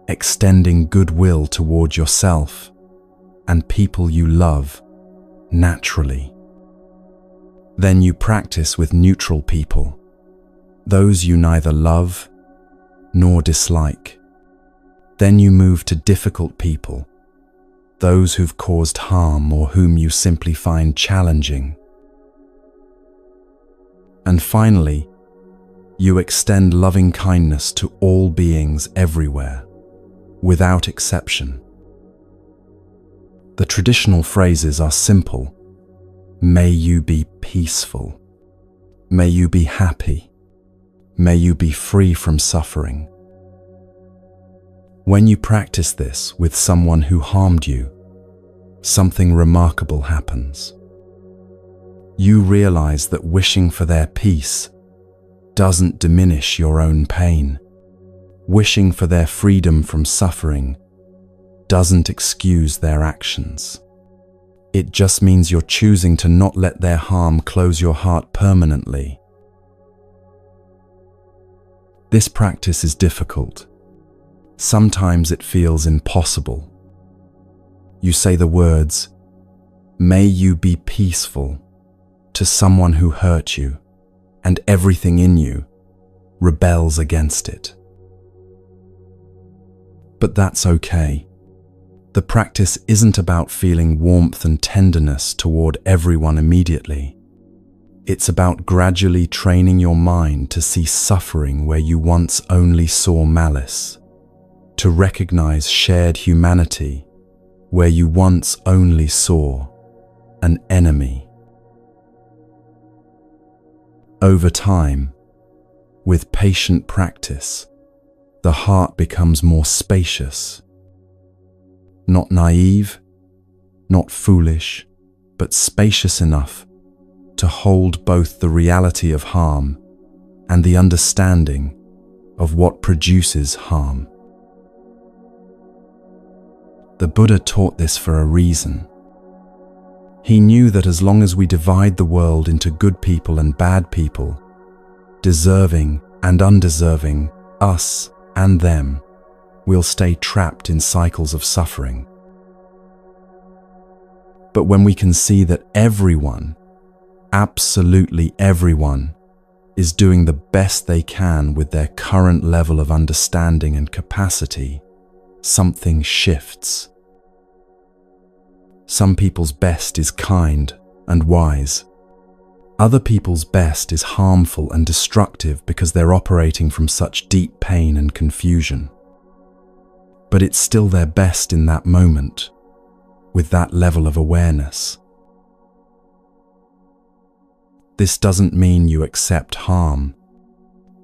extending goodwill toward yourself and people you love naturally. Then you practice with neutral people, those you neither love nor dislike. Then you move to difficult people, those who've caused harm or whom you simply find challenging. And finally, you extend loving kindness to all beings everywhere, without exception. The traditional phrases are simple. May you be peaceful. May you be happy. May you be free from suffering. When you practice this with someone who harmed you, something remarkable happens. You realize that wishing for their peace doesn't diminish your own pain. Wishing for their freedom from suffering doesn't excuse their actions. It just means you're choosing to not let their harm close your heart permanently. This practice is difficult. Sometimes it feels impossible. You say the words, "May you be peaceful," to someone who hurt you, and everything in you rebels against it. But that's okay. The practice isn't about feeling warmth and tenderness toward everyone immediately. It's about gradually training your mind to see suffering where you once only saw malice, to recognize shared humanity where you once only saw an enemy. Over time, with patient practice, the heart becomes more spacious. Not naive, not foolish, but spacious enough to hold both the reality of harm and the understanding of what produces harm. The Buddha taught this for a reason. He knew that as long as we divide the world into good people and bad people, deserving and undeserving, us and them, we'll stay trapped in cycles of suffering. But when we can see that everyone, absolutely everyone, is doing the best they can with their current level of understanding and capacity, something shifts. Some people's best is kind and wise. Other people's best is harmful and destructive because they're operating from such deep pain and confusion. But it's still their best in that moment, with that level of awareness. This doesn't mean you accept harm.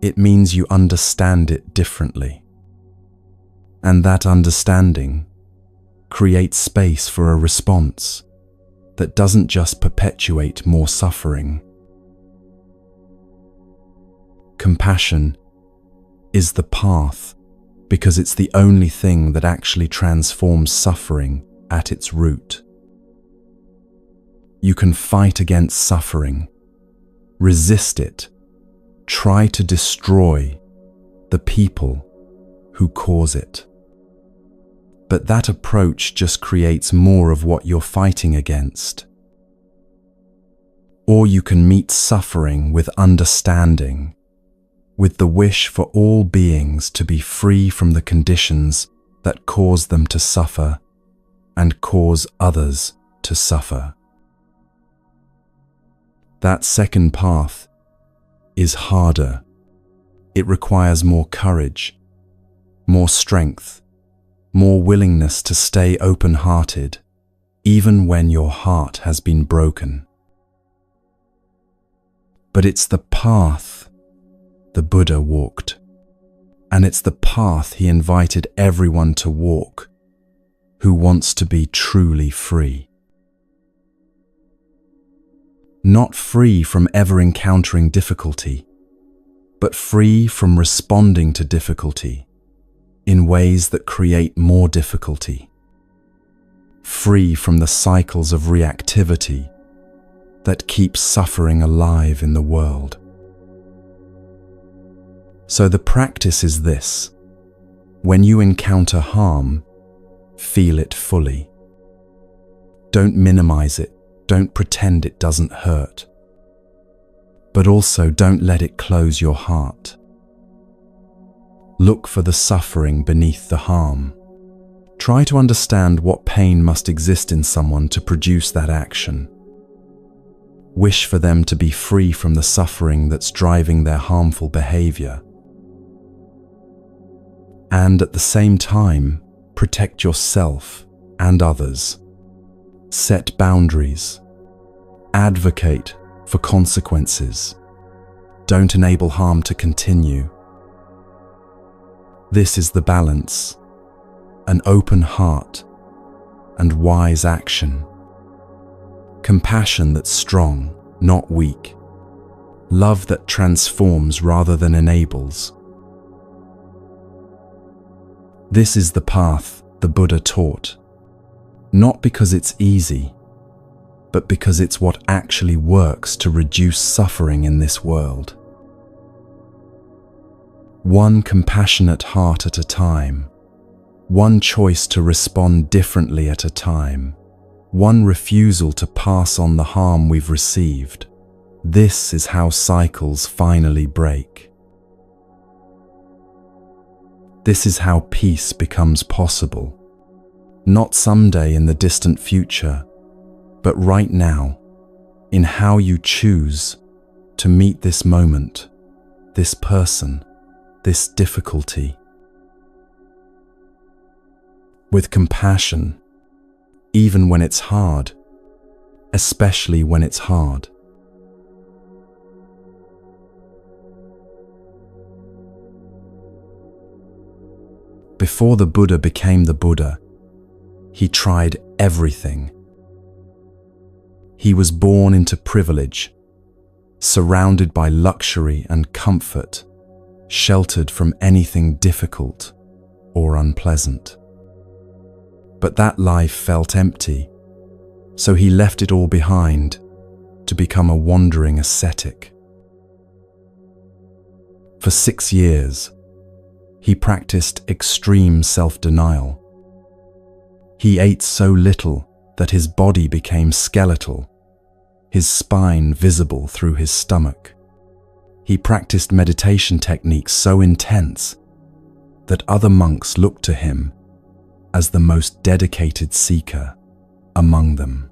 It means you understand it differently. And that understanding creates space for a response that doesn't just perpetuate more suffering. Compassion is the path because it's the only thing that actually transforms suffering at its root. You can fight against suffering, resist it, try to destroy the people who cause it. But that approach just creates more of what you're fighting against. Or you can meet suffering with understanding, with the wish for all beings to be free from the conditions that cause them to suffer and cause others to suffer. That second path is harder. It requires more courage, more strength, more willingness to stay open-hearted, even when your heart has been broken. But it's the path the Buddha walked, and it's the path he invited everyone to walk who wants to be truly free. Not free from ever encountering difficulty, but free from responding to difficulty in ways that create more difficulty. Free from the cycles of reactivity that keep suffering alive in the world. So the practice is this: when you encounter harm, feel it fully. Don't minimize it, don't pretend it doesn't hurt. But also don't let it close your heart. Look for the suffering beneath the harm. Try to understand what pain must exist in someone to produce that action. Wish for them to be free from the suffering that's driving their harmful behavior. And at the same time, protect yourself and others. Set boundaries. Advocate for consequences. Don't enable harm to continue. This is the balance: an open heart and wise action. Compassion that's strong, not weak. Love that transforms rather than enables. This is the path the Buddha taught, not because it's easy, but because it's what actually works to reduce suffering in this world. One compassionate heart at a time, one choice to respond differently at a time, one refusal to pass on the harm we've received. This is how cycles finally break. This is how peace becomes possible. Not someday in the distant future, but right now, in how you choose to meet this moment, this person, this difficulty. With compassion, even when it's hard, especially when it's hard. Before the Buddha became the Buddha, he tried everything. He was born into privilege, surrounded by luxury and comfort, sheltered from anything difficult or unpleasant. But that life felt empty, so he left it all behind to become a wandering ascetic. For 6 years, he practiced extreme self-denial. He ate so little that his body became skeletal, his spine visible through his stomach. He practiced meditation techniques so intense that other monks looked to him as the most dedicated seeker among them.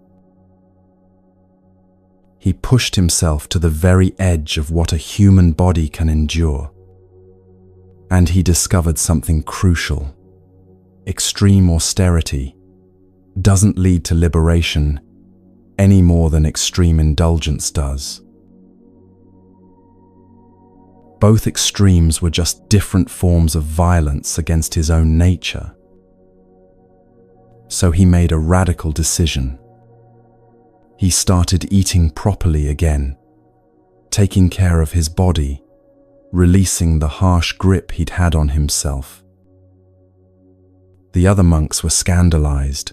He pushed himself to the very edge of what a human body can endure. And he discovered something crucial. Extreme austerity doesn't lead to liberation any more than extreme indulgence does. Both extremes were just different forms of violence against his own nature. So he made a radical decision. He started eating properly again, taking care of his body, releasing the harsh grip he'd had on himself. The other monks were scandalized,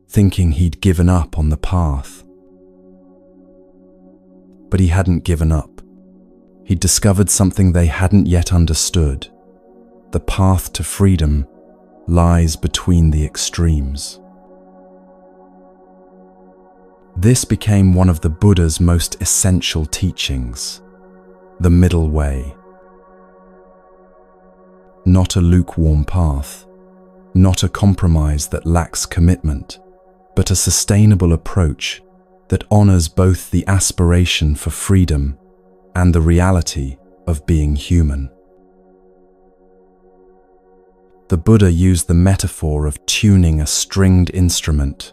thinking he'd given up on the path. But he hadn't given up. He'd discovered something they hadn't yet understood. The path to freedom lies between the extremes. This became one of the Buddha's most essential teachings. The middle way. Not a lukewarm path, not a compromise that lacks commitment, but a sustainable approach that honors both the aspiration for freedom and the reality of being human. The Buddha used the metaphor of tuning a stringed instrument.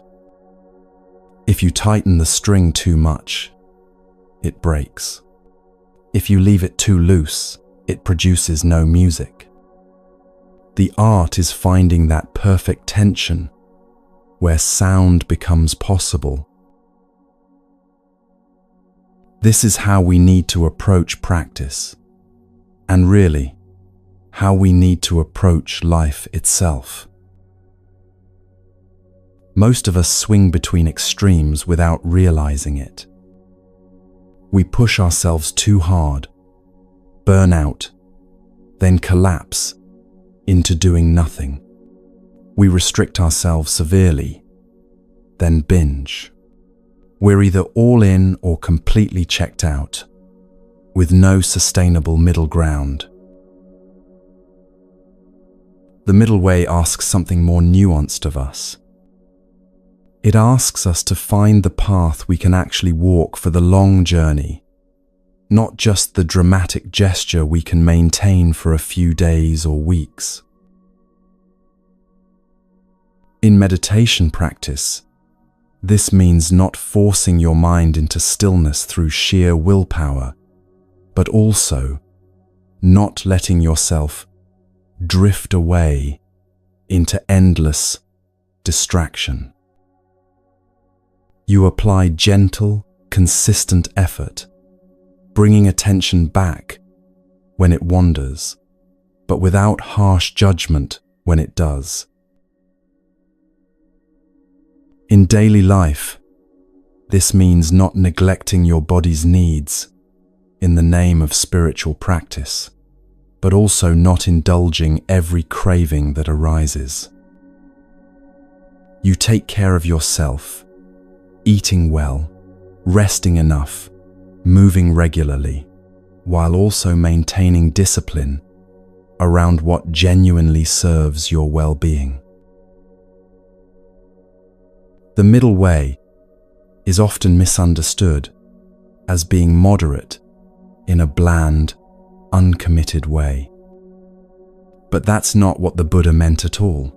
If you tighten the string too much, it breaks. If you leave it too loose, it produces no music. The art is finding that perfect tension where sound becomes possible. This is how we need to approach practice, and really, how we need to approach life itself. Most of us swing between extremes without realizing it. We push ourselves too hard, burn out, then collapse into doing nothing. We restrict ourselves severely, then binge. We're either all in or completely checked out, with no sustainable middle ground. The middle way asks something more nuanced of us. It asks us to find the path we can actually walk for the long journey, not just the dramatic gesture we can maintain for a few days or weeks. In meditation practice, this means not forcing your mind into stillness through sheer willpower, but also not letting yourself drift away into endless distraction. You apply gentle, consistent effort, bringing attention back when it wanders, but without harsh judgment when it does. In daily life, this means not neglecting your body's needs in the name of spiritual practice, but also not indulging every craving that arises. You take care of yourself, eating well, resting enough, moving regularly, while also maintaining discipline around what genuinely serves your well-being. The middle way is often misunderstood as being moderate in a bland, uncommitted way. But that's not what the Buddha meant at all.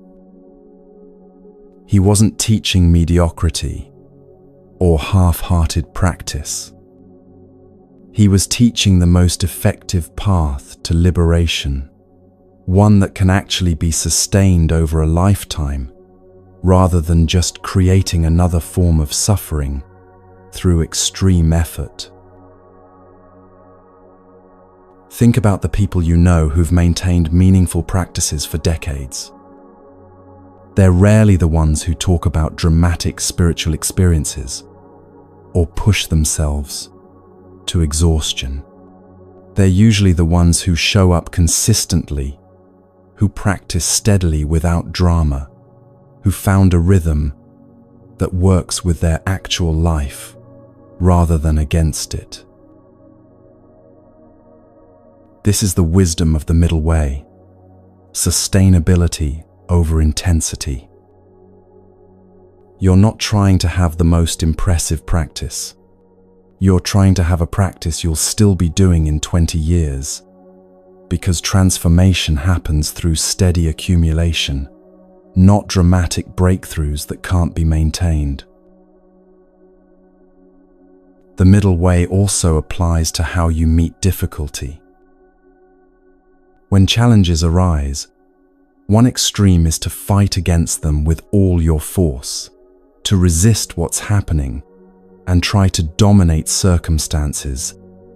He wasn't teaching mediocrity or half-hearted practice. He was teaching the most effective path to liberation, one that can actually be sustained over a lifetime, rather than just creating another form of suffering through extreme effort. Think about the people you know who've maintained meaningful practices for decades. They're rarely the ones who talk about dramatic spiritual experiences or push themselves to exhaustion. They're usually the ones who show up consistently, who practice steadily without drama, who found a rhythm that works with their actual life rather than against it. This is the wisdom of the middle way, sustainability over intensity. You're not trying to have the most impressive practice. You're trying to have a practice you'll still be doing in 20 years, because transformation happens through steady accumulation, not dramatic breakthroughs that can't be maintained. The middle way also applies to how you meet difficulty. When challenges arise, one extreme is to fight against them with all your force, to resist what's happening, and try to dominate circumstances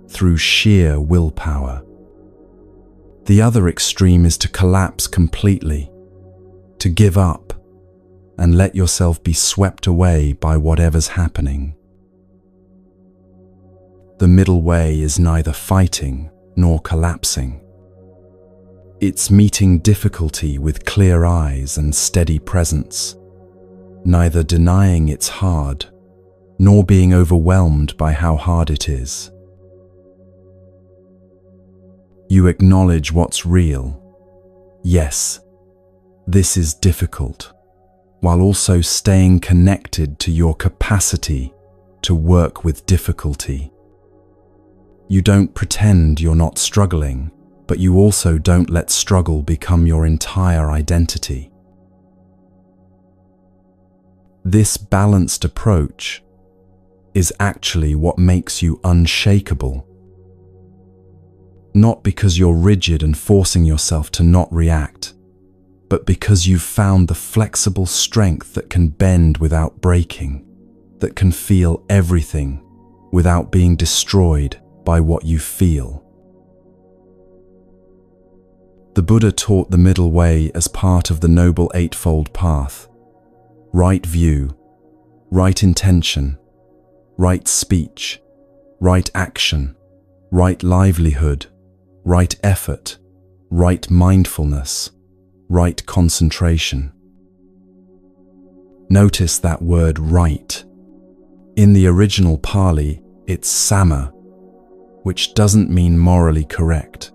through sheer willpower. The other extreme is to collapse completely, to give up and let yourself be swept away by whatever's happening. The middle way is neither fighting nor collapsing. It's meeting difficulty with clear eyes and steady presence, neither denying it's hard nor being overwhelmed by how hard it is. You acknowledge what's real. Yes, this is difficult, while also staying connected to your capacity to work with difficulty. You don't pretend you're not struggling, but you also don't let struggle become your entire identity. This balanced approach is actually what makes you unshakable. Not because you're rigid and forcing yourself to not react, but because you've found the flexible strength that can bend without breaking, that can feel everything without being destroyed by what you feel. The Buddha taught the middle way as part of the Noble Eightfold Path: right view, right intention, right speech, right action, right livelihood, right effort, right mindfulness, right concentration. Notice that word right. In the original Pali, it's sama, which doesn't mean morally correct.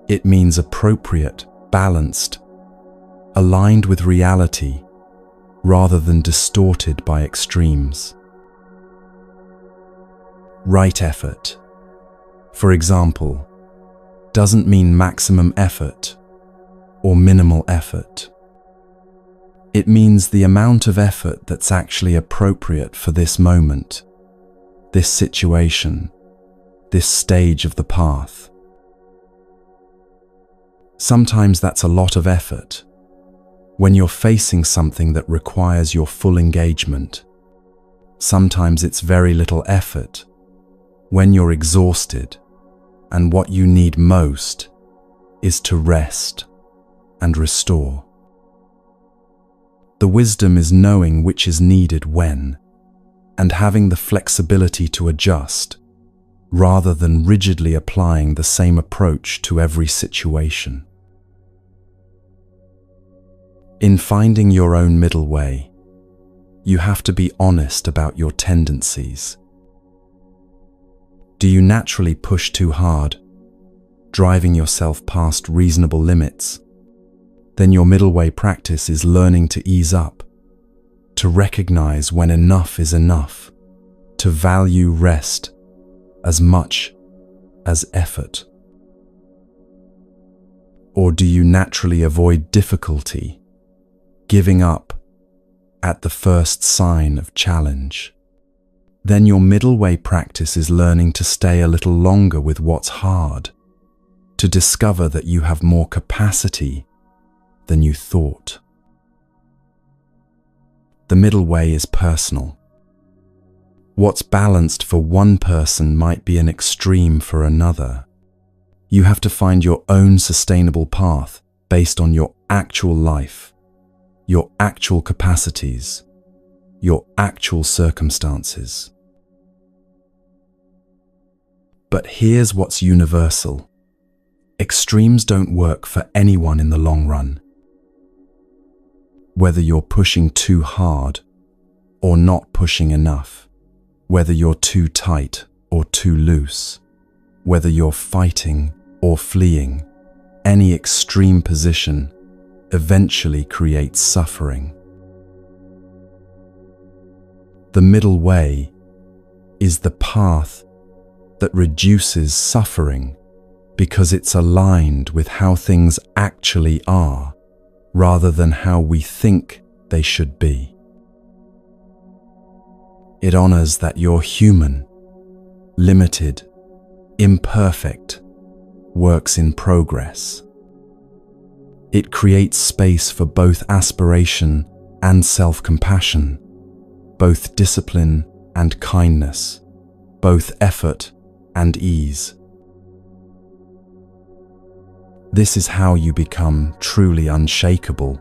It means appropriate, balanced, aligned with reality, rather than distorted by extremes. Right effort, for example, doesn't mean maximum effort or minimal effort. It means the amount of effort that's actually appropriate for this moment, this situation, this stage of the path. Sometimes that's a lot of effort when you're facing something that requires your full engagement. Sometimes it's very little effort when you're exhausted and what you need most is to rest and restore. The wisdom is knowing which is needed when, and having the flexibility to adjust, rather than rigidly applying the same approach to every situation. In finding your own middle way, you have to be honest about your tendencies. Do you naturally push too hard, driving yourself past reasonable limits? Then your middle way practice is learning to ease up, to recognize when enough is enough, to value rest as much as effort. Or do you naturally avoid difficulty, giving up at the first sign of challenge? Then your middle way practice is learning to stay a little longer with what's hard, to discover that you have more capacity than you thought. The middle way is personal. What's balanced for one person might be an extreme for another. You have to find your own sustainable path based on your actual life, your actual capacities, your actual circumstances. But here's what's universal. Extremes don't work for anyone in the long run. Whether you're pushing too hard or not pushing enough, whether you're too tight or too loose, whether you're fighting or fleeing, any extreme position eventually creates suffering. The middle way is the path that reduces suffering because it's aligned with how things actually are, rather than how we think they should be. It honors that you're human, limited, imperfect, works in progress. It creates space for both aspiration and self-compassion, both discipline and kindness, both effort and ease. This is how you become truly unshakable,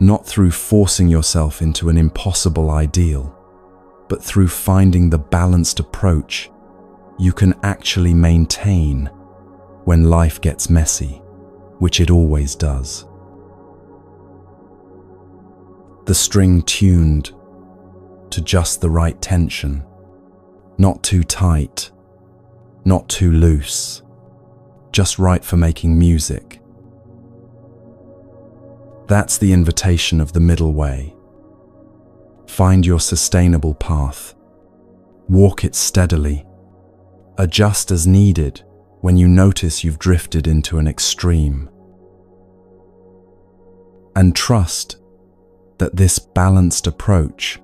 not through forcing yourself into an impossible ideal, but through finding the balanced approach you can actually maintain when life gets messy, which it always does. The string tuned to just the right tension, not too tight, not too loose, just right for making music. That's the invitation of the middle way. Find your sustainable path. Walk it steadily. Adjust as needed when you notice you've drifted into an extreme. And trust that this balanced approach,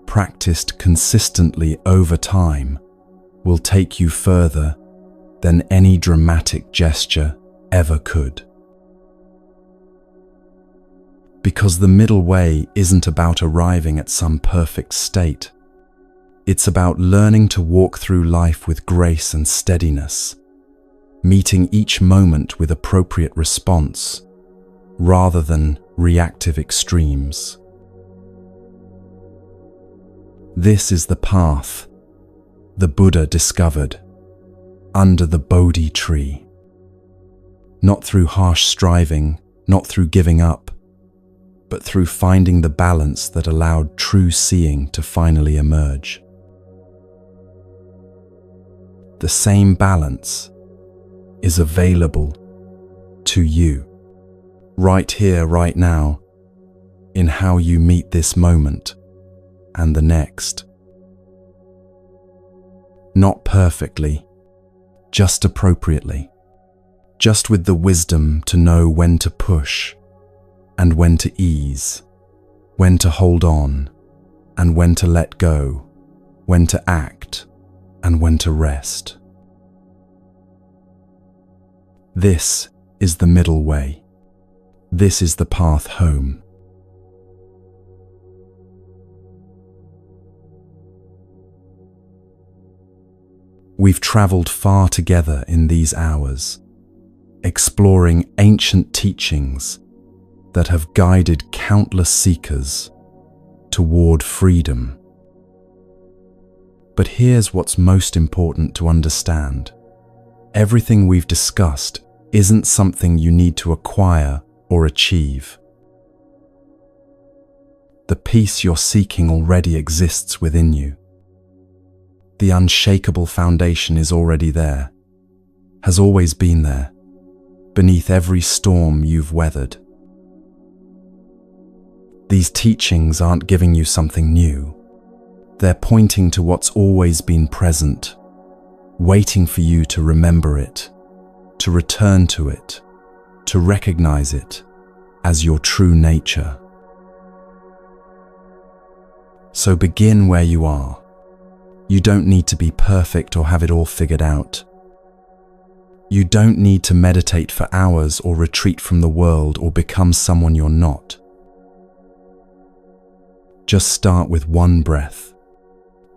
practiced consistently over time, will take you further than any dramatic gesture ever could. Because the middle way isn't about arriving at some perfect state. It's about learning to walk through life with grace and steadiness, meeting each moment with appropriate response, rather than reactive extremes. This is the path the Buddha discovered under the Bodhi tree. Not through harsh striving, not through giving up, but through finding the balance that allowed true seeing to finally emerge. The same balance is available to you, right here, right now, in how you meet this moment and the next. Not perfectly, just appropriately, just with the wisdom to know when to push and when to ease, when to hold on and when to let go, when to act and when to rest. This is the middle way. This is the path home. We've traveled far together in these hours, exploring ancient teachings that have guided countless seekers toward freedom. But here's what's most important to understand. Everything we've discussed isn't something you need to acquire or achieve. The peace you're seeking already exists within you. The unshakable foundation is already there, has always been there, beneath every storm you've weathered. These teachings aren't giving you something new. They're pointing to what's always been present, waiting for you to remember it, to return to it, to recognize it as your true nature. So begin where you are. You don't need to be perfect or have it all figured out. You don't need to meditate for hours or retreat from the world or become someone you're not. Just start with one breath,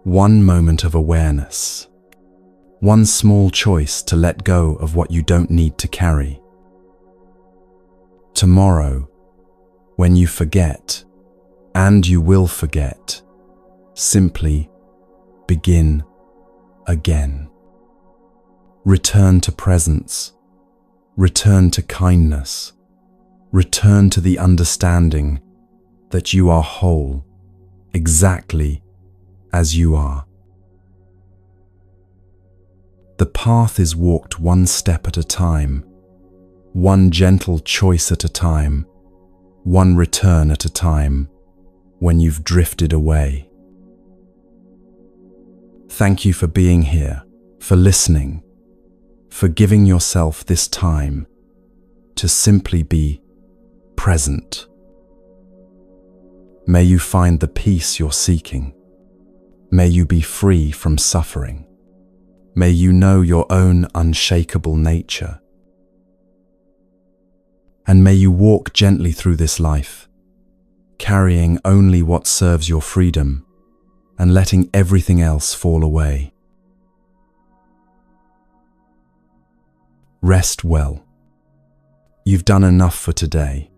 one moment of awareness, one small choice to let go of what you don't need to carry. Tomorrow, when you forget, and you will forget, simply begin again. Return to presence, return to kindness, return to the understanding that you are whole, exactly as you are. The path is walked one step at a time, one gentle choice at a time, one return at a time, when you've drifted away. Thank you for being here, for listening, for giving yourself this time to simply be present. May you find the peace you're seeking. May you be free from suffering. May you know your own unshakable nature. And may you walk gently through this life, carrying only what serves your freedom and letting everything else fall away. Rest well. You've done enough for today.